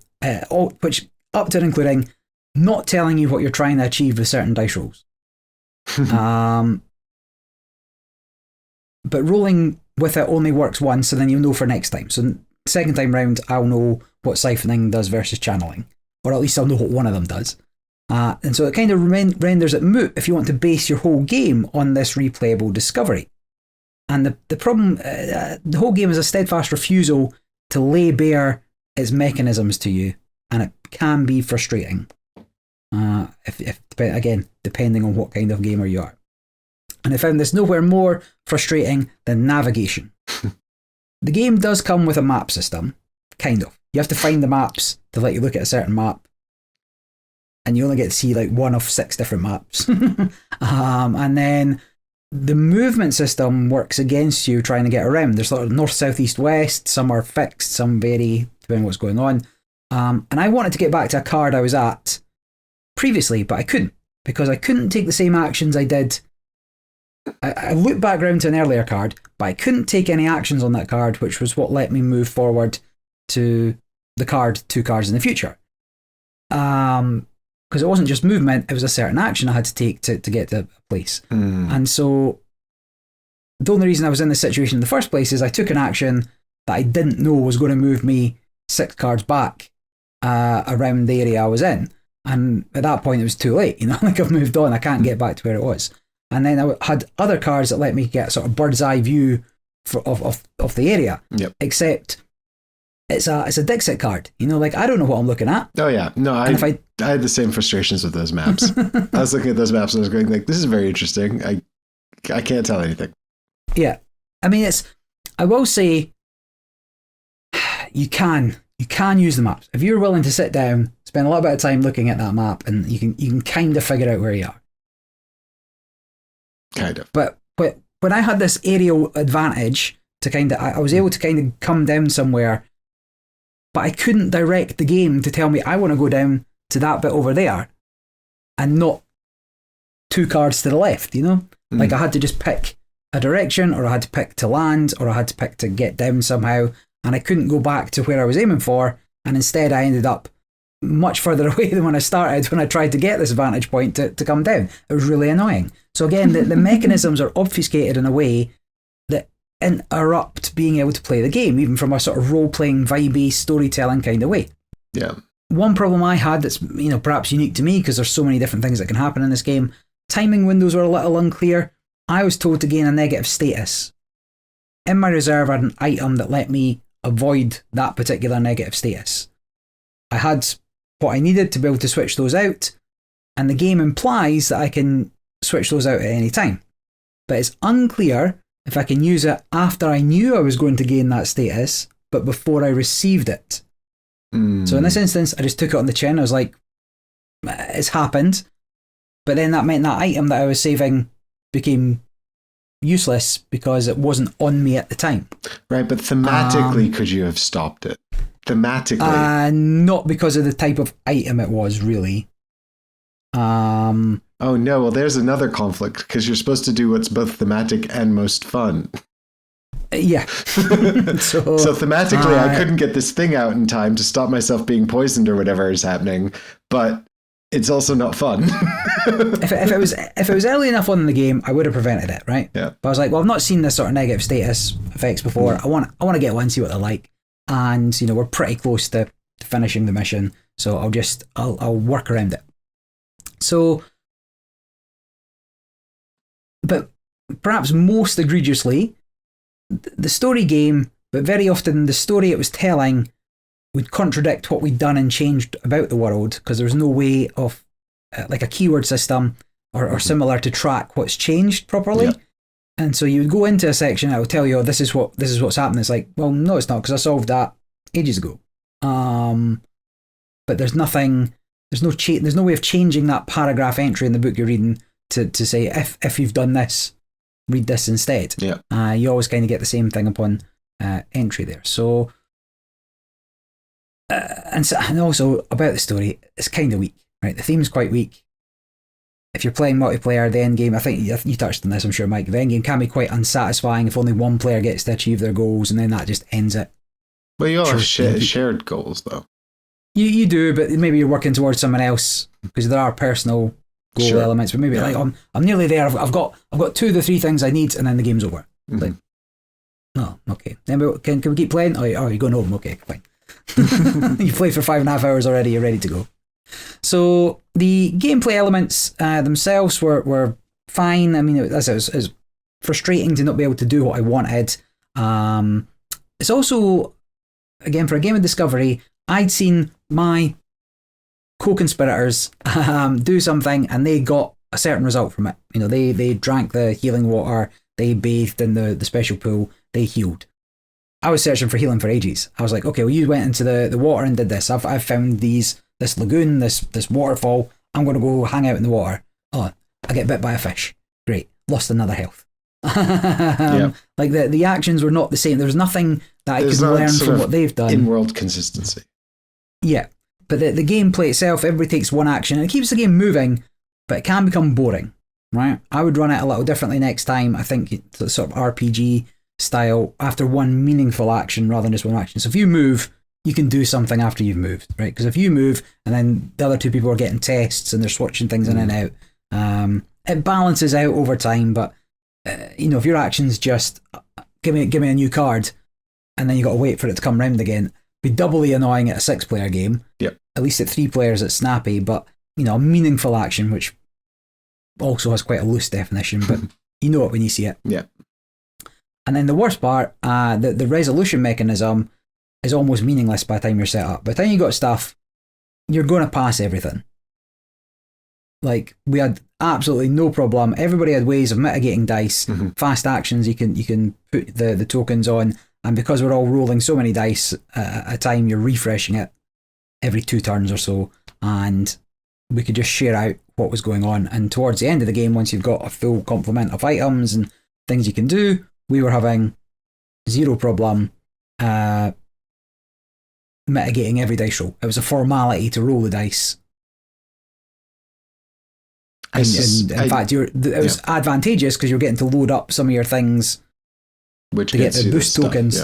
which up to and including not telling you what you're trying to achieve with certain dice rolls. But rolling with it only works once, so then you'll know for next time. So second time round, I'll know what siphoning does versus channeling, or at least I'll know what one of them does. And so it kind of renders it moot if you want to base your whole game on this replayable discovery. And the problem, the whole game is a steadfast refusal to lay bare its mechanisms to you, and it can be frustrating. Again, depending on what kind of gamer you are. And I found this nowhere more frustrating than navigation. The game does come with a map system, kind of. You have to find the maps to let you look at a certain map, and you only get to see like one of 6 different maps. And then the movement system works against you trying to get around. There's sort of north, south, east, west. Some are fixed, some vary depending on what's going on. And I wanted to get back to a card I was at previously, but I couldn't, because I couldn't take the same actions I did. I looped back around to an earlier card, but I couldn't take any actions on that card, which was what let me move forward to the card 2 cards in the future. Because it wasn't just movement, it was a certain action I had to take to get to a place. And so the only reason I was in this situation in the first place is I took an action that I didn't know was going to move me 6 cards back around the area I was in. And at that point, it was too late. Like I've moved on, I can't get back to where it was. And then I had other cards that let me get sort of bird's eye view of the area. Yep. Except it's a Dixit card. Like I don't know what I'm looking at. Oh yeah, no, I had the same frustrations with those maps. I was looking at those maps and I was going like, this is very interesting. I can't tell anything. Yeah, I mean I will say you can use the maps if you're willing to sit down, spend a little bit of time looking at that map, and you can kind of figure out where you are. Kind of. But when I had this aerial advantage to I was able to kind of come down somewhere, but I couldn't direct the game to tell me I want to go down to that bit over there and not 2 cards to the left, Like I had to just pick a direction, or I had to pick to land, or I had to pick to get down somehow, and I couldn't go back to where I was aiming for, and instead I ended up much further away than when I started when I tried to get this vantage point to come down. It was really annoying. So again, the mechanisms are obfuscated in a way that interrupt being able to play the game, even from a sort of role-playing, vibey, storytelling kind of way. Yeah. One problem I had that's perhaps unique to me, because there's so many different things that can happen in this game, timing windows were a little unclear. I was told to gain a negative status. In my reserve, I had an item that let me avoid that particular negative status. I had what I needed to be able to switch those out, and the game implies that I can switch those out at any time. But it's unclear if I can use it after I knew I was going to gain that status, but before I received it. So in this instance, I just took it on the chin. I was like, it's happened. But then that meant that item that I was saving became useless because it wasn't on me at the time. Right, but thematically, could you have stopped it? Thematically? Not because of the type of item it was, really. Oh no, well there's another conflict, because you're supposed to do what's both thematic and most fun. Yeah. So thematically, I couldn't get this thing out in time to stop myself being poisoned or whatever is happening, but it's also not fun. if it was early enough on in the game, I would have prevented it, right? Yeah. But I was like, well, I've not seen this sort of negative status effects before. I want to get one, see what they're like, and we're pretty close to finishing the mission, so I'll work around it. So, but perhaps most egregiously, the story game, but very often the story it was telling would contradict what we'd done and changed about the world, because there was no way of like a keyword system or similar to track what's changed properly. Yep. And so you would go into a section that will tell you, oh, this is what's happening. It's like, well, no, it's not, because I solved that ages ago. But there's nothing, there's no way of changing that paragraph entry in the book you're reading to say, if you've done this, read this instead. Yeah. You always kind of get the same thing upon entry there. So And also about the story, it's kind of weak, right? The theme's quite weak. If you're playing multiplayer, the end game, I think you touched on this, I'm sure, Mike. The end game can be quite unsatisfying if only one player gets to achieve their goals, and then that just ends it. Well, you all have shared goals, though. You do, but maybe you're working towards someone else because there are personal goal elements. But maybe like I'm nearly there. I've got 2 of the 3 things I need, and then the game's over. Mm-hmm. Like, no, okay. Then can we keep playing? Oh, you're going home. Okay, fine. You played for 5.5 hours already. You're ready to go. So the gameplay elements themselves were fine. I mean, it was frustrating to not be able to do what I wanted. It's also, again, for a game of discovery, I'd seen my co-conspirators do something and they got a certain result from it. You know, they drank the healing water, they bathed in the special pool, they healed. I was searching for healing for ages. I was like, okay, well, you went into the water and did this. I've found this lagoon, this waterfall. I'm going to go hang out in the water. Oh, I get bit by a fish. Great. Lost another health. Like the actions were not the same. There was nothing that I could learn from what they've done. In-world consistency. Yeah. But the gameplay itself, everybody takes one action and it keeps the game moving, but it can become boring, right? I would run it a little differently next time. I think sort of RPG style after one meaningful action rather than just one action. So if you move, you can do something after you've moved, right? Because if you move and then the other 2 people are getting tests and they're switching things in and out, it balances out over time. But if your actions just give me a new card and then you got to wait for it to come round again, be doubly annoying at a 6-player game. Yep. At least at 3 players, it's snappy. But a meaningful action, which also has quite a loose definition, but you know it when you see it. Yeah. And then the worst part, the resolution mechanism is almost meaningless by the time you're set up. By the time you got stuff, you're going to pass everything. Like, we had absolutely no problem. Everybody had ways of mitigating dice, fast actions you can put the tokens on, and because we're all rolling so many dice at a time, you're refreshing it every 2 turns or so, and we could just share out what was going on. And towards the end of the game, once you've got a full complement of items and things you can do, we were having zero problem mitigating every dice roll. It was a formality to roll the dice. And in fact, it was advantageous because you're getting to load up some of your things which to get the boost tokens.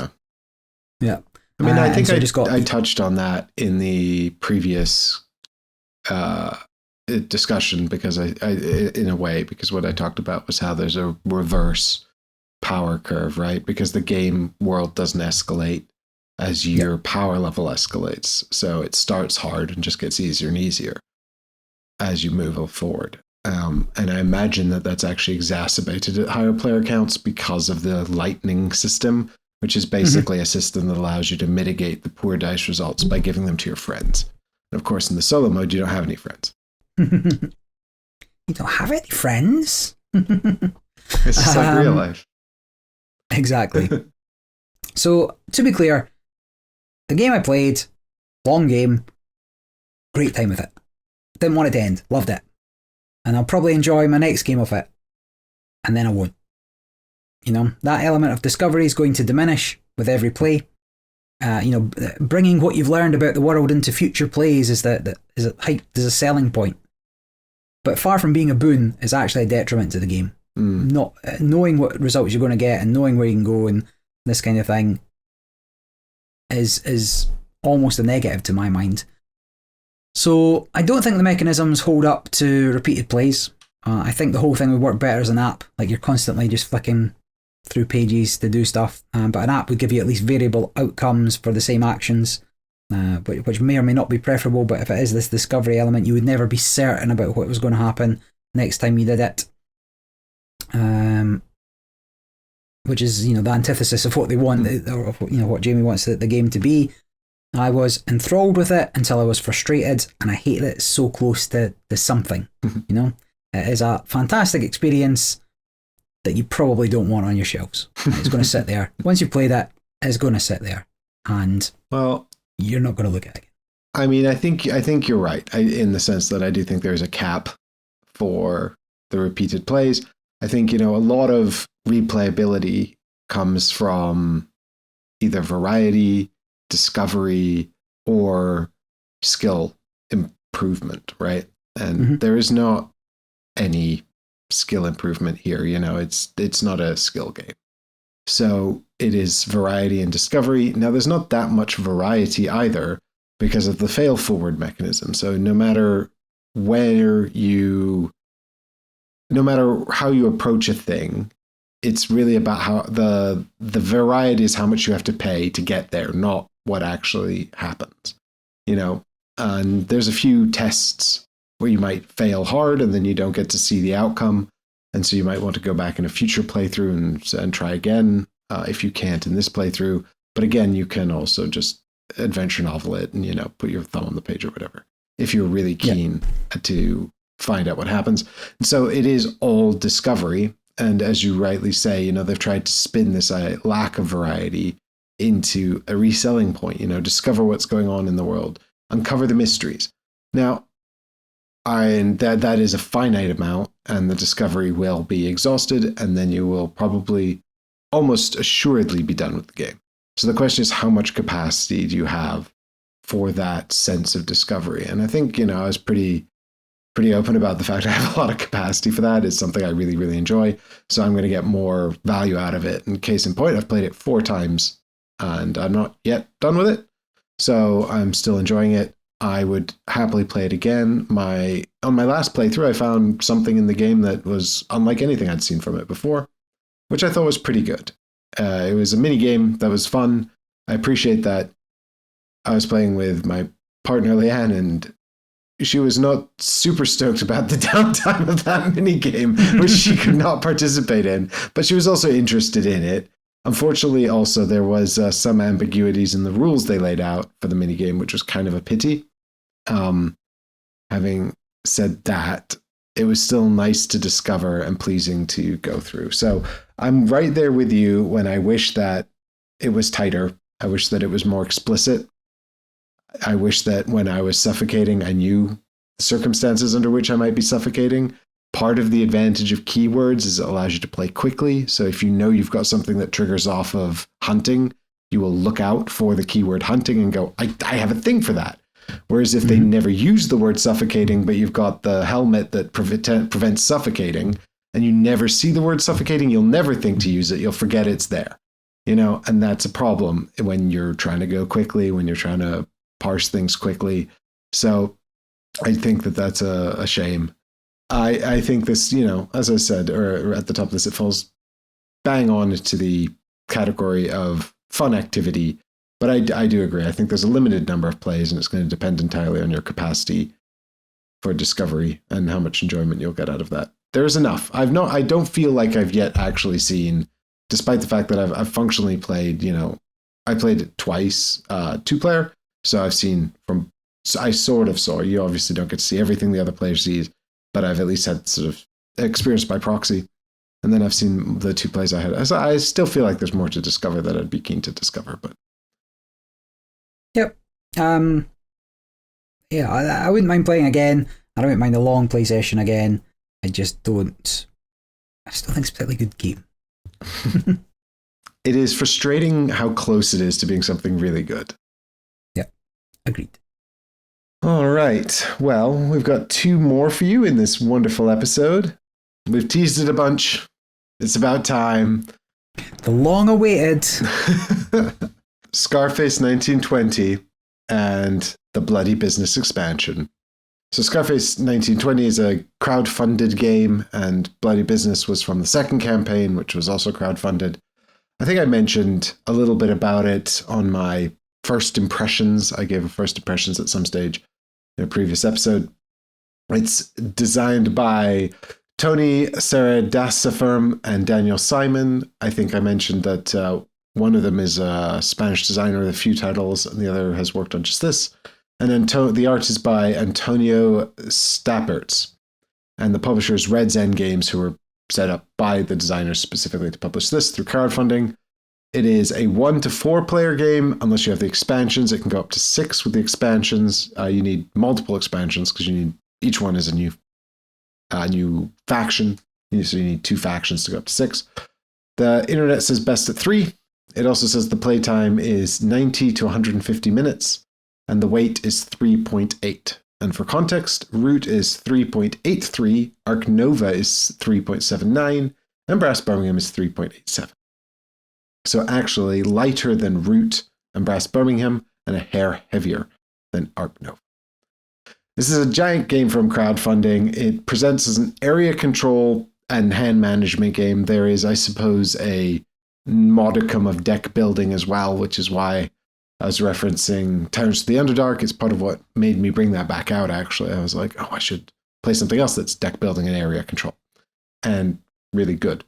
Yeah. I mean, I think I touched on that in the previous discussion because I in a way, because what I talked about was how there's a reverse power curve, right? Because the game world doesn't escalate as your power level escalates. So it starts hard and just gets easier and easier as you move forward. And I imagine that that's actually exacerbated at higher player counts because of the lightning system, which is basically a system that allows you to mitigate the poor dice results by giving them to your friends. And of course, in the solo mode, you don't have any friends. You don't have any friends? It's just like real life. Exactly. So, to be clear, the game I played, long game, great time with it. Didn't want it to end, loved it. And I'll probably enjoy my next game of it. And then I won't. That element of discovery is going to diminish with every play. Bringing what you've learned about the world into future plays is a selling point. But far from being a boon, is actually a detriment to the game. Not knowing what results you're going to get and knowing where you can go and this kind of thing is almost a negative to my mind. So I don't think the mechanisms hold up to repeated plays. I think the whole thing would work better as an app. Like, you're constantly just flicking through pages to do stuff. But an app would give you at least variable outcomes for the same actions, which may or may not be preferable. But if it is this discovery element, you would never be certain about what was going to happen next time you did it. Which is, the antithesis of what they want, or what Jamie wants the game to be. I was enthralled with it until I was frustrated, and I hate that it's so close to something. It is a fantastic experience that you probably don't want on your shelves. It's going to sit there. Once you've played it, it's going to sit there, and you're not going to look at it again. I mean, I think you're right in the sense that I do think there's a cap for the repeated plays. I think, a lot of replayability comes from either variety, discovery, or skill improvement, right? And there is not any skill improvement here. It's not a skill game. So it is variety and discovery. Now, there's not that much variety either because of the fail forward mechanism. So no matter how you approach a thing, it's really about how the variety is how much you have to pay to get there, not what actually happens. And there's a few tests where you might fail hard and then you don't get to see the outcome. And so you might want to go back in a future playthrough and try again if you can't in this playthrough. But again, you can also just adventure novel it and, put your thumb on the page or whatever, if you're really keen to find out what happens. And so it is all discovery. And as you rightly say, they've tried to spin this lack of variety into a reselling point, discover what's going on in the world, uncover the mysteries. Now, that is a finite amount, and the discovery will be exhausted, and then you will probably almost assuredly be done with the game. So the question is, how much capacity do you have for that sense of discovery? And I think, I was pretty open about the fact I have a lot of capacity for that. It's something I really, really enjoy. So I'm going to get more value out of it. And case in point, I've played it 4 times and I'm not yet done with it. So I'm still enjoying it. I would happily play it again. On my last playthrough, I found something in the game that was unlike anything I'd seen from it before, which I thought was pretty good. It was a mini game that was fun. I appreciate that. I was playing with my partner, Leanne, and she was not super stoked about the downtime of that mini game, which she could not participate in, but she was also interested in it. Unfortunately, also, there was some ambiguities in the rules they laid out for the mini game, which was kind of a pity. Having said that, it was still nice to discover and pleasing to go through. So I'm right there with you when I wish that it was tighter. I wish that it was more explicit. I wish that when I was suffocating, I knew the circumstances under which I might be suffocating. Part of the advantage of keywords is it allows you to play quickly. So if you know you've got something that triggers off of hunting, you will look out for the keyword hunting and go, I have a thing for that. Whereas if they never use the word suffocating, but you've got the helmet that prevents suffocating, and you never see the word suffocating, you'll never think to use it. You'll forget it's there, and that's a problem when you're trying to go quickly, when you're trying to parse things quickly. So I think that that's a shame. I think this, as I said, or at the top of this, it falls bang on to the category of fun activity. But I do agree. I think there's a limited number of plays, and it's going to depend entirely on your capacity for discovery and how much enjoyment you'll get out of that. There's enough. I don't feel like I've yet actually seen, despite the fact that I've functionally played, I played it twice, 2-player. So I've seen I sort of saw, you obviously don't get to see everything the other player sees, but I've at least had sort of experience by proxy. And then I've seen the 2 plays I had. I still feel like there's more to discover that I'd be keen to discover, but. Yep. I wouldn't mind playing again. I don't mind a long play session again. I just don't think it's a particularly good game. It is frustrating how close it is to being something really good. Yep. Agreed. All right. Well, we've got 2 more for you in this wonderful episode. We've teased it a bunch. It's about time. The long-awaited Scarface 1920 and the Bloody Business expansion. So Scarface 1920 is a crowd-funded game, and Bloody Business was from the second campaign, which was also crowd-funded. I think I mentioned a little bit about it on my first impressions. I gave a first impressions at some stage in a previous episode. It's designed by Tony Saradasafirm and Daniel Simon. I think I mentioned that one of them is a Spanish designer with a few titles, and the other has worked on just this. And then the art is by Antonio Stapperts. And the publisher is Red's End Games, who were set up by the designers specifically to publish this through crowdfunding. It is a 1 to 4 player game, unless you have the expansions. It can go up to 6 with the expansions. You need multiple expansions because each one is a new faction. So you need 2 factions to go up to 6. The internet says best at 3. It also says the playtime is 90 to 150 minutes. and the weight is 3.8. And for context, Root is 3.83, Arc Nova is 3.79, and Brass Birmingham is 3.87. So actually lighter than Root and Brass Birmingham, and a hair heavier than Arc Nova. This is a giant game from crowdfunding. It presents as an area control and hand management game. There is, I suppose, a modicum of deck building as well, which is why I was referencing Tyrants of the Underdark. It's part of what made me bring that back out, actually. I was like, oh, I should play something else that's deck building and area control. And really good.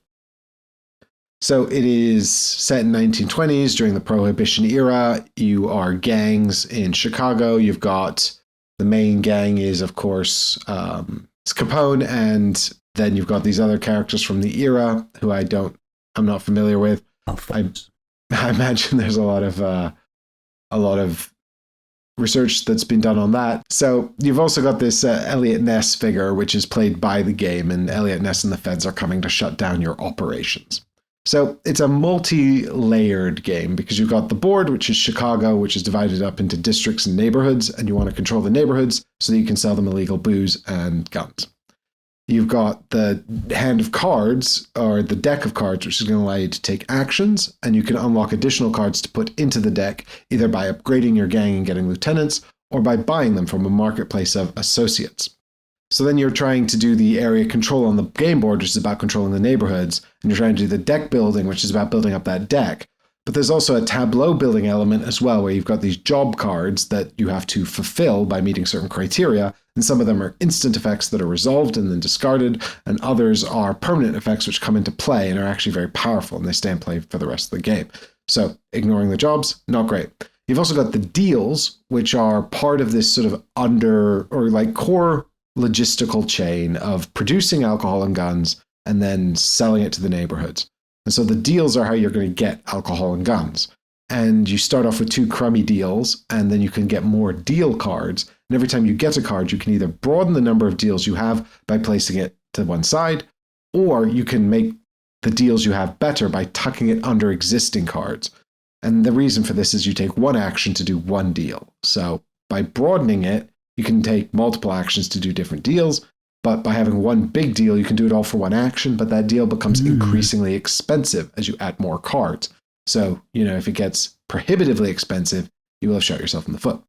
So it is set in 1920s during the Prohibition era. You are gangs in Chicago. You've got the main gang is, of course, Capone, and then you've got these other characters from the era who I'm not familiar with. I imagine there's a lot of research that's been done on that. So you've also got this Elliot Ness figure, which is played by the game, and Elliot Ness and the feds are coming to shut down your operations. So it's a multi-layered game because you've got the board, which is Chicago, which is divided up into districts and neighborhoods, and you want to control the neighborhoods so that you can sell them illegal booze and guns. You've got the hand of cards, or the deck of cards, which is going to allow you to take actions, and you can unlock additional cards to put into the deck, either by upgrading your gang and getting lieutenants, or by buying them from a marketplace of associates. So then you're trying to do the area control on the game board, which is about controlling the neighborhoods, and you're trying to do the deck building, which is about building up that deck. But there's also a tableau building element as well, where you've got these job cards that you have to fulfill by meeting certain criteria, and some of them are instant effects that are resolved and then discarded, and others are permanent effects which come into play and are actually very powerful, and they stay in play for the rest of the game. So ignoring the jobs, not great. You've also got the deals, which are part of this sort of core logistical chain of producing alcohol and guns and then selling it to the neighborhoods. And so the deals are how you're going to get alcohol and guns. And you start off with 2 crummy deals, and then you can get more deal cards. And every time you get a card, you can either broaden the number of deals you have by placing it to one side, or you can make the deals you have better by tucking it under existing cards. And the reason for this is you take one action to do one deal. So by broadening it, you can take multiple actions to do different deals, but by having one big deal, you can do it all for one action, but that deal becomes increasingly expensive as you add more cards. So, if it gets prohibitively expensive, you will have shot yourself in the foot.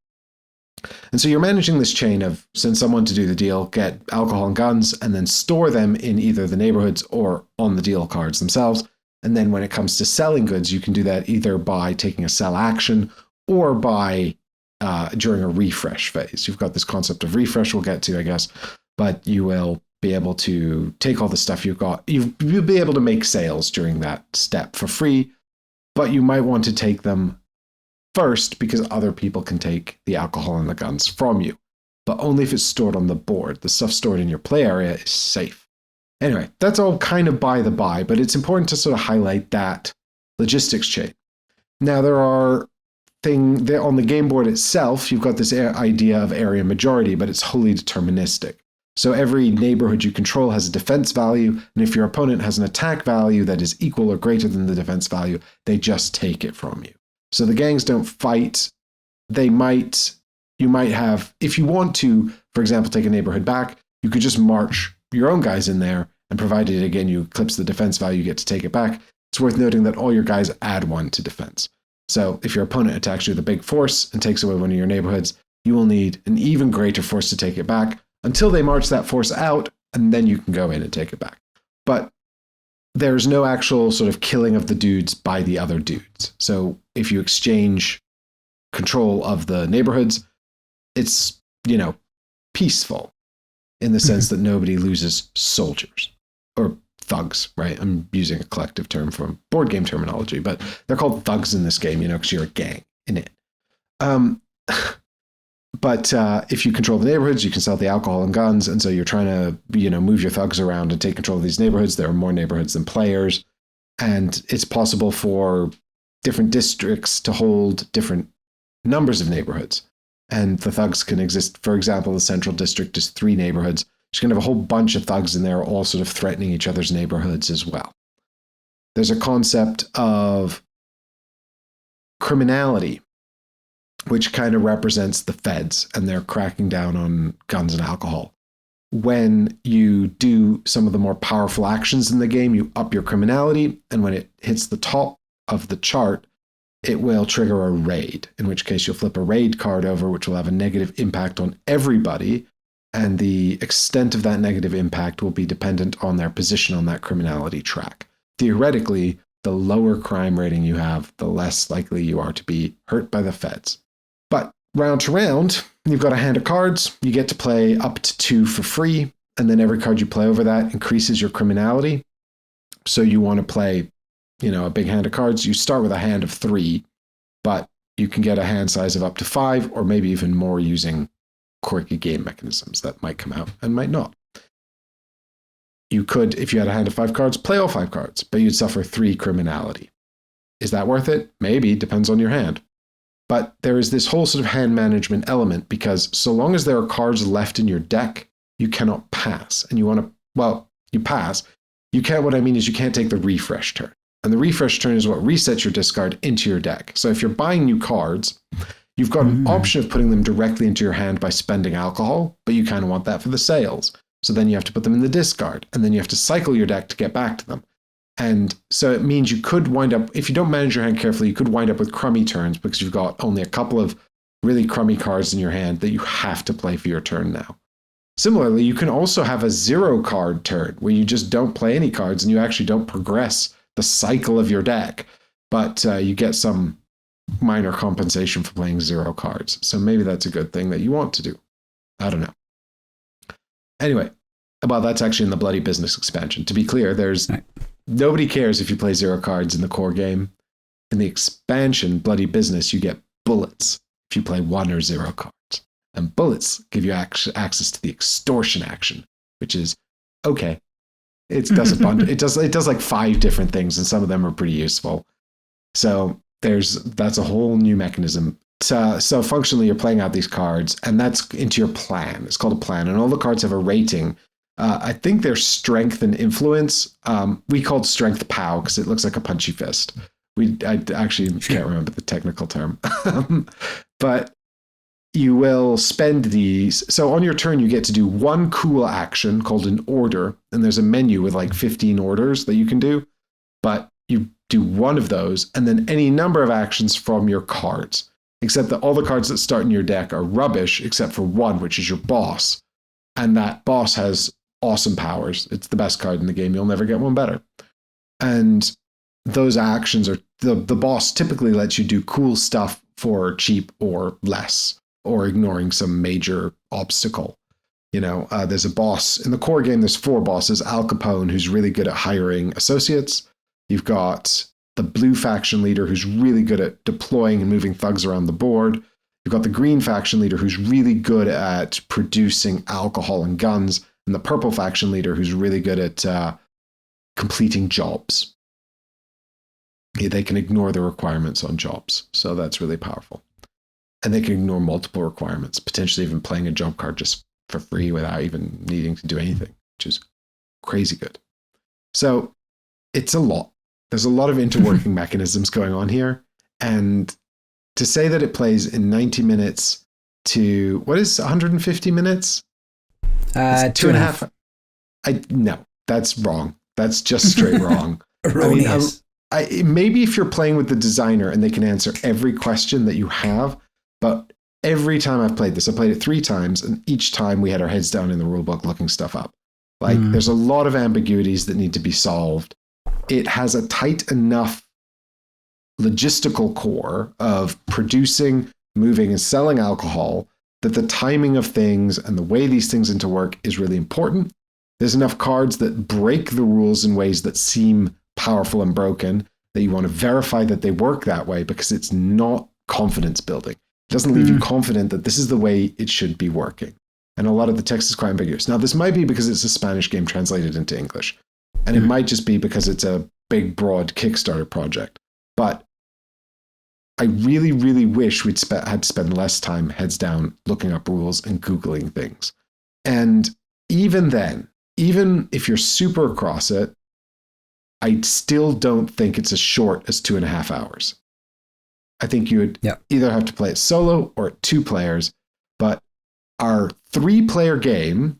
And so you're managing this chain of send someone to do the deal, get alcohol and guns, and then store them in either the neighborhoods or on the deal cards themselves. And then when it comes to selling goods, you can do that either by taking a sell action or by during a refresh phase. You've got this concept of refresh we'll get to, I guess, but you will be able to take all the stuff you've got. You'll be able to make sales during that step for free, but you might want to take them first because other people can take the alcohol and the guns from you, but only if it's stored on the board. The stuff stored in your play area is safe. Anyway, that's all kind of by the by, but it's important to sort of highlight that logistics chain. Now, there are on the game board itself, you've got this idea of area majority, but it's wholly deterministic. So every neighborhood you control has a defense value, and if your opponent has an attack value that is equal or greater than the defense value, they just take it from you. So the gangs don't fight. You might have, if you want to, for example, take a neighborhood back, you could just march your own guys in there, and provided, again, you eclipse the defense value, you get to take it back. It's worth noting that all your guys add 1 to defense. So if your opponent attacks you with a big force and takes away one of your neighborhoods, you will need an even greater force to take it back until they march that force out, and then you can go in and take it back. But there's no actual sort of killing of the dudes by the other dudes. So if you exchange control of the neighborhoods, it's, peaceful in the sense that nobody loses soldiers or thugs, right? I'm using a collective term from board game terminology, but they're called thugs in this game, because you're a gang in it. But if you control the neighborhoods, you can sell the alcohol and guns. And so you're trying to, move your thugs around and take control of these neighborhoods. There are more neighborhoods than players. And it's possible for different districts to hold different numbers of neighborhoods. And the thugs can exist. For example, the central district is 3 neighborhoods. You can have a whole bunch of thugs in there, all sort of threatening each other's neighborhoods as well. There's a concept of criminality which kind of represents the feds, and they're cracking down on guns and alcohol. When you do some of the more powerful actions in the game, you up your criminality, and when it hits the top of the chart, it will trigger a raid, in which case you'll flip a raid card over, which will have a negative impact on everybody, and the extent of that negative impact will be dependent on their position on that criminality track. Theoretically, the lower crime rating you have, the less likely you are to be hurt by the feds. But round to round, you've got a hand of cards. You get to play up to 2 for free, and then every card you play over that increases your criminality. So you want to play, a big hand of cards. You start with a hand of 3, but you can get a hand size of up to 5, or maybe even more using quirky game mechanisms that might come out and might not. You could, if you had a hand of 5 cards, play all 5 cards, but you'd suffer 3 criminality. Is that worth it? Maybe, depends on your hand. But there is this whole sort of hand management element, because so long as there are cards left in your deck, you cannot pass. And you pass. What I mean is you can't take the refresh turn. And the refresh turn is what resets your discard into your deck. So if you're buying new cards, you've got an option of putting them directly into your hand by spending alcohol, but you kind of want that for the sales. So then you have to put them in the discard, and then you have to cycle your deck to get back to them. And so it means you could wind up, if you don't manage your hand carefully, you could wind up with crummy turns because you've got only a couple of really crummy cards in your hand that you have to play for your turn now. Similarly, you can also have a 0 card turn where you just don't play any cards and you actually don't progress the cycle of your deck, but you get some minor compensation for playing 0 cards. So maybe that's a good thing that you want to do. I don't know. Anyway, that's actually in the Bloody Business expansion. To be clear, nobody cares if you play 0 cards in the core game. In the expansion, Bloody Business, you get bullets if you play 1 or 0 cards. And bullets give you access to the extortion action, which is okay. It does a bunch. It does like 5 different things, and some of them are pretty useful. So that's a whole new mechanism. So functionally, you're playing out these cards, and that's into your plan. It's called a plan, and all the cards have a rating. I think they're strength and influence. We called strength POW because it looks like a punchy fist. I actually can't remember the technical term. But you will spend these. So on your turn, you get to do one cool action called an order. And there's a menu with like 15 orders that you can do. But you do one of those, and then any number of actions from your cards. Except that all the cards that start in your deck are rubbish, except for one, which is your boss. And that boss has awesome powers. It's the best card in the game. You'll never get one better. And those actions are, the boss typically lets you do cool stuff for cheap or less, or ignoring some major obstacle. There's a boss in the core game. There's 4 bosses. Al Capone, who's really good at hiring associates. You've got the blue faction leader, who's really good at deploying and moving thugs around the board. You've got the green faction leader, who's really good at producing alcohol and guns. And the purple faction leader, who's really good at completing jobs. They can ignore the requirements on jobs. So that's really powerful. And they can ignore multiple requirements, potentially even playing a job card just for free without even needing to do anything, which is crazy good. So it's a lot. There's a lot of interworking mechanisms going on here. And to say that it plays in 90 minutes to, what is 150 minutes? 2.5. No, that's wrong. That's just straight wrong. Erroneous. Maybe if you're playing with the designer and they can answer every question that you have, but every time I've played this, I played it 3 times, and each time we had our heads down in the rulebook looking stuff up. There's a lot of ambiguities that need to be solved. It has a tight enough logistical core of producing, moving, and selling alcohol that the timing of things and the way these things interwork is really important. There's enough cards that break the rules in ways that seem powerful and broken that you want to verify that they work that way, because it's not confidence building. It doesn't leave you confident that this is the way it should be working. And a lot of the text is quite ambiguous. Now, this might be because it's a Spanish game translated into English. And it might just be because it's a big, broad Kickstarter project. But I really, really wish we'd had to spend less time heads down looking up rules and Googling things. And even then, even if you're super across it, I still don't think it's as short as 2.5 hours. I think you would either have to play it solo or at 2 players. But our 3-player game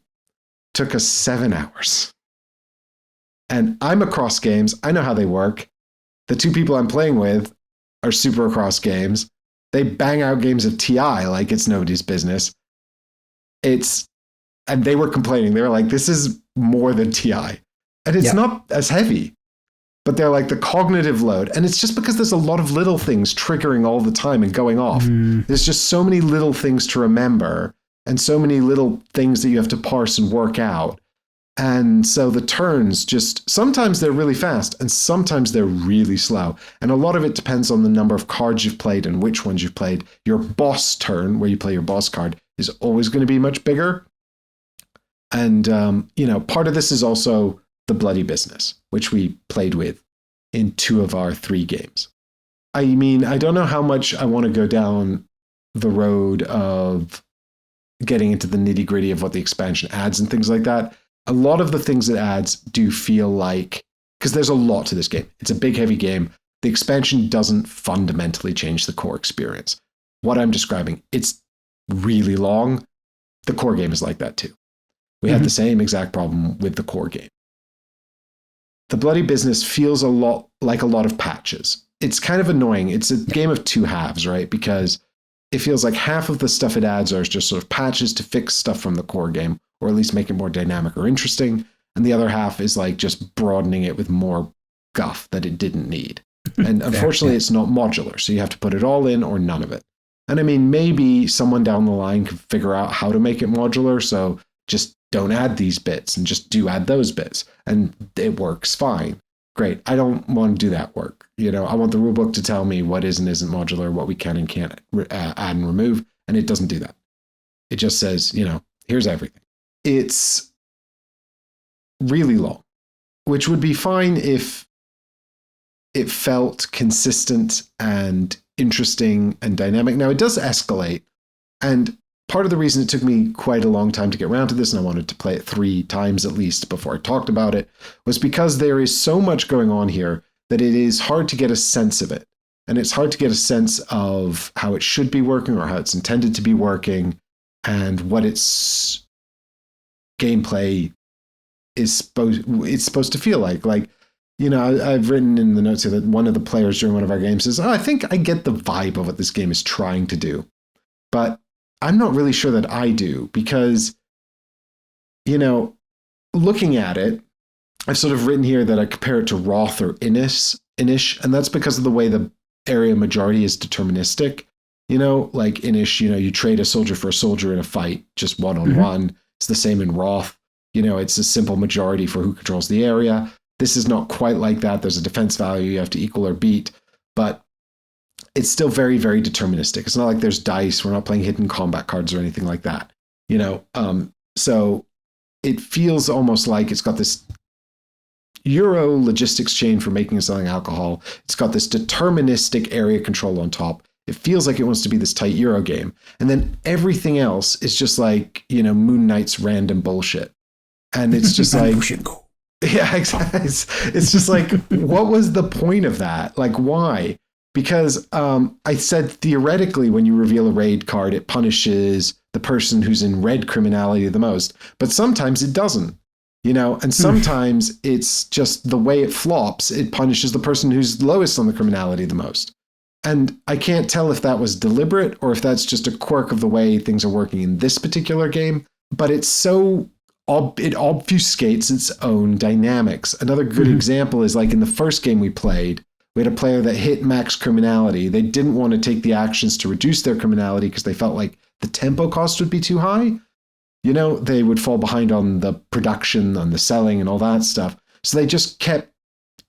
took us 7 hours. And I'm across games. I know how they work. The 2 people I'm playing with are super across games. They bang out games of TI like it's nobody's business. And they were complaining. They were like, this is more than TI. And it's not as heavy. But they're like the cognitive load. And it's just because there's a lot of little things triggering all the time and going off. There's just so many little things to remember and so many little things that you have to parse and work out. And so the turns just, sometimes they're really fast and sometimes they're really slow. And a lot of it depends on the number of cards you've played and which ones you've played. Your boss turn, where you play your boss card, is always going to be much bigger. And, part of this is also the bloody business, which we played with in 2 of our 3 games. I mean, I don't know how much I want to go down the road of getting into the nitty gritty of what the expansion adds and things like that. A lot of the things it adds do feel like, because there's a lot to this game. It's a big, heavy game. The expansion doesn't fundamentally change the core experience. What I'm describing, it's really long. The core game is like that too. We had the same exact problem with the core game. The bloody business feels a lot like a lot of patches. It's kind of annoying. It's a game of 2 halves, right? Because it feels like half of the stuff it adds are just sort of patches to fix stuff from the core game, or at least make it more dynamic or interesting. And the other half is like just broadening it with more guff that it didn't need. And unfortunately, it's not modular. So you have to put it all in or none of it. And I mean, maybe someone down the line could figure out how to make it modular. So just don't add these bits and just add those bits. And it works fine. Great. I don't want to do that work. I want the rulebook to tell me what is and isn't modular, what we can and can't add and remove. And it doesn't do that. It just says, here's everything. It's really long, which would be fine if it felt consistent and interesting and dynamic. Now, it does escalate. And part of the reason it took me quite a long time to get around to this, and I wanted to play it 3 times at least before I talked about it, was because there is so much going on here that it is hard to get a sense of it. And it's hard to get a sense of how it should be working or how it's intended to be working and what its gameplay is supposed to feel like. Like, I've written in the notes here that one of the players during one of our games says, I think I get the vibe of what this game is trying to do. But I'm not really sure that I do because, looking at it, I've sort of written here that I compare it to Roth or Inish, and that's because of the way the area majority is deterministic. Like Inish, you trade a soldier for a soldier in a fight, just one-on-one. It's the same in Roth. It's a simple majority for who controls the area. This is not quite like that. There's a defense value you have to equal or beat, but it's still very, very deterministic. It's not like there's dice. We're not playing hidden combat cards or anything like that. So it feels almost like it's got this Euro logistics chain for making and selling alcohol. It's got this deterministic area control on top. It feels like it wants to be this tight Euro game. And then everything else is just like, Moon Knight's random bullshit. And it's just like, yeah, exactly. It's just like, what was the point of that? Like, why? Because I said theoretically, when you reveal a raid card, it punishes the person who's in red criminality the most. But sometimes it doesn't, and sometimes it's just the way it flops. It punishes the person who's lowest on the criminality the most. And I can't tell if that was deliberate or if that's just a quirk of the way things are working in this particular game. But it's so it obfuscates its own dynamics. Another good example is like in the first game we played, we had a player that hit max criminality. They didn't want to take the actions to reduce their criminality because they felt like the tempo cost would be too high. They would fall behind on the production, on the selling and all that stuff. So they just kept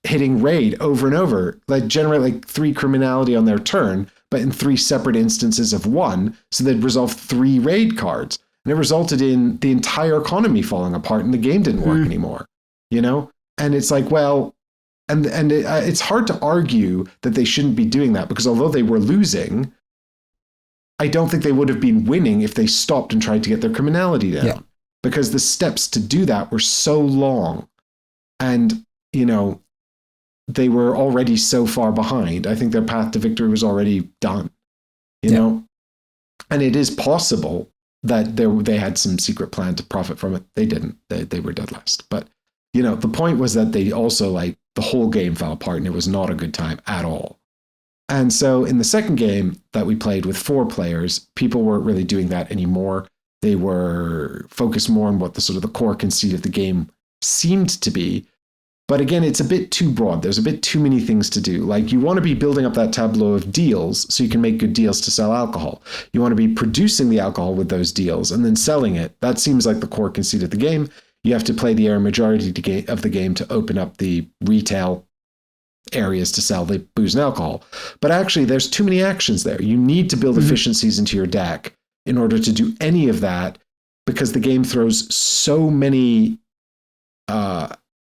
hitting raid over and over, like generate like 3 criminality on their turn, but in 3 separate instances of 1. So they'd resolve 3 raid cards. And it resulted in the entire economy falling apart and the game didn't work anymore, And it's like, well, it's hard to argue that they shouldn't be doing that because although they were losing, I don't think they would have been winning if they stopped and tried to get their criminality down because the steps to do that were so long. And, they were already so far behind. I think their path to victory was already done, you know? And it is possible that they had some secret plan to profit from it. They didn't. They were dead last. But, you know, the point was that they also, like, the whole game fell apart and it was not a good time at all. And so in the second game that we played with 4 players, people weren't really doing that anymore. They were focused more on what the sort of the core conceit of the game seemed to be. But again, it's a bit too broad. There's a bit too many things to do. Like, you want to be building up that tableau of deals so you can make good deals to sell alcohol. You want to be producing the alcohol with those deals and then selling it. That seems like the core conceit of the game. You have to play the area majority of the game to open up the retail areas to sell the booze and alcohol. But actually, there's too many actions there. You need to build efficiencies into your deck in order to do any of that, because the game throws so many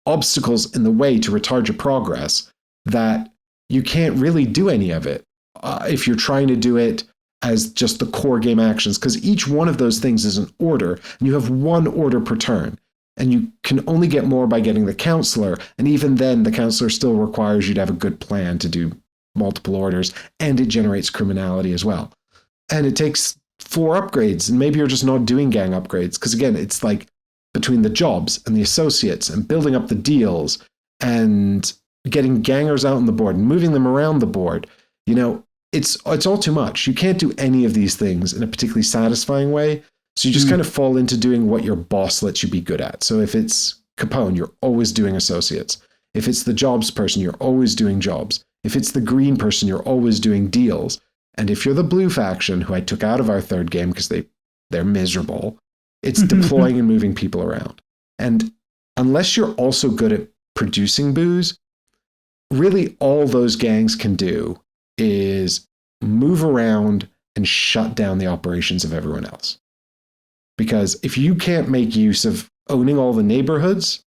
obstacles in the way to retard your progress that you can't really do any of it if you're trying to do it as just the core game actions, because each one of those things is an order, and you have 1 order per turn. And you can only get more by getting the counselor. And even then, the counselor still requires you to have a good plan to do multiple orders. And it generates criminality as well. And it takes 4 upgrades. And maybe you're just not doing gang upgrades. Because again, it's like between the jobs and the associates and building up the deals and getting gangers out on the board and moving them around the board. You know, it's all too much. You can't do any of these things in a particularly satisfying way. So you just kind of fall into doing what your boss lets you be good at. So if it's Capone, you're always doing associates. If it's the jobs person, you're always doing jobs. If it's the green person, you're always doing deals. And if you're the blue faction, who I took out of our third game because they're miserable, it's deploying and moving people around. And unless you're also good at producing booze, really all those gangs can do is move around and shut down the operations of everyone else. Because if you can't make use of owning all the neighborhoods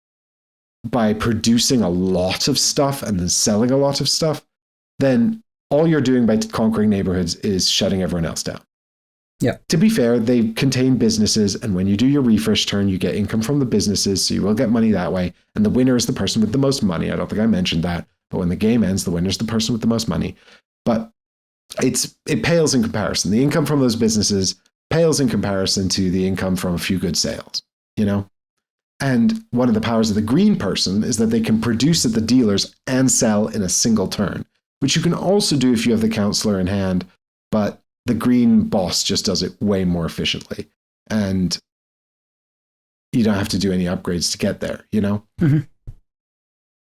by producing a lot of stuff and then selling a lot of stuff, then all you're doing by conquering neighborhoods is shutting everyone else down. Yeah. To be fair, they contain businesses, and when you do your refresh turn, you get income from the businesses, so you will get money that way. And the winner is the person with the most money. I don't think I mentioned that, but when the game ends, the winner is the person with the most money. But it pales in comparison. The income from those businesses pales in comparison to the income from a few good sales, you know? And one of the powers of the green person is that they can produce at the dealers and sell in a single turn, which you can also do if you have the counselor in hand, but the green boss just does it way more efficiently. And you don't have to do any upgrades to get there, you know?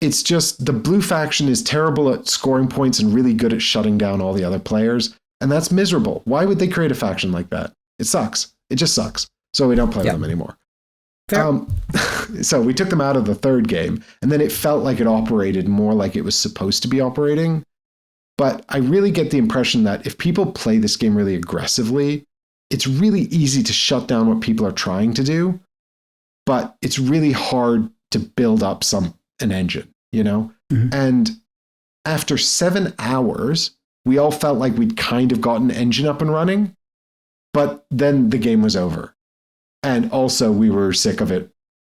It's just the blue faction is terrible at scoring points and really good at shutting down all the other players. And that's miserable. Why would they create a faction like that? It sucks. It just sucks. So we don't play them anymore. So we took them out of the third game, and then it felt like it operated more like it was supposed to be operating. But I really get the impression that if people play this game really aggressively, it's really easy to shut down what people are trying to do, but it's really hard to build up an engine, you know? And after 7 hours, we all felt like we'd kind of got an engine up and running, but then the game was over. And also we were sick of it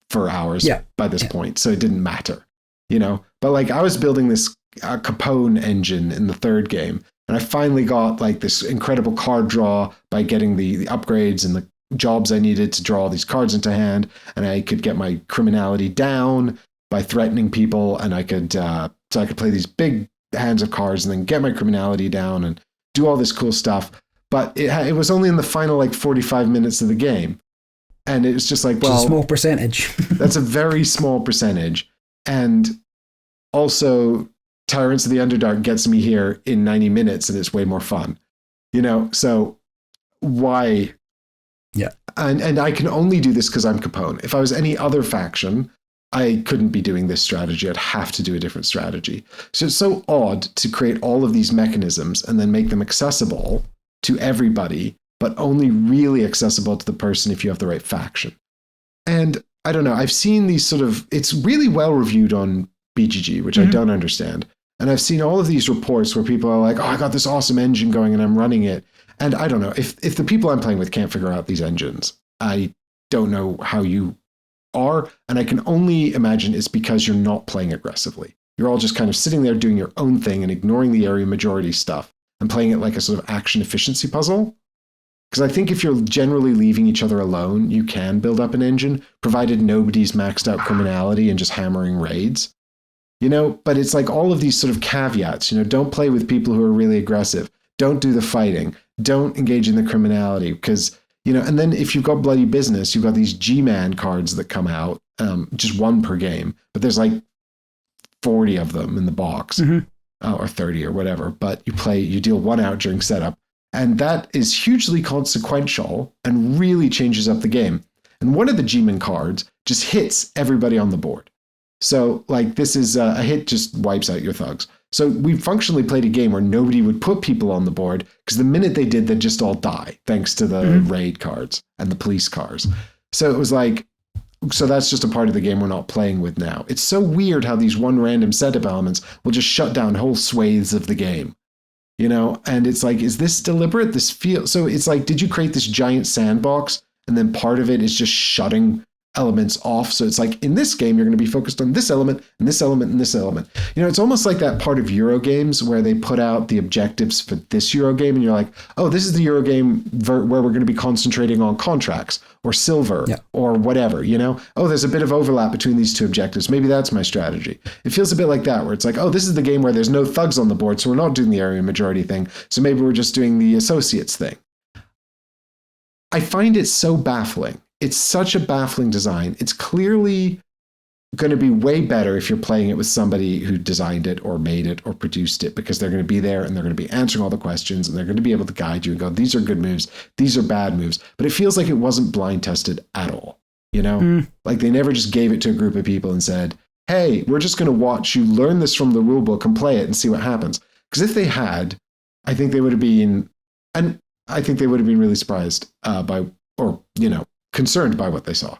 for hours by this point, so it didn't matter, you know? But like, I was building this Capone engine in the third game, and I finally got like this incredible card draw by getting the upgrades and the jobs I needed to draw these cards into hand, and I could get my criminality down by threatening people, and I could so I could play these big hands of cards and then get my criminality down and do all this cool stuff. But it was only in the final like 45 minutes of the game. And it was just like, well, it's a small percentage. That's a very small percentage. And also, Tyrants of the Underdark gets me here in 90 minutes and it's way more fun. You know, so why? Yeah. And I can only do this because I'm Capone. If I was any other faction, I couldn't be doing this strategy. I'd have to do a different strategy. So it's so odd to create all of these mechanisms and then make them accessible to everybody, but only really accessible to the person if you have the right faction. And I don't know, I've seen these sort of, it's really well reviewed on BGG, which I don't understand. And I've seen all of these reports where people are like, oh, I got this awesome engine going and I'm running it. And I don't know, if the people I'm playing with can't figure out these engines, I don't know how you are. And I can only imagine it's because you're not playing aggressively. you're all just kind of sitting there doing your own thing and ignoring the area majority stuff and playing it like a sort of action efficiency puzzle. Because I think if you're generally leaving each other alone, you can build up an engine, provided nobody's maxed out criminality and just hammering raids. But it's like all of these sort of caveats, don't play with people who are really aggressive. Don't do the fighting. Don't engage in the criminality because, and then if you've got bloody business, you've got these G-Man cards that come out, just one per game, but there's like 40 of them in the box or 30 or whatever. But you deal one out during setup. And that is hugely consequential and really changes up the game. And one of the G-Man cards just hits everybody on the board. So like this is a hit just wipes out your thugs. So we functionally played a game where nobody would put people on the board because the minute they did, they'd just all die thanks to the raid cards and the police cars. So it was like, so that's just a part of the game we're not playing with now. It's so weird how these one random setup elements will just shut down whole swathes of the game. And it's like, is this deliberate? So it's like, did you create this giant sandbox and then part of it is just shutting elements off? So it's like in this game, you're going to be focused on this element and this element and this element. It's almost like that part of Euro games where they put out the objectives for this Euro game and you're like, oh, this is the Euro game where we're going to be concentrating on contracts or silver or whatever, oh, there's a bit of overlap between these two objectives. Maybe that's my strategy. It feels a bit like that where it's like, oh, this is the game where there's no thugs on the board. So we're not doing the area majority thing. So maybe we're just doing the associates thing. I find it so baffling. It's such a baffling design. It's clearly going to be way better if you're playing it with somebody who designed it or made it or produced it because they're going to be there and they're going to be answering all the questions and they're going to be able to guide you and go, these are good moves, these are bad moves. But it feels like it wasn't blind tested at all. Like they never just gave it to a group of people and said, hey, we're just going to watch you learn this from the rule book and play it and see what happens. Because if they had, I think they would have been, and I think they would have been really surprised concerned by what they saw.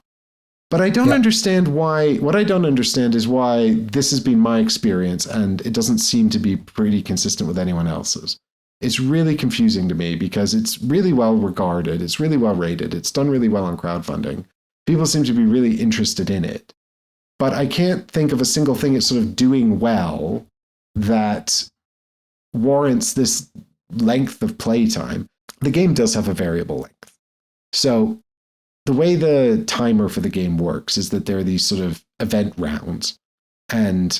But I don't understand why. What I don't understand is why this has been my experience and it doesn't seem to be pretty consistent with anyone else's. It's really confusing to me because it's really well regarded. It's really well rated. It's done really well on crowdfunding. People seem to be really interested in it. But I can't think of a single thing it's sort of doing well that warrants this length of playtime. The game does have a variable length. So the way the timer for the game works is that there are these sort of event rounds. And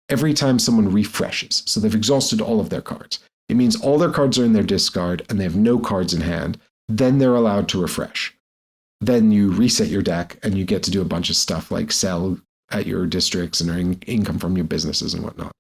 every time someone refreshes, so they've exhausted all of their cards, it means all their cards are in their discard and they have no cards in hand. Then they're allowed to refresh. Then you reset your deck and you get to do a bunch of stuff like sell at your districts and earn income from your businesses and whatnot.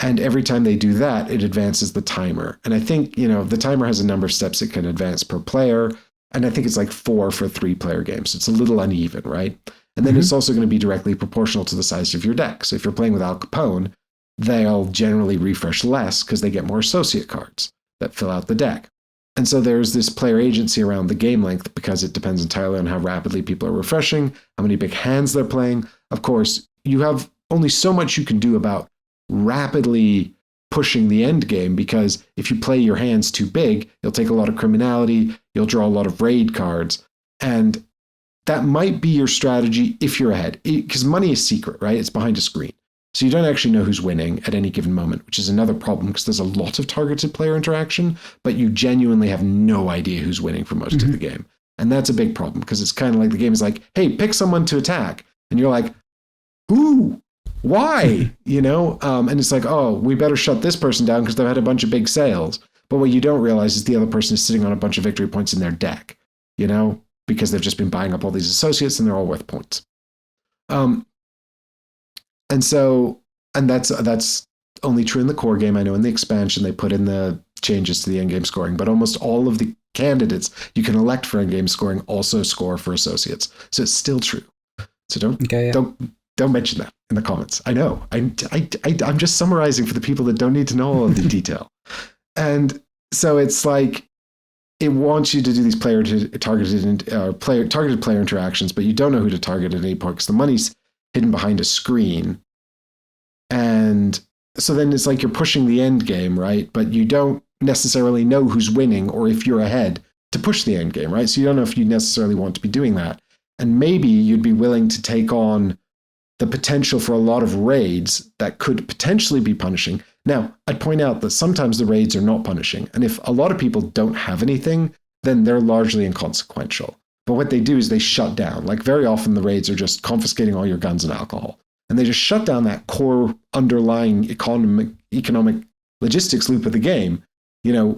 And every time they do that, it advances the timer. And I think, the timer has a number of steps it can advance per player. And I think it's like 4 for 3-player games. So it's a little uneven, right? And then it's also going to be directly proportional to the size of your deck. So if you're playing with Al Capone, they'll generally refresh less because they get more associate cards that fill out the deck. And so there's this player agency around the game length because it depends entirely on how rapidly people are refreshing, how many big hands they're playing. Of course, you have only so much you can do about rapidly pushing the end game because if you play your hands too big, you'll take a lot of criminality, you'll draw a lot of raid cards, and that might be your strategy if you're ahead. Because money is secret, right? It's behind a screen. So you don't actually know who's winning at any given moment, which is another problem because there's a lot of targeted player interaction, but you genuinely have no idea who's winning for most of the game. And that's a big problem because it's kind of like the game is like, hey, pick someone to attack. And you're like, who? Why? And it's like, oh, we better shut this person down because they've had a bunch of big sales. But what you don't realize is the other person is sitting on a bunch of victory points in their deck, because they've just been buying up all these associates and they're all worth points. And that's only true in the core game. I know in the expansion, they put in the changes to the endgame scoring, but almost all of the candidates you can elect for endgame scoring also score for associates. So it's still true. So don't mention that in the comments. I know. I'm just summarizing for the people that don't need to know all of the detail. And so it's like it wants you to do these targeted player interactions, but you don't know who to target at any point because the money's hidden behind a screen. And so then it's like you're pushing the end game, right? But you don't necessarily know who's winning or if you're ahead to push the end game, right? So you don't know if you necessarily want to be doing that. And maybe you'd be willing to take on the potential for a lot of raids that could potentially be punishing. Now, I'd point out that sometimes the raids are not punishing. And if a lot of people don't have anything, then they're largely inconsequential. But what they do is they shut down. Like very often the raids are just confiscating all your guns and alcohol. And they just shut down that core underlying economic logistics loop of the game,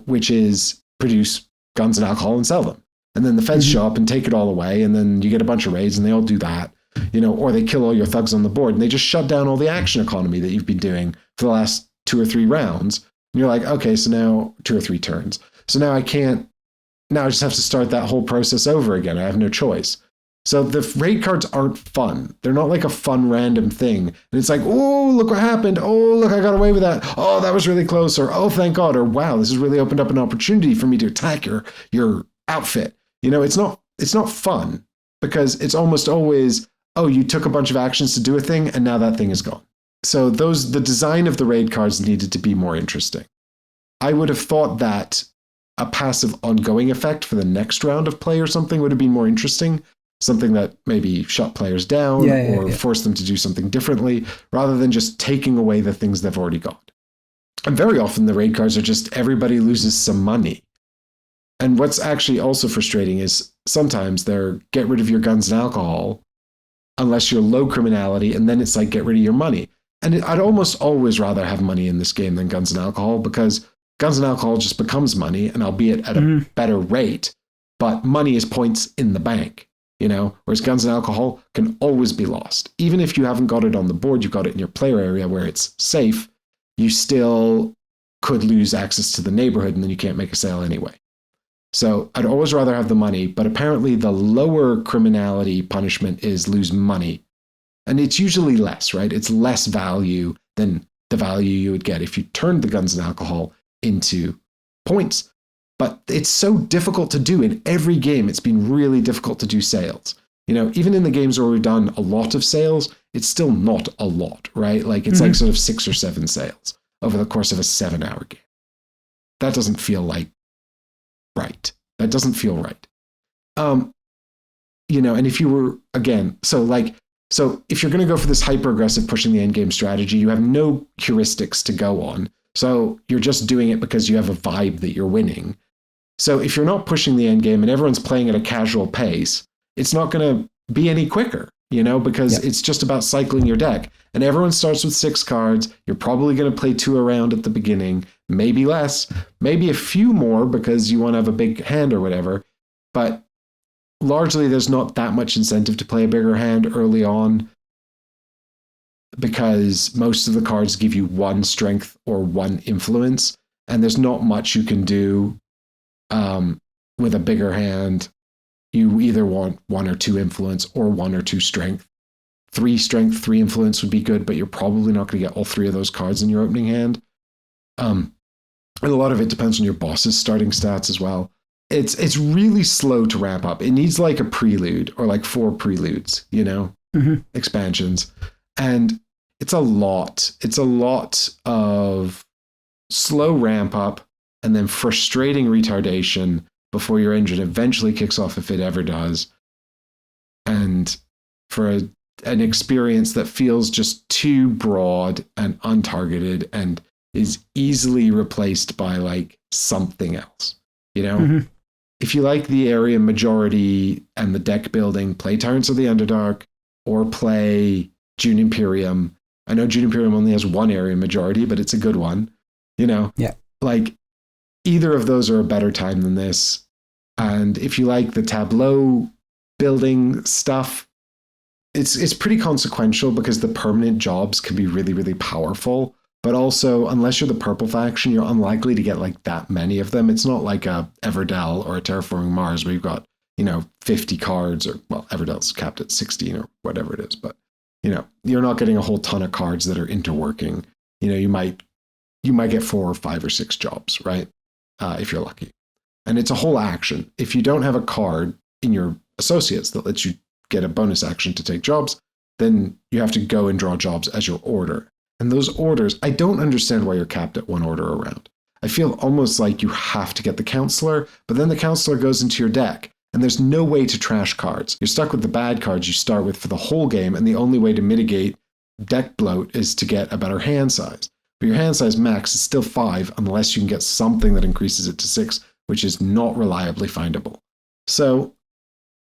which is produce guns and alcohol and sell them. And then the feds show up and take it all away. And then you get a bunch of raids and they all do that, or they kill all your thugs on the board. And they just shut down all the action economy that you've been doing for the last 2 or 3 rounds. And you're like, okay, so now 2 or 3 turns. So now I just have to start that whole process over again. I have no choice. So the raid cards aren't fun. They're not like a fun random thing. And it's like, oh, look what happened. Oh, look, I got away with that. Oh, that was really close. Or, oh, thank God. Or, wow, this has really opened up an opportunity for me to attack your outfit. It's not fun because it's almost always, oh, you took a bunch of actions to do a thing and now that thing is gone. So the design of the raid cards needed to be more interesting. I would have thought that a passive ongoing effect for the next round of play or something would have been more interesting. Something that maybe shut players down or force them to do something differently rather than just taking away the things they've already got. And very often the raid cards are just everybody loses some money. And what's actually also frustrating is sometimes they're get rid of your guns and alcohol unless you're low criminality, and then it's like get rid of your money. And I'd almost always rather have money in this game than guns and alcohol because guns and alcohol just becomes money, and albeit at a better rate, but money is points in the bank. Whereas guns and alcohol can always be lost. Even if you haven't got it on the board, you've got it in your player area where it's safe, you still could lose access to the neighborhood and then you can't make a sale anyway. So I'd always rather have the money, but apparently the lower criminality punishment is lose money. And it's usually less, right? It's less value than the value you would get if you turned the guns and alcohol into points. But it's so difficult to do in every game. It's been really difficult to do sales. Even in the games where we've done a lot of sales, it's still not a lot, right? Like it's like sort of 6 or 7 sales over the course of a 7-hour game. That doesn't feel like right. That doesn't feel right. And if you were, again, so if you're going to go for this hyper aggressive pushing the end game strategy, you have no heuristics to go on. So you're just doing it because you have a vibe that you're winning. So if you're not pushing the end game and everyone's playing at a casual pace, it's not going to be any quicker, because it's just about cycling your deck. And everyone starts with 6 cards. You're probably going to play 2 around at the beginning, maybe less, maybe a few more because you want to have a big hand or whatever. But largely there's not that much incentive to play a bigger hand early on, because most of the cards give you 1 strength or 1 influence, and there's not much you can do with a bigger hand. You either want 1 or 2 influence or 1 or 2 strength. 3 strength, 3 influence would be good, but you're probably not going to get all 3 of those cards in your opening hand. And a lot of it depends on your boss's starting stats as well. It's really slow to ramp up. It needs like a prelude or like 4 preludes, expansions. And it's a lot. It's a lot of slow ramp up and then frustrating retardation before your engine eventually kicks off, if it ever does. And for an experience that feels just too broad and untargeted and is easily replaced by like something else, If you like the area majority and the deck building, play Tyrants of the Underdark or play June Imperium. I know June Imperium only has 1 area majority, but it's a good one. Like either of those are a better time than this. And if you like the tableau building stuff, it's pretty consequential because the permanent jobs can be really, really powerful. But also, unless you're the purple faction, you're unlikely to get like that many of them. It's not like a Everdell or a Terraforming Mars where you've got, 50 cards, or, well, Everdell's capped at 16 or whatever it is. But, you're not getting a whole ton of cards that are interworking. You might get 4 or 5 or 6 jobs, right? If you're lucky. And it's a whole action. If you don't have a card in your associates that lets you get a bonus action to take jobs, then you have to go and draw jobs as your order. And those orders, I don't understand why you're capped at 1 order around. I feel almost like you have to get the counselor, but then the counselor goes into your deck. And there's no way to trash cards. You're stuck with the bad cards you start with for the whole game, and the only way to mitigate deck bloat is to get a better hand size. But your hand size max is still 5 unless you can get something that increases it to 6, which is not reliably findable. So,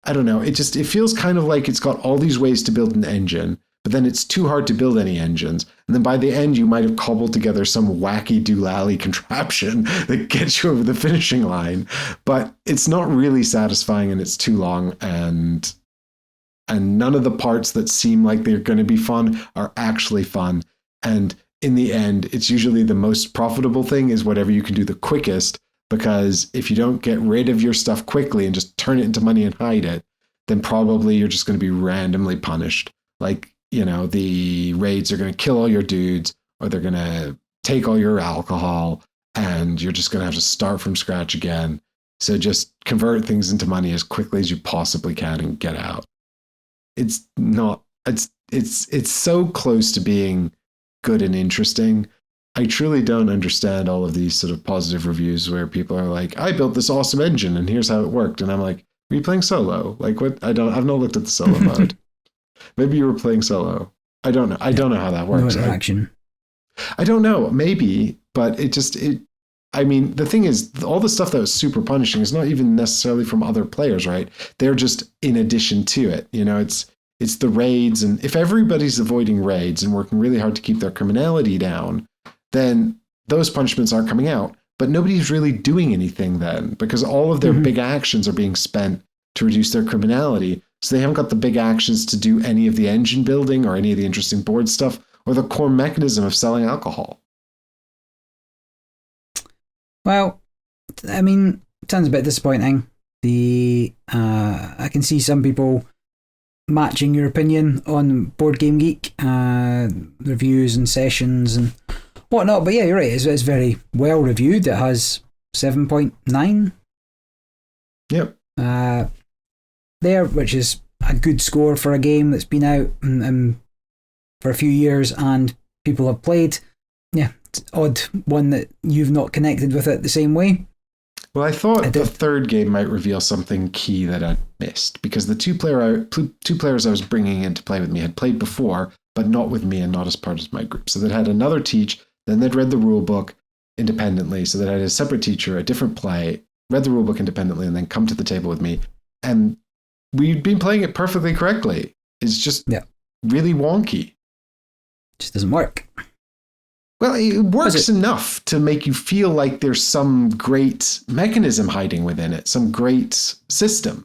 I don't know. It feels kind of like it's got all these ways to build an engine, but then it's too hard to build any engines. And then by the end, you might have cobbled together some wacky doolally contraption that gets you over the finishing line. But it's not really satisfying, and it's too long. And none of the parts that seem like they're going to be fun are actually fun. And in the end, it's usually the most profitable thing is whatever you can do the quickest. Because if you don't get rid of your stuff quickly and just turn it into money and hide it, then probably you're just going to be randomly punished. Like, the raids are going to kill all your dudes, or they're going to take all your alcohol, and you're just going to have to start from scratch again. So just convert things into money as quickly as you possibly can and get out. It's so close to being good and interesting. I truly don't understand all of these sort of positive reviews where people are like, I built this awesome engine and here's how it worked. And I'm like, were you playing solo? Like, what? I've not looked at the solo mode. Maybe you were playing solo. I don't know. I don't know how that works. No interaction. I don't know. Maybe, but the thing is, all the stuff that was super punishing is not even necessarily from other players, right? They're just in addition to it. It's the raids. And if everybody's avoiding raids and working really hard to keep their criminality down, then those punishments aren't coming out. But nobody's really doing anything then, because all of their big actions are being spent to reduce their criminality. So they haven't got the big actions to do any of the engine building or any of the interesting board stuff or the core mechanism of selling alcohol. Well, it sounds a bit disappointing. I can see some people matching your opinion on Board Game Geek, reviews and sessions and whatnot. But yeah, you're right. It's very well reviewed. It has 7.9. Yep. There, which is a good score for a game that's been out for a few years and people have played. Yeah, it's odd one that you've not connected with it the same way. Well, I thought the third game might reveal something key that I missed, because the two players I was bringing in to play with me had played before, but not with me and not as part of my group. So they'd had another teach, then they'd read the rule book independently. So they had a separate teacher, a different play, read the rule book independently, and then come to the table with me. And we'd been playing it perfectly correctly. It's just really wonky. Just doesn't work. Well, it works enough to make you feel like there's some great mechanism hiding within it, some great system.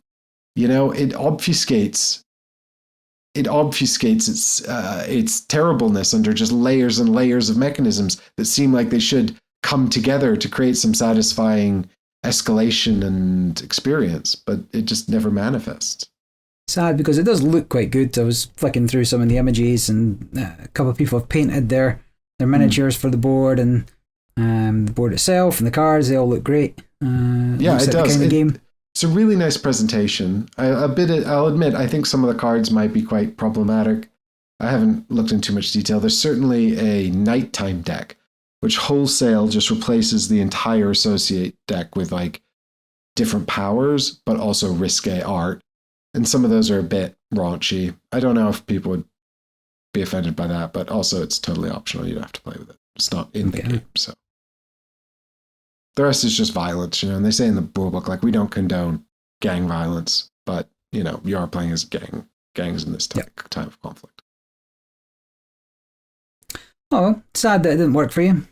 It obfuscates its terribleness under just layers and layers of mechanisms that seem like they should come together to create some satisfying escalation and experience, but it just never manifests. Sad, because it does look quite good. I was flicking through some of the images, and a couple of people have painted their miniatures for the board, and the board itself and the cards, they all look great. Yeah, it does. Kind of game. It's a really nice presentation. I'll admit, I think some of the cards might be quite problematic. I haven't looked into too much detail. There's certainly a nighttime deck, which wholesale just replaces the entire associate deck with like different powers, but also risque art. And some of those are a bit raunchy. I don't know if people would be offended by that, but also it's totally optional. You don't have to play with it. It's not in the game, so. The rest is just violence, and they say in the rule book, like, we don't condone gang violence, but, you are playing as gangs in this time of conflict. Oh, sad that it didn't work for you.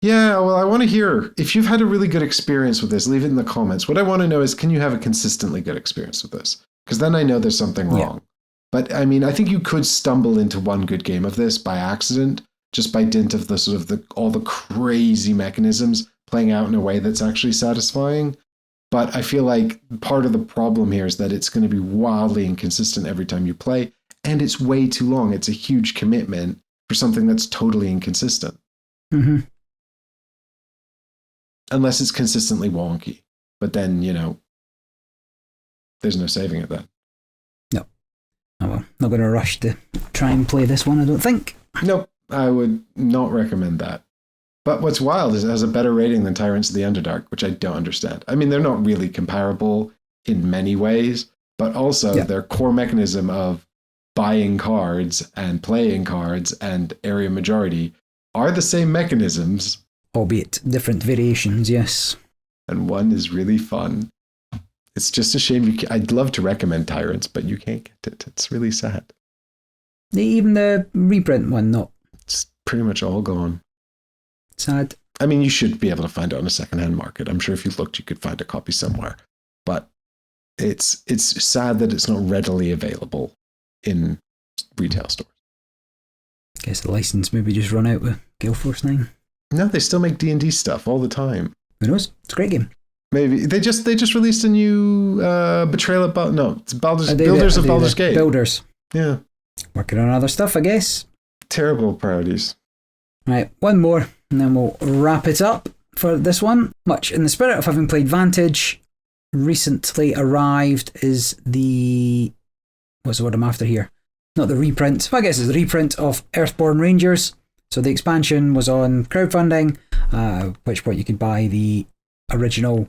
Yeah, well, I want to hear, if you've had a really good experience with this, leave it in the comments. What I want to know is, can you have a consistently good experience with this? Because then I know there's something wrong. But, I think you could stumble into one good game of this by accident, just by dint of the sort of all the crazy mechanisms playing out in a way that's actually satisfying. But I feel like part of the problem here is that it's going to be wildly inconsistent every time you play, and it's way too long. It's a huge commitment for something that's totally inconsistent. Mm-hmm. Unless it's consistently wonky. But then, there's no saving it then. No. Oh well, not going to rush to try and play this one, I don't think. Nope, I would not recommend that. But what's wild is it has a better rating than Tyrants of the Underdark, which I don't understand. They're not really comparable in many ways, but also their core mechanism of buying cards and playing cards and area majority are the same mechanisms. Albeit different variations, yes. And one is really fun. It's just a shame. I'd love to recommend Tyrants, but you can't get it. It's really sad. Even the reprint one, not. It's pretty much all gone. Sad. I mean, you should be able to find it on a secondhand market. I'm sure if you looked, you could find a copy somewhere. But it's sad that it's not readily available in retail stores. Guess the license maybe just run out with Gale Force 9. No, they still make D&D stuff all the time. Who knows? It's a great game. Maybe they just released a new Betrayal at it's Builders of Baldur's Gate. Builders. Yeah. Working on other stuff, I guess. Terrible priorities. Right, one more, and then we'll wrap it up for this one. Much in the spirit of having played Vantage, recently arrived is the... What's the word I'm after here? Not the reprint. Well, I guess it's the reprint of Earthborne Rangers. So the expansion was on crowdfunding, at which point you could buy the original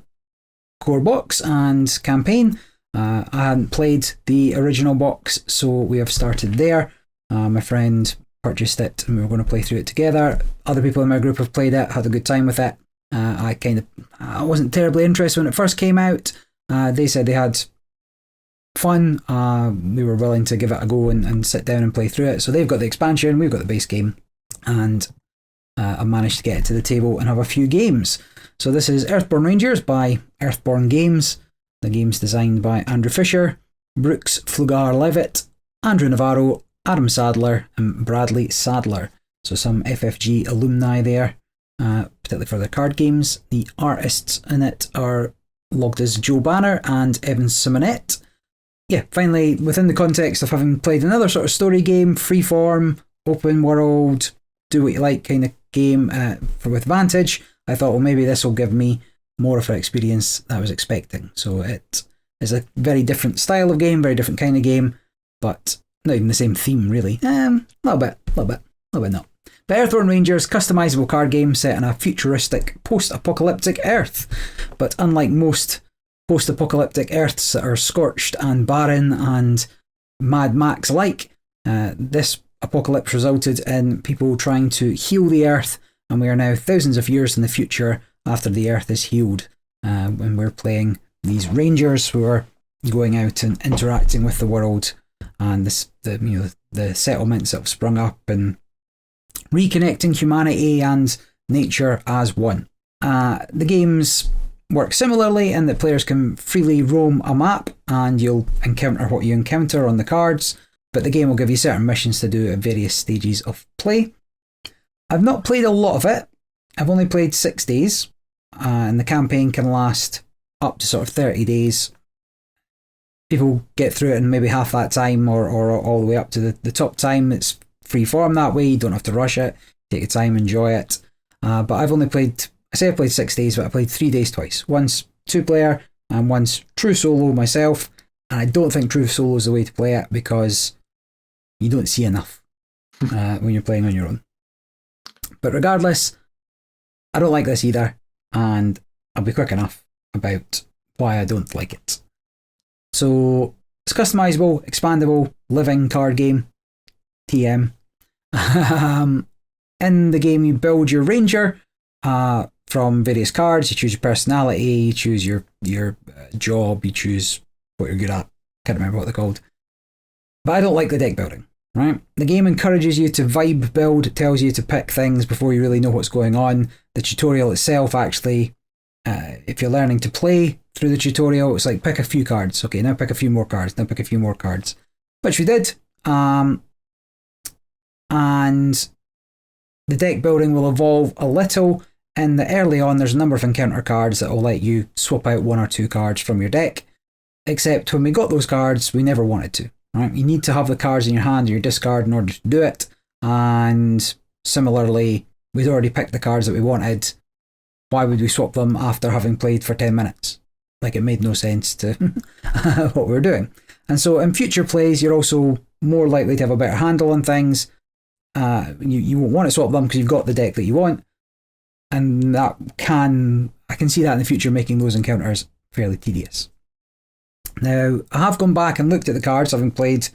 core box and campaign. I hadn't played the original box, so we have started there. My friend purchased it and we were going to play through it together. Other people in my group have played it, had a good time with it. I wasn't terribly interested when it first came out. They said they had fun. We were willing to give it a go and sit down and play through it. So they've got the expansion, we've got the base game, and I managed to get it to the table and have a few games. So this is Earthborne Rangers by Earthborne Games. The game's designed by Andrew Fisher, Brooks Flugar-Levitt, Andrew Navarro, Adam Sadler and Bradley Sadler. So some FFG alumni there, particularly for their card games. The artists in it are logged as Joe Banner and Evan Simonet. Yeah, finally, within the context of having played another sort of story game, freeform, open world, do what you like kind of game with Vantage, I thought, well, maybe this will give me more of an experience that I was expecting. So it is a very different style of game, very different kind of game, but not even the same theme, really. A little bit not. But Earthborne Rangers, customizable card game set in a futuristic post-apocalyptic Earth. But unlike most post-apocalyptic Earths that are scorched and barren and Mad Max-like, this apocalypse resulted in people trying to heal the Earth, and we are now thousands of years in the future after the Earth is healed, when we're playing these Rangers who are going out and interacting with the world and the settlements that have sprung up and reconnecting humanity and nature as one. The games work similarly in that players can freely roam a map and you'll encounter what you encounter on the cards, but the game will give you certain missions to do at various stages of play. I've not played a lot of it. I've only played 6 days, and the campaign can last up to sort of 30 days. People get through it in maybe half that time or all the way up to the top time. It's free form that way. You don't have to rush it. Take your time, enjoy it. But I've only played, I say I played 6 days, but I played 3 days twice. Once 2-player and once true solo myself. And I don't think true solo is the way to play it because you don't see enough when you're playing on your own. But regardless, I don't like this either, and I'll be quick enough about why I don't like it. So, it's customizable, expandable, living card game, TM. In the game, you build your ranger from various cards. You choose your personality, you choose your job, you choose what you're good at. Can't remember what they're called. But I don't like the deck building. Right? The game encourages you to vibe build. It tells you to pick things before you really know what's going on. The tutorial itself, actually, if you're learning to play through the tutorial, it's like pick a few cards. Okay, now pick a few more cards. Now pick a few more cards. Which we did. And the deck building will evolve a little. In the early on, there's a number of encounter cards that will let you swap out 1 or 2 cards from your deck. Except when we got those cards, we never wanted to. Right? You need to have the cards in your hand or your discard in order to do it. And similarly, we'd already picked the cards that we wanted. Why would we swap them after having played for 10 minutes? Like, it made no sense to what we were doing. And so in future plays, you're also more likely to have a better handle on things. You won't want to swap them because you've got the deck that you want. And I can see that in the future making those encounters fairly tedious. Now, I have gone back and looked at the cards, having played,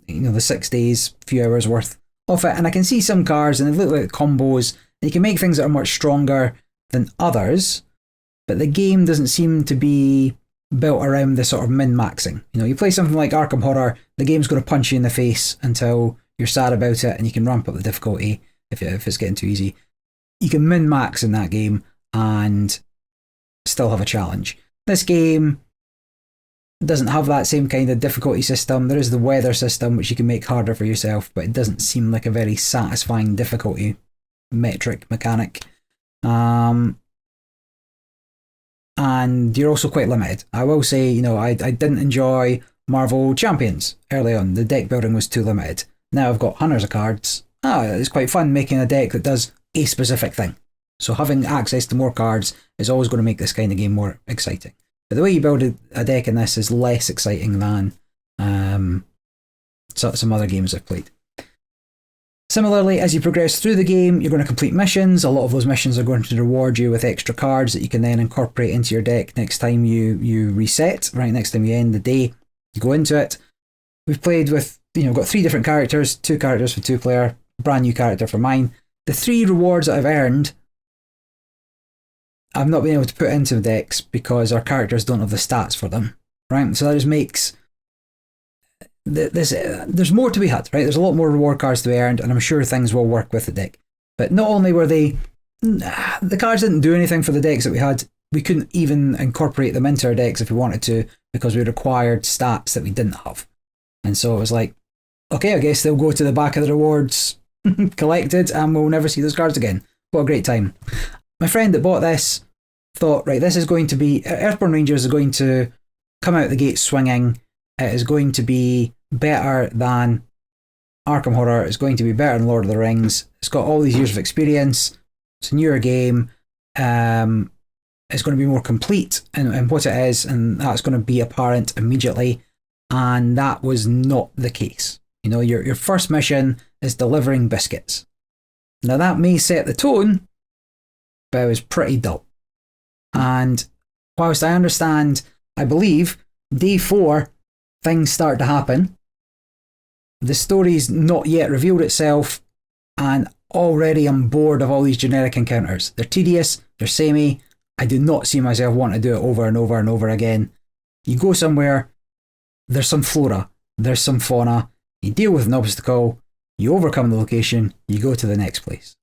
the 6 days, few hours worth of it, and I can see some cards and they look like combos, and you can make things that are much stronger than others, but the game doesn't seem to be built around the sort of min-maxing. You play something like Arkham Horror, the game's going to punch you in the face until you're sad about it, and you can ramp up the difficulty if it's getting too easy. You can min-max in that game and still have a challenge. This game doesn't have that same kind of difficulty system. There is the weather system, which you can make harder for yourself, but it doesn't seem like a very satisfying difficulty metric mechanic. And you're also quite limited. I will say, I didn't enjoy Marvel Champions early on. The deck building was too limited. Now I've got hundreds of cards. It's quite fun making a deck that does a specific thing. So having access to more cards is always going to make this kind of game more exciting. But the way you build a deck in this is less exciting than some other games I've played. Similarly, as you progress through the game, you're going to complete missions. A lot of those missions are going to reward you with extra cards that you can then incorporate into your deck next time you reset, right? Next time you end the day, you go into it. We've played with, got 3 different characters, 2 characters for 2-player, brand new character for mine. The 3 rewards that I've earned, I've not been able to put into the decks because our characters don't have the stats for them, right? So that just makes there's more to be had, right? There's a lot more reward cards to be earned, and I'm sure things will work with the deck. But not only were the cards didn't do anything for the decks that we had, we couldn't even incorporate them into our decks if we wanted to because we required stats that we didn't have. And so it was like, okay, I guess they'll go to the back of the rewards collected and we'll never see those cards again. What a great time. My friend that bought this thought, right, this is going to be, Earthborne Rangers is going to come out the gate swinging. It is going to be better than Arkham Horror. It's going to be better than Lord of the Rings. It's got all these years of experience. It's a newer game. It's going to be more complete in what it is, and that's going to be apparent immediately. And that was not the case. Your first mission is delivering biscuits. Now that may set the tone, but it was pretty dull. And whilst I understand, I believe, day 4, things start to happen, the story's not yet revealed itself, and already I'm bored of all these generic encounters. They're tedious, they're samey. I do not see myself wanting to do it over and over and over again. You go somewhere, there's some flora, there's some fauna, you deal with an obstacle, you overcome the location, you go to the next place.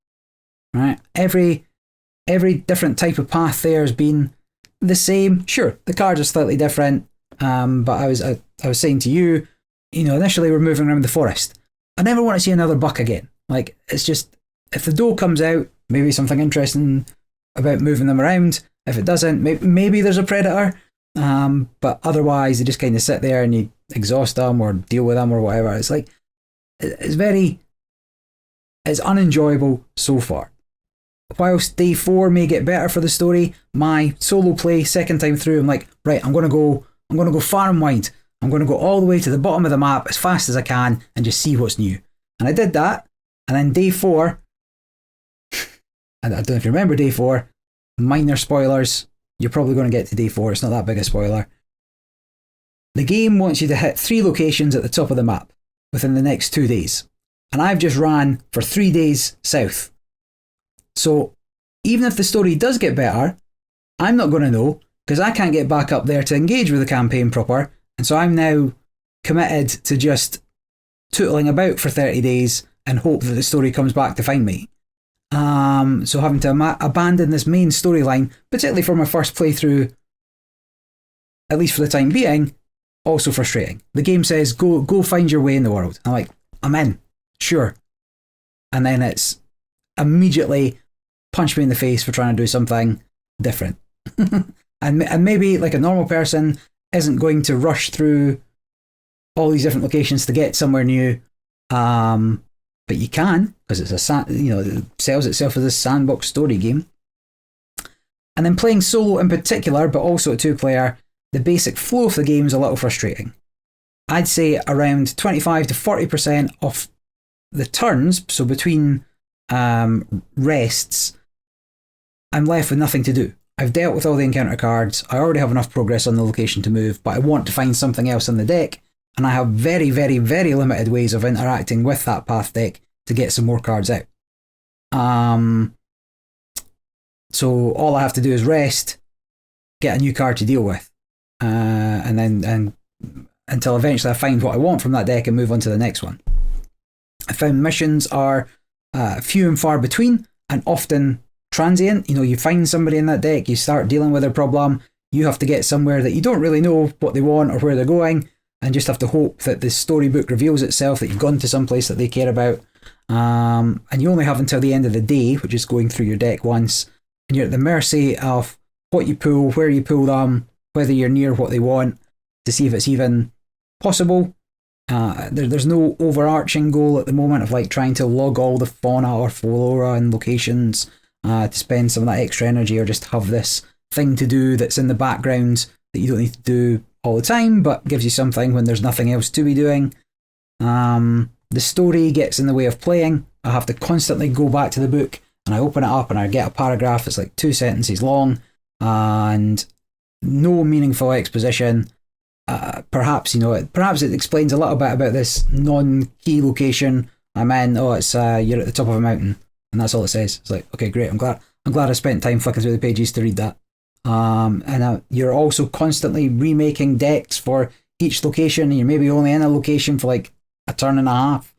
Right? Every different type of path there has been the same. Sure, the cards are slightly different, but I was saying to you, initially we're moving around the forest. I never want to see another buck again. Like, it's just, if the doe comes out, maybe something interesting about moving them around. If it doesn't, maybe there's a predator. But otherwise, they just kind of sit there and you exhaust them or deal with them or whatever. It's like, it's unenjoyable so far. Whilst day 4 may get better for the story, my solo play second time through, I'm like, right, I'm going to go far and wide. I'm going to go all the way to the bottom of the map as fast as I can and just see what's new. And I did that. And then day 4, I don't know if you remember day 4, minor spoilers. You're probably going to get to day 4. It's not that big a spoiler. The game wants you to hit 3 locations at the top of the map within the next 2 days. And I've just ran for 3 days south. So even if the story does get better, I'm not going to know because I can't get back up there to engage with the campaign proper. And so I'm now committed to just tootling about for 30 days and hope that the story comes back to find me. So having to abandon this main storyline, particularly for my first playthrough, at least for the time being, also frustrating. The game says, go find your way in the world. I'm like, I'm in, sure. And then it's immediately punch me in the face for trying to do something different. and maybe like a normal person isn't going to rush through all these different locations to get somewhere new. But you can, because it's it sells itself as a sandbox story game. And then playing solo in particular, but also a 2-player, the basic flow of the game is a little frustrating. I'd say around 25 to 40% of the turns, so between rests, I'm left with nothing to do. I've dealt with all the encounter cards, I already have enough progress on the location to move, but I want to find something else in the deck, and I have very, very, very limited ways of interacting with that path deck to get some more cards out. So all I have to do is rest, get a new card to deal with, and until eventually I find what I want from that deck and move on to the next one. I found missions are few and far between, and often transient. You find somebody in that deck, you start dealing with their problem, you have to get somewhere that you don't really know what they want or where they're going, and just have to hope that the storybook reveals itself, that you've gone to some place that they care about. And you only have until the end of the day, which is going through your deck once, and you're at the mercy of what you pull, where you pull them, whether you're near what they want, to see if it's even possible. There's no overarching goal at the moment of like trying to log all the fauna or flora and locations to spend some of that extra energy, or just have this thing to do that's in the background that you don't need to do all the time, but gives you something when there's nothing else to be doing. The story gets in the way of playing. I have to constantly go back to the book, and I open it up and I get a paragraph that's like 2 sentences long and no meaningful exposition. Perhaps it explains a little bit about this non-key location I'm in. Oh, it's you're at the top of a mountain, and that's all it says. It's like, okay, great. I'm glad I spent time flicking through the pages to read that. And you're also constantly remaking decks for each location, and you're maybe only in a location for like a turn and a half,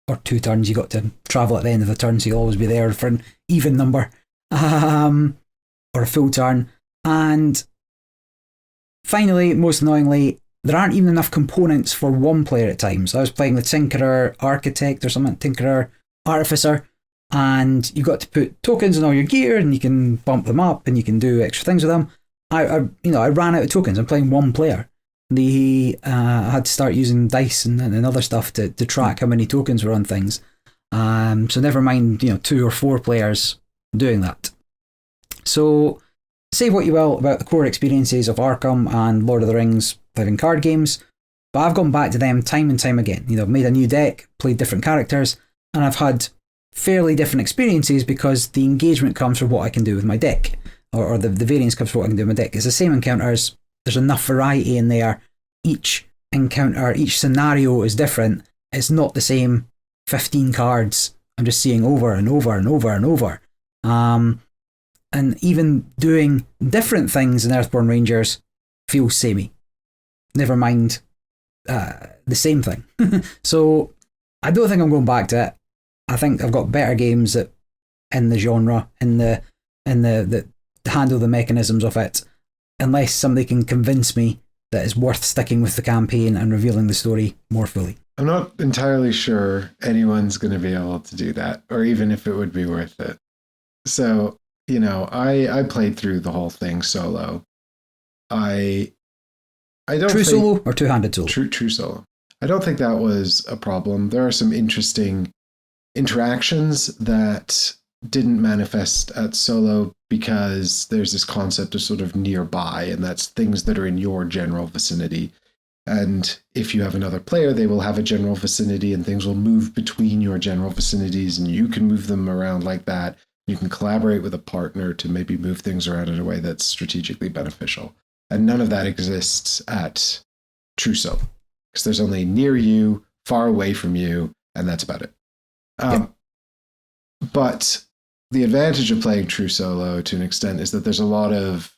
or 2 turns. You got to travel at the end of the turn, so you'll always be there for an even number, or a full turn. And finally, most annoyingly, there aren't even enough components for one player at times. I was playing the Tinkerer Architect or something, Tinkerer Artificer, and you got to put tokens in all your gear, and you can bump them up, and you can do extra things with them. I ran out of tokens. I'm playing one player. I had to start using dice and other stuff to track how many tokens were on things. So never mind, 2 or 4 players doing that. So say what you will about the core experiences of Arkham and Lord of the Rings living card games, but I've gone back to them time and time again. I've made a new deck, played different characters, and I've had fairly different experiences because the engagement comes from what I can do with my deck, or the variance comes from what I can do with my deck. It's the same encounters, there's enough variety in there. Each encounter, each scenario is different. It's not the same 15 cards I'm just seeing over and over and over and over. And even doing different things in Earthborne Rangers feels samey. Never mind the same thing. So I don't think I'm going back to it. I think I've got better games that in the genre, that handle the mechanisms of it, unless somebody can convince me that it's worth sticking with the campaign and revealing the story more fully. I'm not entirely sure anyone's going to be able to do that, or even if it would be worth it. So, I played through the whole thing solo. I don't True think, solo or two-handed solo? True solo. I don't think that was a problem. There are some interesting interactions that didn't manifest at solo because there's this concept of sort of nearby, and that's things that are in your general vicinity. And if you have another player, they will have a general vicinity, and things will move between your general vicinities, and you can move them around like that. You can collaborate with a partner to maybe move things around in a way that's strategically beneficial. And none of that exists at True Solo, because there's only near you, far away from you, and that's about it. But the advantage of playing True Solo to an extent is that there's a lot of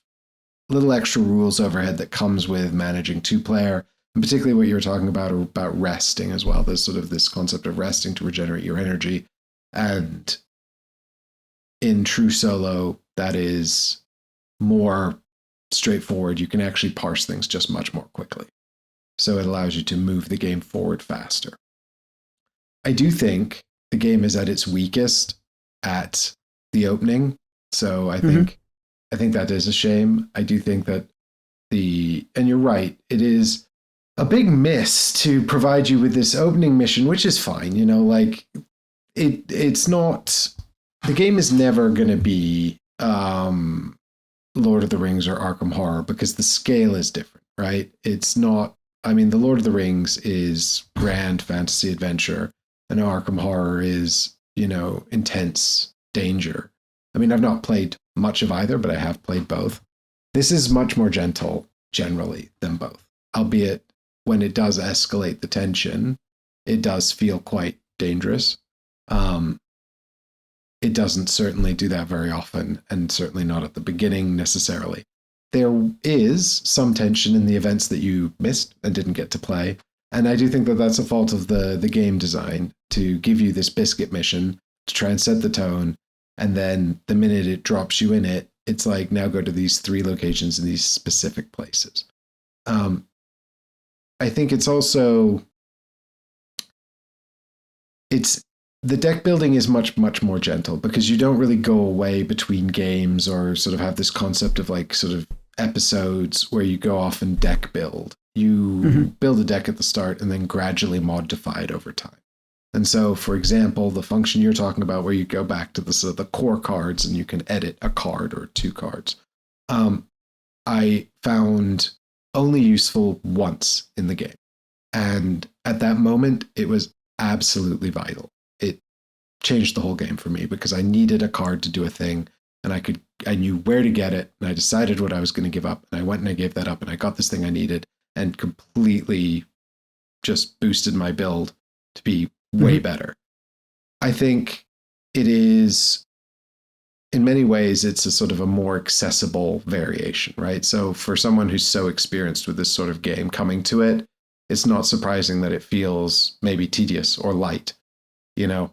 little extra rules overhead that comes with managing 2-player, and particularly what you were talking about resting as well. There's sort of this concept of resting to regenerate your energy. And in True Solo, that is more straightforward. You can actually parse things just much more quickly. So it allows you to move the game forward faster. I do think the game is at its weakest at the opening. So I think that is a shame. I do think that and you're right, it is a big miss to provide you with this opening mission, which is fine. It's not, the game is never going to be Lord of the Rings or Arkham Horror because the scale is different, right? It's not, the Lord of the Rings is grand fantasy adventure, and Arkham Horror is, intense danger. I mean, I've not played much of either, but I have played both. This is much more gentle generally than both, albeit when it does escalate the tension, it does feel quite dangerous. It doesn't certainly do that very often, and certainly not at the beginning necessarily. There is some tension in the events that you missed and didn't get to play, and I do think that that's a fault of the game design to give you this biscuit mission to try and set the tone, and then the minute it drops you in it, it's like, now go to these 3 locations in these specific places. I think it's also, the deck building is much, much more gentle because you don't really go away between games or sort of have this concept of like sort of episodes where you go off and deck build. You build a deck at the start and then gradually modify it over time. And so, for example, the function you're talking about where you go back to the sort of the core cards and you can edit a card or 2 cards, I found only useful once in the game. And at that moment, it was absolutely vital. It changed the whole game for me because I needed a card to do a thing, and I knew where to get it, and I decided what I was going to give up, and I went and I gave that up, and I got this thing I needed, and completely just boosted my build to be way better. I think it is, in many ways, it's a sort of a more accessible variation, right? So for someone who's so experienced with this sort of game coming to it, it's not surprising that it feels maybe tedious or light, you know?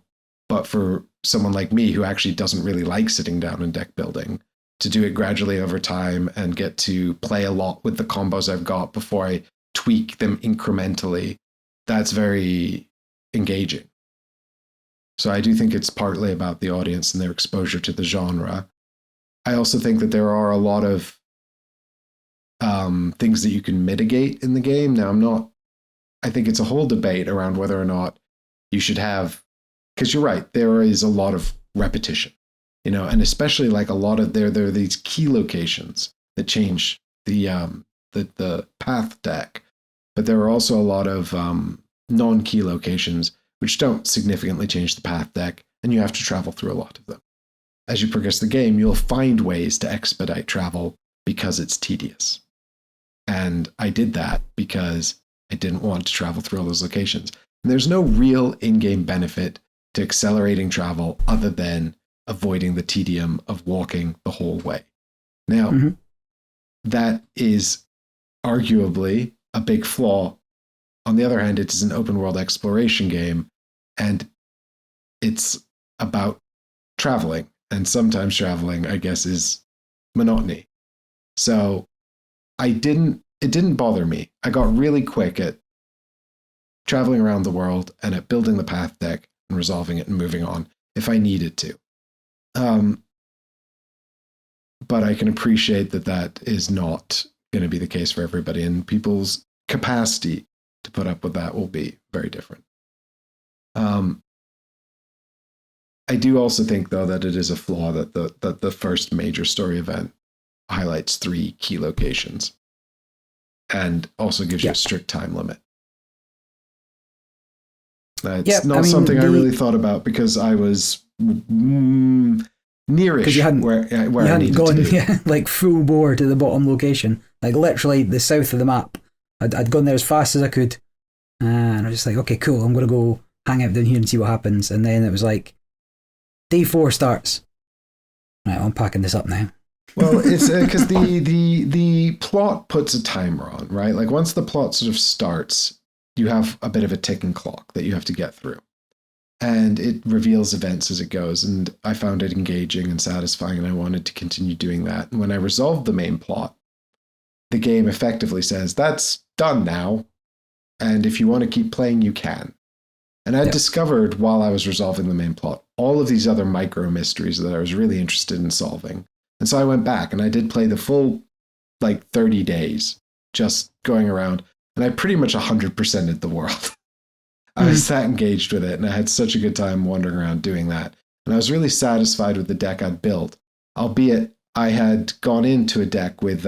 But for someone like me who actually doesn't really like sitting down and deck building, to do it gradually over time and get to play a lot with the combos I've got before I tweak them incrementally, that's very engaging. So I do think it's partly about the audience and their exposure to the genre. I also think that there are a lot of things that you can mitigate in the game. Now, I think it's a whole debate around whether or not you should have, because you're right, there is a lot of repetition, you know, and especially like a lot of there are these key locations that change the path deck, but there are also a lot of non-key locations which don't significantly change the path deck, and you have to travel through a lot of them. As you progress the game, you'll find ways to expedite travel because it's tedious. And I did that because I didn't want to travel through all those locations. And there's no real in-game benefit to accelerating travel other than avoiding the tedium of walking the whole way. Now, that is arguably a big flaw. On the other hand, it is an open world exploration game, and it's about traveling. And sometimes traveling, I guess, is monotony. So it didn't bother me. I got really quick at traveling around the world and at building the path deck and resolving it and moving on if I needed to. But I can appreciate that is not going to be the case for everybody, and people's capacity to put up with that will be very different. I do also think, though, that it is a flaw that the first major story event highlights 3 key locations and also gives you a strict time limit. That's not something I really thought about because I was nearish where I needed to be. Yeah, like full bore to the bottom location, like literally the south of the map. I'd gone there as fast as I could, and I was just like, okay, cool, I'm going to go hang out down here and see what happens. And then it was like, day 4 starts. Right, I'm packing this up now. Well, it's because the plot puts a timer on, right? Like once the plot sort of starts, you have a bit of a ticking clock that you have to get through. And it reveals events as it goes. And I found it engaging and satisfying, and I wanted to continue doing that. And when I resolved the main plot, the game effectively says, that's done now. And if you want to keep playing, you can. And I discovered while I was resolving the main plot, all of these other micro mysteries that I was really interested in solving. And so I went back and I did play the full, 30 days just going around. And I pretty much 100%ed the world. I was that engaged with it, and I had such a good time wandering around doing that. And I was really satisfied with the deck I'd built, albeit I had gone into a deck with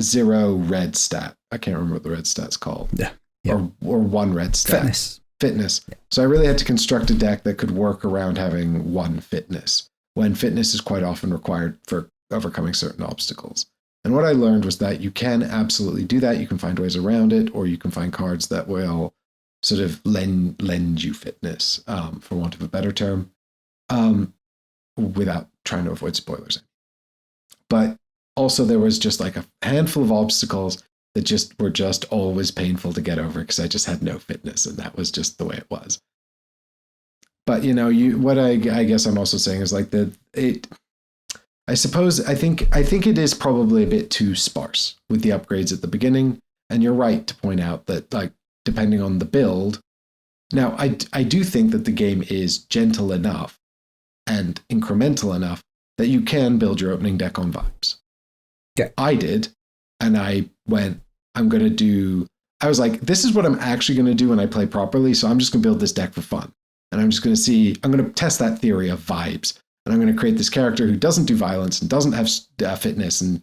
0 red stat. I can't remember what the red stat's called. Yeah. Or 1 red stat. Fitness. Yeah. So I really had to construct a deck that could work around having 1 fitness, when fitness is quite often required for overcoming certain obstacles. And what I learned was that you can absolutely do that. You can find ways around it, or you can find cards that will sort of lend you fitness, for want of a better term, without trying to avoid spoilers. But also there was just like a handful of obstacles that were always painful to get over because I just had no fitness, and that was just the way it was. But what I guess I'm also saying is like I think it is probably a bit too sparse with the upgrades at the beginning, and you're right to point out that, like, depending on the build. Now, I do think that the game is gentle enough and incremental enough that you can build your opening deck on vibes. Yeah. I did, and I went, I was like, this is what I'm actually going to do when I play properly, so I'm just going to build this deck for fun. And I'm just going to I'm going to test that theory of vibes. And I'm going to create this character who doesn't do violence and doesn't have fitness and,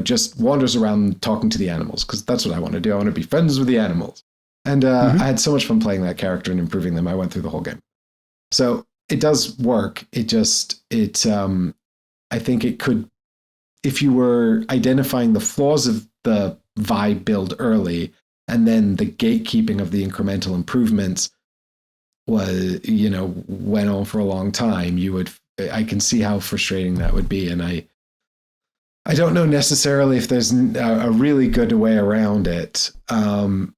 just wanders around talking to the animals, because that's what I want to do. I want to be friends with the animals. And I had so much fun playing that character and improving them. I went through the whole game. So it does work. I think it could, if you were identifying the flaws of the vibe build early, and then the gatekeeping of the incremental improvements went on for a long time, I can see how frustrating that would be. And I don't know necessarily if there's a really good way around it. And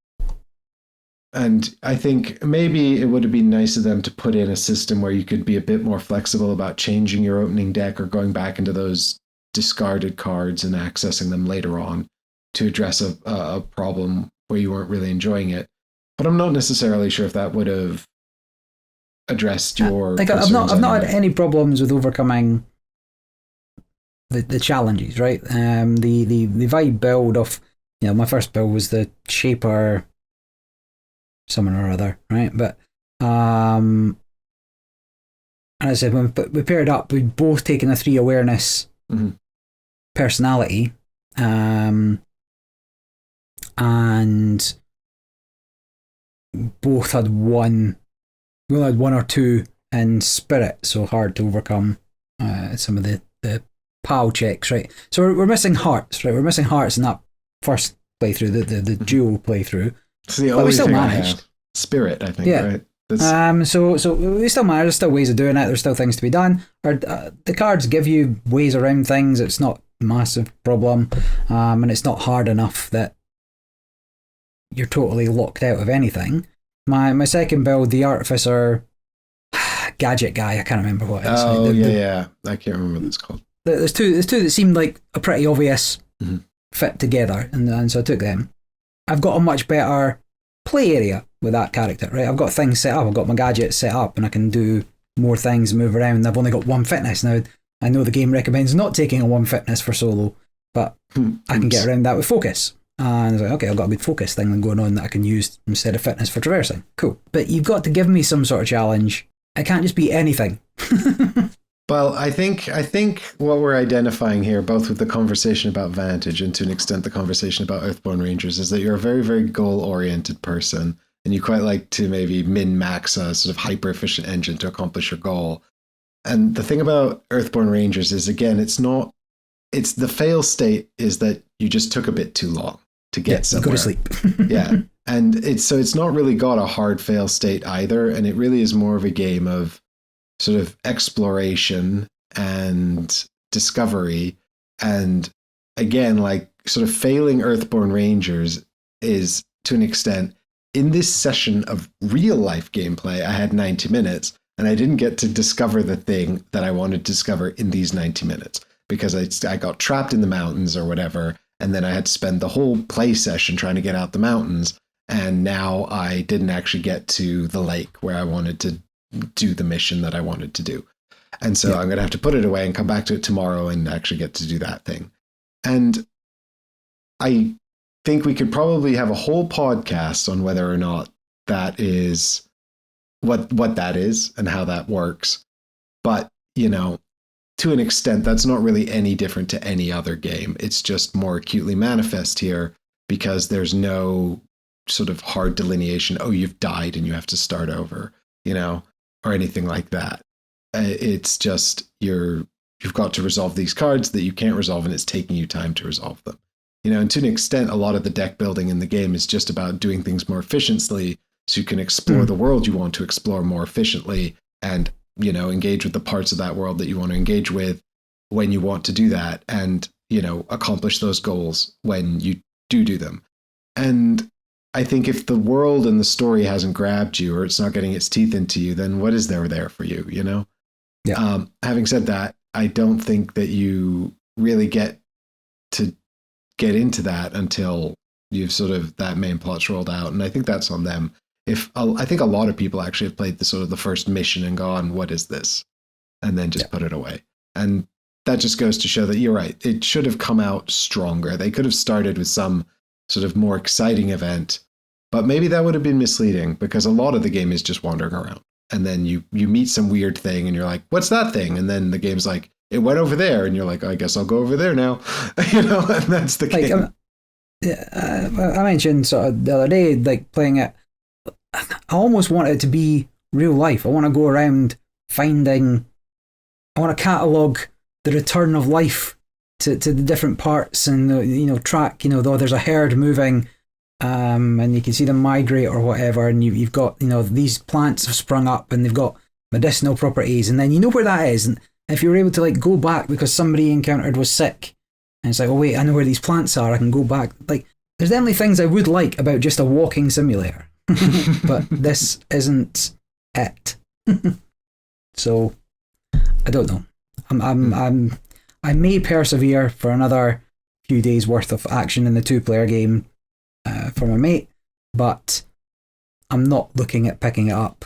I think maybe it would have been nice of them to put in a system where you could be a bit more flexible about changing your opening deck or going back into those discarded cards and accessing them later on to address a problem where you weren't really enjoying it. But I'm not necessarily sure if that would have addressed your I've not had any problems with overcoming the challenges, right? The vibe build of, my first build was the Shaper someone or other, right? But and I said, when we paired up, we'd both taken a 3 awareness personality, and both had one. We only had 1 or 2 in spirit, so hard to overcome some of the PAL checks, right? So we're missing hearts, right? We're missing hearts in that first playthrough, the dual playthrough. It's the only thing I managed. Spirit, I think, right? So we still managed. There's still ways of doing it. There's still things to be done. Or the cards give you ways around things. It's not a massive problem, and it's not hard enough that you're totally locked out of anything. My second build, the Artificer gadget guy, I can't remember what it is. Oh, yeah. I can't remember what it's called. There's two that seemed like a pretty obvious fit together, and so I took them. I've got a much better play area with that character, right? I've got things set up. I've got my gadgets set up, and I can do more things, move around. I've only got 1 fitness. Now, I know the game recommends not taking a 1 fitness for solo, but I can get around that with focus. And I was like, okay, I've got a good focus thing going on that I can use instead of fitness for traversing. Cool. But you've got to give me some sort of challenge. It can't just be anything. Well, I think what we're identifying here, both with the conversation about Vantage and to an extent the conversation about Earthborne Rangers, is that you're a very, very goal-oriented person, and you quite like to maybe min-max a sort of hyper-efficient engine to accomplish your goal. And the thing about Earthborne Rangers is, again, it's the fail state is that you just took a bit too long to get somewhere. Go to sleep. Yeah. And it's not really got a hard fail state either. And it really is more of a game of sort of exploration and discovery. And again, like sort of failing Earthborne Rangers is, to an extent, in this session of real life gameplay, I had 90 minutes and I didn't get to discover the thing that I wanted to discover in these 90 minutes because I got trapped in the mountains or whatever. And then I had to spend the whole play session trying to get out the mountains. And now I didn't actually get to the lake where I wanted to do the mission that I wanted to do. And so I'm going to have to put it away and come back to it tomorrow and actually get to do that thing. And I think we could probably have a whole podcast on whether or not that is what that is and how that works. But, to an extent, that's not really any different to any other game. It's just more acutely manifest here because there's no sort of hard delineation. Oh, you've died and you have to start over, or anything like that. It's just you've got to resolve these cards that you can't resolve, and it's taking you time to resolve them. And to an extent, a lot of the deck building in the game is just about doing things more efficiently, so you can explore the world you want to explore more efficiently, and engage with the parts of that world that you want to engage with when you want to do that, and accomplish those goals when you do them. And I think if the world and the story hasn't grabbed you, or it's not getting its teeth into you, then what is there for you? Yeah. Having said that, I don't think that you really get into that until you've sort of that main plot's rolled out, and I think that's on them. I think a lot of people actually have played the sort of the first mission and gone, "What is this?" and then just put it away, and that just goes to show that you're right. It should have come out stronger. They could have started with some sort of more exciting event, but maybe that would have been misleading, because a lot of the game is just wandering around, and then you meet some weird thing and you're like, "What's that thing?" and then the game's like, "It went over there," and you're like, "I guess I'll go over there now." And that's the game. I mentioned sort of the other day, like playing it, I almost want it to be real life. I want to go around I want to catalogue the return of life to the different parts, and track, there's a herd moving, and you can see them migrate or whatever, and you've got, these plants have sprung up and they've got medicinal properties, and then you know where that is, and if you're able to like go back because somebody you encountered was sick, and it's like, oh wait, I know where these plants are, I can go back. Like, there's definitely things I would like about just a walking simulator, but this isn't it. So I don't know. I may persevere for another few days worth of action in the 2-player game for my mate, but I'm not looking at picking it up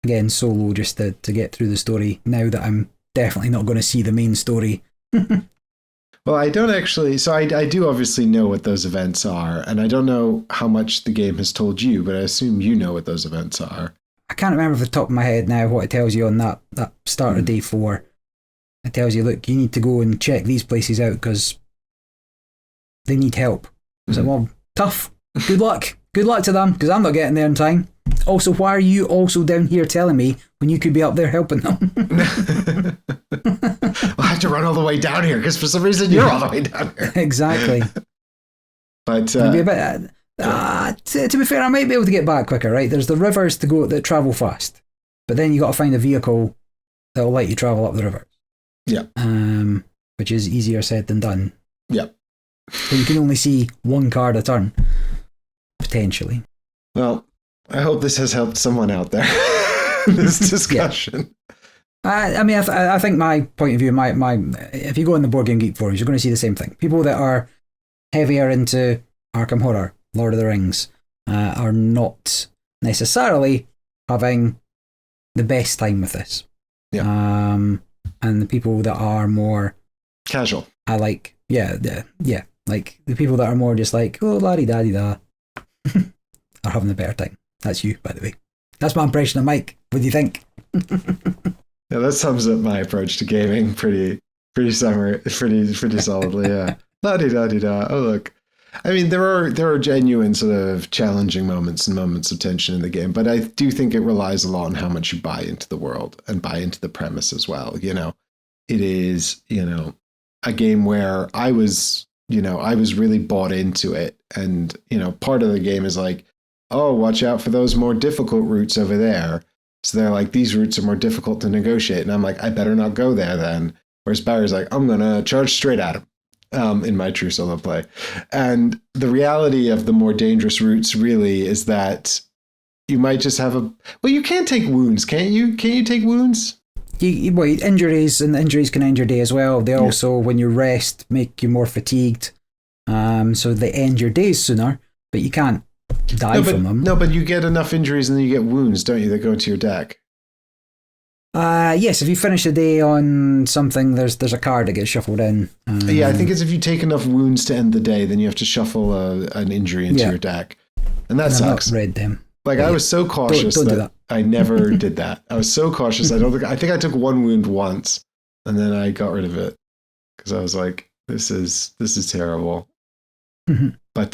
again solo just to get through the story now that I'm definitely not going to see the main story. Well, I don't actually. So I do obviously know what those events are, and I don't know how much the game has told you, but I assume you know what those events are. I can't remember off the top of my head now what it tells you on that start of day 4. It tells you, look, you need to go and check these places out because they need help. I was like, well, tough. Good luck. Good luck to them, because I'm not getting there in time. Also, why are you also down here telling me when you could be up there helping them? I have to run all the way down here because for some reason you're all the way down here. Exactly. But to be fair, I might be able to get back quicker, right? There's the rivers that travel fast, but then you got to find a vehicle that will let you travel up the river. Yeah. Which is easier said than done. Yeah. But you can only see one card a turn, potentially. Well, I hope this has helped someone out there. This discussion. Yeah. I think my point of view, my if you go in the Board Game Geek forums, you're going to see the same thing. People that are heavier into Arkham Horror, Lord of the Rings, are not necessarily having the best time with this. Yeah. And the people that are more casual, I like, like the people that are more just like, oh, la-di-da-di-da, are having a better time. That's you, by the way. That's my impression of Mike. What do you think? Yeah, that sums up my approach to gaming pretty solidly. Yeah, la-di-da-di-da. Oh, look. I mean, there are genuine sort of challenging moments and moments of tension in the game, but I do think it relies a lot on how much you buy into the world and buy into the premise as well. It is, a game where I was really bought into it. And, part of the game is like, oh, watch out for those more difficult routes over there. So they're like, these routes are more difficult to negotiate. And I'm like, I better not go there then. Whereas Barry's like, I'm going to charge straight at him. In my true solo play. And the reality of the more dangerous routes really is that you might just have you can't take wounds, can't you? Can you take wounds? Injuries, and injuries can end your day as well. They also, when you rest, make you more fatigued. So they end your days sooner, but you can't die from them. No, but you get enough injuries and then you get wounds, don't you, that go into your deck? Yes, if you finish a day on something, there's a card that gets shuffled in. Yeah, I think it's if you take enough wounds to end the day, then you have to shuffle an injury into your deck. And that sucks. I've not read them. I was so cautious don't do that. I never did that. I was so cautious. I think I took one wound once and then I got rid of it because I was like, this is terrible. Mm-hmm. But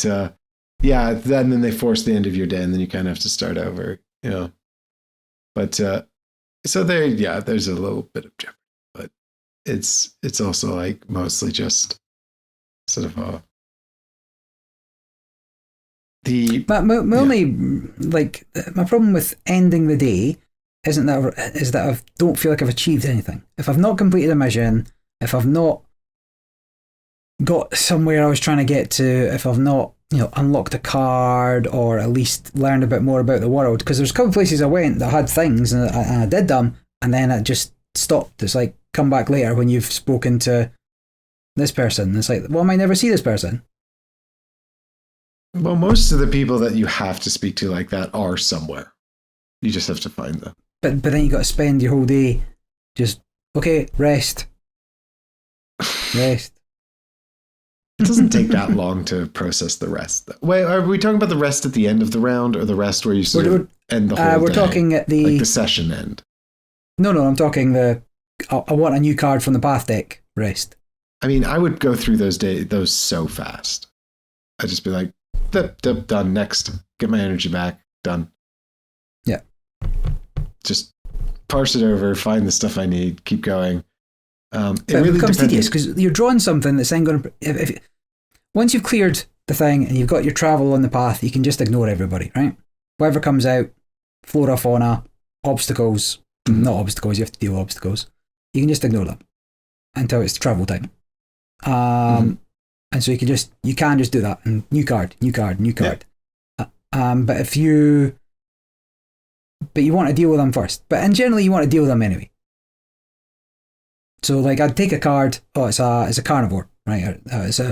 then they force the end of your day and then you kind of have to start over, But So there's a little bit of jeopardy, but it's also like mostly just sort of my only like my problem with ending the day is that I don't feel like I've achieved anything. If I've not completed a mission, if I've not got somewhere I was trying to get to, if I've not unlocked a card or at least learned a bit more about the world, because there's a couple of places I went that had things and I did them, and then it just stopped. It's like, come back later when you've spoken to this person. It's like, well, I might never see this person. Well, most of the people that you have to speak to like that are somewhere. You just have to find them. But then you got to spend your whole day just, okay, rest. Rest. It doesn't take that long to process the rest. Wait, are we talking about the rest at the end of the round, or the rest where you sort of end the whole we're day? Talking at the session end. No, I'm talking I want a new card from the path deck rest. I mean, I would go through those so fast. I'd just be like, done, next. Get my energy back, done. Yeah. Just parse it over, find the stuff I need, keep going. It really becomes tedious because you're drawing something that's then going to. If once you've cleared the thing and you've got your travel on the path, you can just ignore everybody, right? Whatever comes out, flora, fauna, obstacles, not obstacles. You have to deal with obstacles. You can just ignore them until it's travel time. And so you can just do that. And new card. Yeah. But you want to deal with them first. But generally, you want to deal with them anyway. So, like, I'd take a card. Oh, it's a carnivore, right?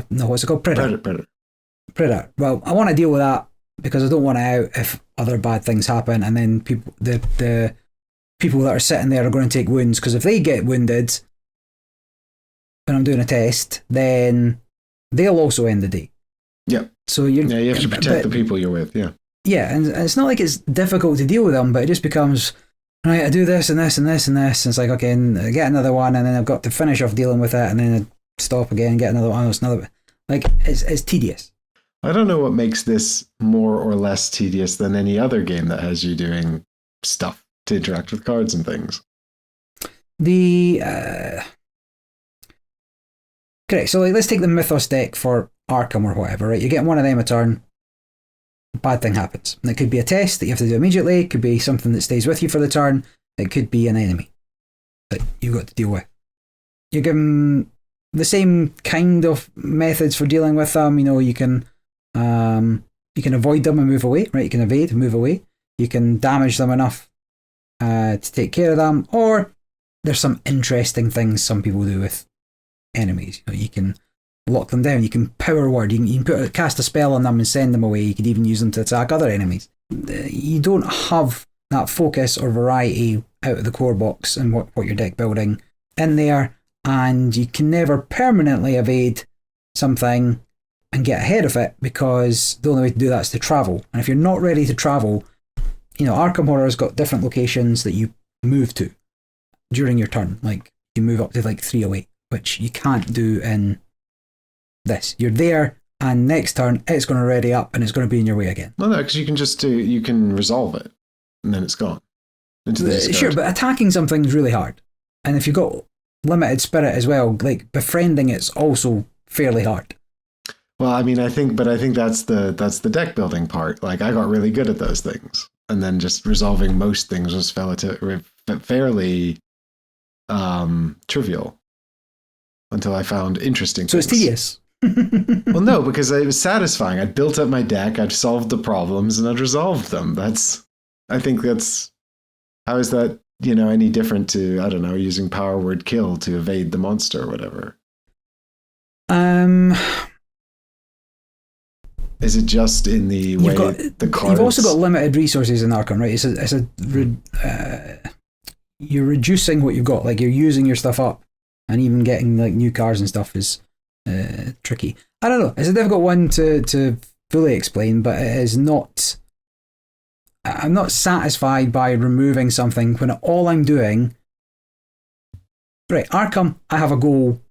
What's it called? Predator. Well, I want to deal with that because I don't want out if other bad things happen, and then the people that are sitting there are going to take wounds, because if they get wounded when I'm doing a test, then they'll also end the day. Yeah. So you have to protect the people you're with. Yeah. Yeah, and it's not like it's difficult to deal with them, but it just becomes, right, I do this and this and this and this. And it's like, okay, and I get another one, and then I've got to finish off dealing with it, and then I stop again, get another one, like, it's tedious. I don't know what makes this more or less tedious than any other game that has you doing stuff to interact with cards and things. Correct, so like, let's take the Mythos deck for Arkham or whatever, right? You get one of them a turn, bad thing happens. And it could be a test that you have to do immediately, it could be something that stays with you for the turn, it could be an enemy that you've got to deal with. You give them the same kind of methods for dealing with them. You can avoid them and move away, right? You can evade and move away. You can damage them enough to take care of them, or there's some interesting things some people do with enemies. You can lock them down, you can power word, you can cast a spell on them and send them away. You could even use them to attack other enemies. You don't have that focus or variety out of the core box and what you're deck building in there, and you can never permanently evade something and get ahead of it, because the only way to do that is to travel. And if you're not ready to travel, Arkham Horror's got different locations that you move to during your turn. Like, you move up to like 308, which you can't do in this. You're there, and next turn it's going to ready up and it's going to be in your way again. Well, no, because you can resolve it and then it's gone. Sure, but attacking something's really hard. And if you've got limited spirit as well, like, befriending it's also fairly hard. Well, I mean, I think that's the deck building part. Like, I got really good at those things, and then just resolving most things was fairly trivial until I found interesting things. So it's tedious. Well, no, because it was satisfying. I'd built up my deck, I'd solved the problems, and I'd resolved them. How is that, any different to, I don't know, using power word kill to evade the monster or whatever? Is it just in the way the cards... You've also got limited resources in Arkham, right? You're reducing what you've got. Like, you're using your stuff up, and even getting like new cars and stuff is tricky. I don't know. It's a difficult one to fully explain, but it is not... I'm not satisfied by removing something when all I'm doing... Right, Arkham, I have a goal.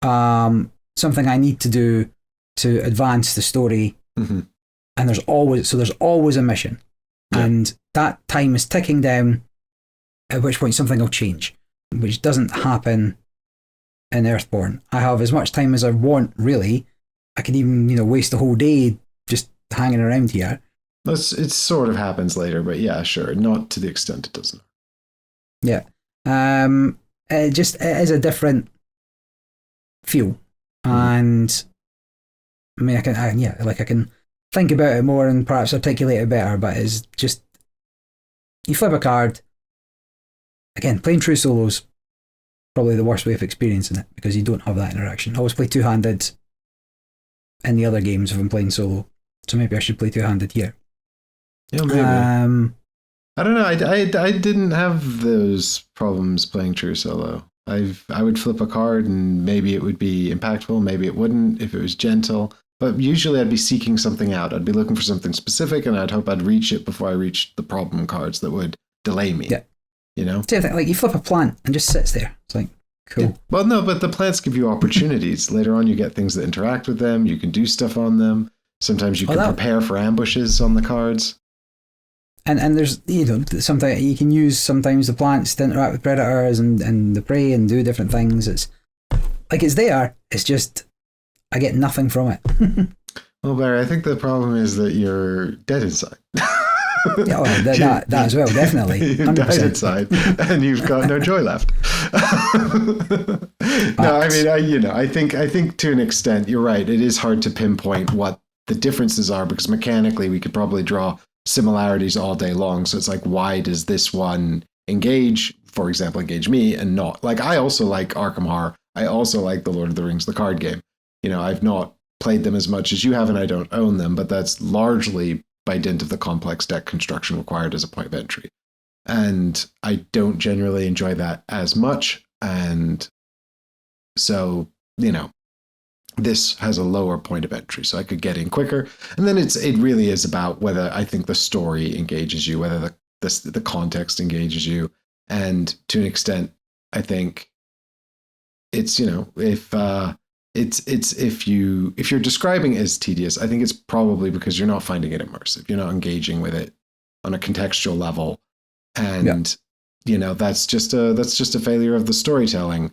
Something I need to do to advance the story. Mm-hmm. And there's always a mission. Yeah. And that time is ticking down, at which point something will change, which doesn't happen in Earthborne. I have as much time as I want, really. I could even, waste a whole day just hanging around here. It sort of happens later, but yeah, sure. Not to the extent it doesn't. Yeah. It is a different feel. And I mean, I can think about it more and perhaps articulate it better, but it's just, you flip a card. Again, playing true solos, probably the worst way of experiencing it because you don't have that interaction. I always play two-handed in the other games if I'm playing solo, so maybe I should play two-handed here. Yeah, maybe. I don't know. I didn't have those problems playing true solo. I would flip a card and maybe it would be impactful, maybe it wouldn't if it was gentle. But usually I'd be seeking something out. I'd be looking for something specific, and I'd hope I'd reach it before I reached the problem cards that would delay me. Yeah. Same thing, like you flip a plant and just sits there. It's like, cool. Yeah. Well, no, but the plants give you opportunities. Later on, you get things that interact with them. You can do stuff on them. Sometimes you can prepare for ambushes on the cards. And there's, something you can use sometimes the plants to interact with predators and the prey and do different things. It's there. It's just, I get nothing from it. Well, Barry, I think the problem is that you're dead inside. Yeah, well, that as well, definitely. You're died inside, and you've got no joy left. No, I mean, I think to an extent, you're right. It is hard to pinpoint what the differences are because mechanically we could probably draw similarities all day long. So it's like, why does this one engage, for example, engage me and not? Like, I also like Arkham Horror. I also like The Lord of the Rings, the card game. I've not played them as much as you have, and I don't own them, but that's largely by dint of the complex deck construction required as a point of entry. And I don't generally enjoy that as much. And so, this has a lower point of entry, so I could get in quicker. And then it really is about whether I think the story engages you, whether the context engages you. And to an extent, I think it's, if you're describing it as tedious, I think it's probably because you're not finding it immersive. You're not engaging with it on a contextual level. And, that's just a failure of the storytelling.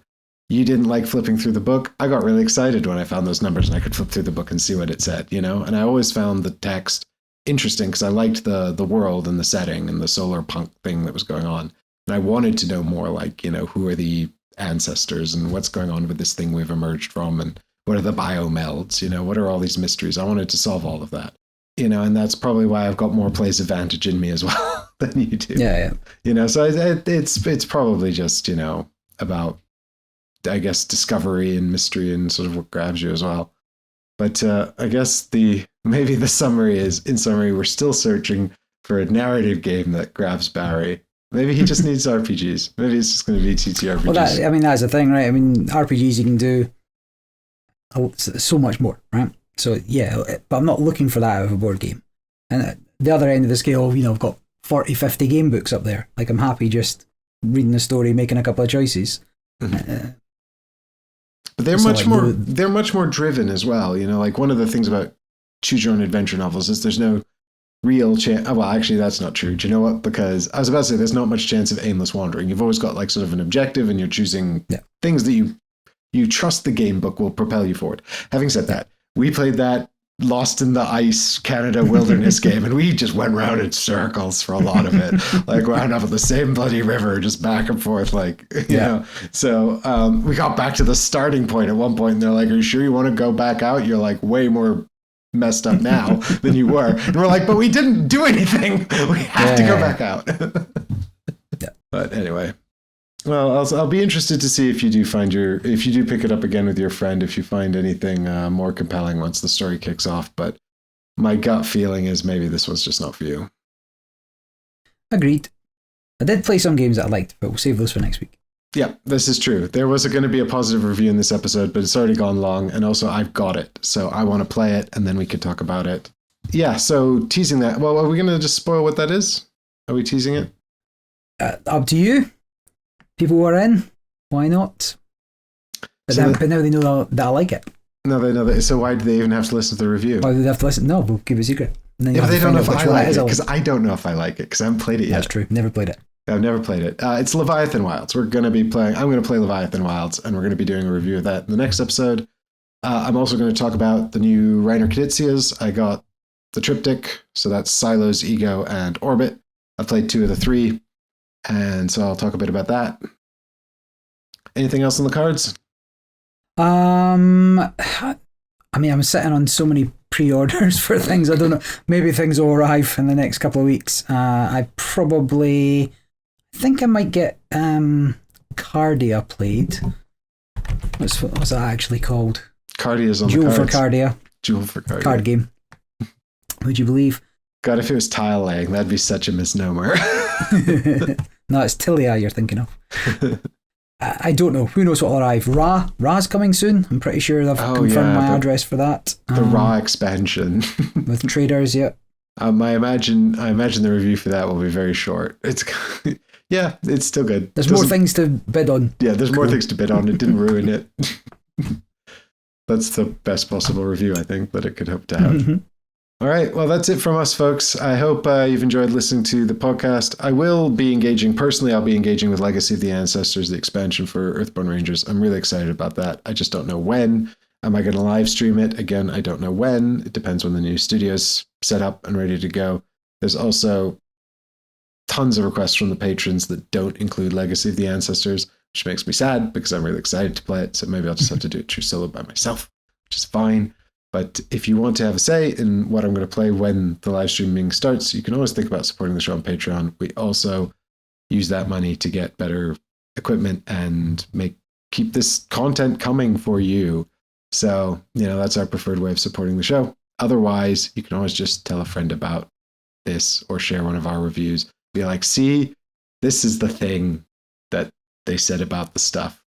You didn't like flipping through the book. I got really excited when I found those numbers and I could flip through the book and see what it said, and I always found the text interesting because I liked the world and the setting and the solar punk thing that was going on. And I wanted to know more, like, who are the ancestors and what's going on with this thing we've emerged from and what are the biomelds, what are all these mysteries? I wanted to solve all of that, and that's probably why I've got more plays of Vantage in me as well than you do. Yeah. So it's probably just, about, I guess, discovery and mystery and sort of what grabs you as well. But I guess maybe the summary is, in summary, we're still searching for a narrative game that grabs Barry. Maybe he just needs RPGs. Maybe it's just going to be TTRPGs. Well, that's the thing, right? I mean, RPGs you can do so much more, right? So yeah, but I'm not looking for that out of a board game. And at the other end of the scale, I've got 40, 50 game books up there. Like, I'm happy just reading the story, making a couple of choices. Mm-hmm. But they're much more driven as well. Like, one of the things about choose your own adventure novels is there's no real chance. Well, actually, that's not true. Do you know what? Because I was about to say there's not much chance of aimless wandering. You've always got like sort of an objective, and you're choosing things that you trust the game book will propel you forward. Having said that, we played that Lost in the Ice Canada Wilderness game, and we just went round in circles for a lot of it. Like, wound up at the same bloody river, just back and forth, you know. So we got back to the starting point at one point, and they're like, "Are you sure you want to go back out? You're like way more messed up now than you were." And we're like, "But we didn't do anything. We have to go back out." But anyway. Well, I'll be interested to see if you do pick it up again with your friend, if you find anything more compelling once the story kicks off. But my gut feeling is maybe this one's just not for you. Agreed. I did play some games that I liked, but we'll save those for next week. Yeah, this is true. There was going to be a positive review in this episode, but it's already gone long. And also, I've got it. So I want to play it, and then we could talk about it. Yeah, so teasing that. Well, are we going to just spoil what that is? Are we teasing it? Up to you. People were in. Why not? But now they know that I like it. No, they know that. So why do they even have to listen to the review? Why do they have to listen? No, we'll keep it a secret. Yeah, but they don't know if I like it, because I don't know if I like it, because I haven't played it yet. That's true. Never played it. I've never played it. It's Leviathan Wilds. I'm going to play Leviathan Wilds, and we're going to be doing a review of that in the next episode. I'm also going to talk about the new Reiner Knizias. I got the triptych, so that's Silos, Ego, and Orbit. I've played 2 of the 3, and so I'll talk a bit about that. Anything else on the cards? I mean, I'm sitting on so many pre-orders for things. I don't know. Maybe things will arrive in the next couple of weeks. I think I might get Cardia played. What's that actually called? Cardia's on Jewel the for cards. Cardia. Jewel for Cardia. Card game. Would you believe? God, if it was tile laying, that'd be such a misnomer. No, it's Tilia you're thinking of. I don't know. Who knows what will arrive? Ra's coming soon. I'm pretty sure they've confirmed my address for that. The Ra expansion. With traders, yeah. I imagine the review for that will be very short. It's it's still good. There's more things to bid on. Yeah, there's more things to bid on. It didn't ruin it. That's the best possible review, I think, that it could hope to have. Mm-hmm. All right. Well, that's it from us, folks. I hope you've enjoyed listening to the podcast. I will be engaging personally. I'll be engaging with Legacy of the Ancestors, the expansion for Earthborne Rangers. I'm really excited about that. I just don't know when. Am I going to live stream it? Again, I don't know when. It depends when the new studio's set up and ready to go. There's also tons of requests from the patrons that don't include Legacy of the Ancestors, which makes me sad because I'm really excited to play it. So maybe I'll just have to do it true solo by myself, which is fine. But if you want to have a say in what I'm going to play when the live streaming starts, you can always think about supporting the show on Patreon. We also use that money to get better equipment and keep this content coming for you. So, that's our preferred way of supporting the show. Otherwise, you can always just tell a friend about this or share one of our reviews. Be like, see, this is the thing that they said about the stuff.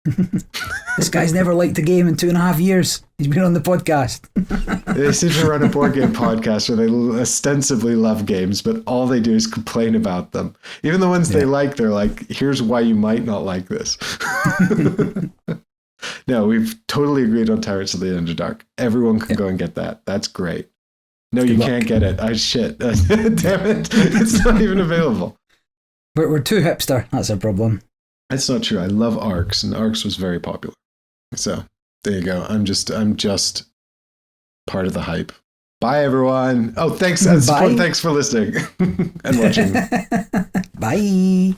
This guy's never liked the game in 2.5 years. He's been on the podcast. They seem to run a board game podcast where they ostensibly love games, but all they do is complain about them. Even the ones they like, they're like, here's why you might not like this. No, we've totally agreed on Tyrants of the Underdark. Everyone can go and get that. That's great. No, you can't get it. Shit. Damn it. It's not even available. We're too hipster. That's our problem. That's not true. I love Arcs, and Arcs was very popular. So there you go. I'm just part of the hype. Bye, everyone. Oh, thanks. Thanks for listening and watching. Bye.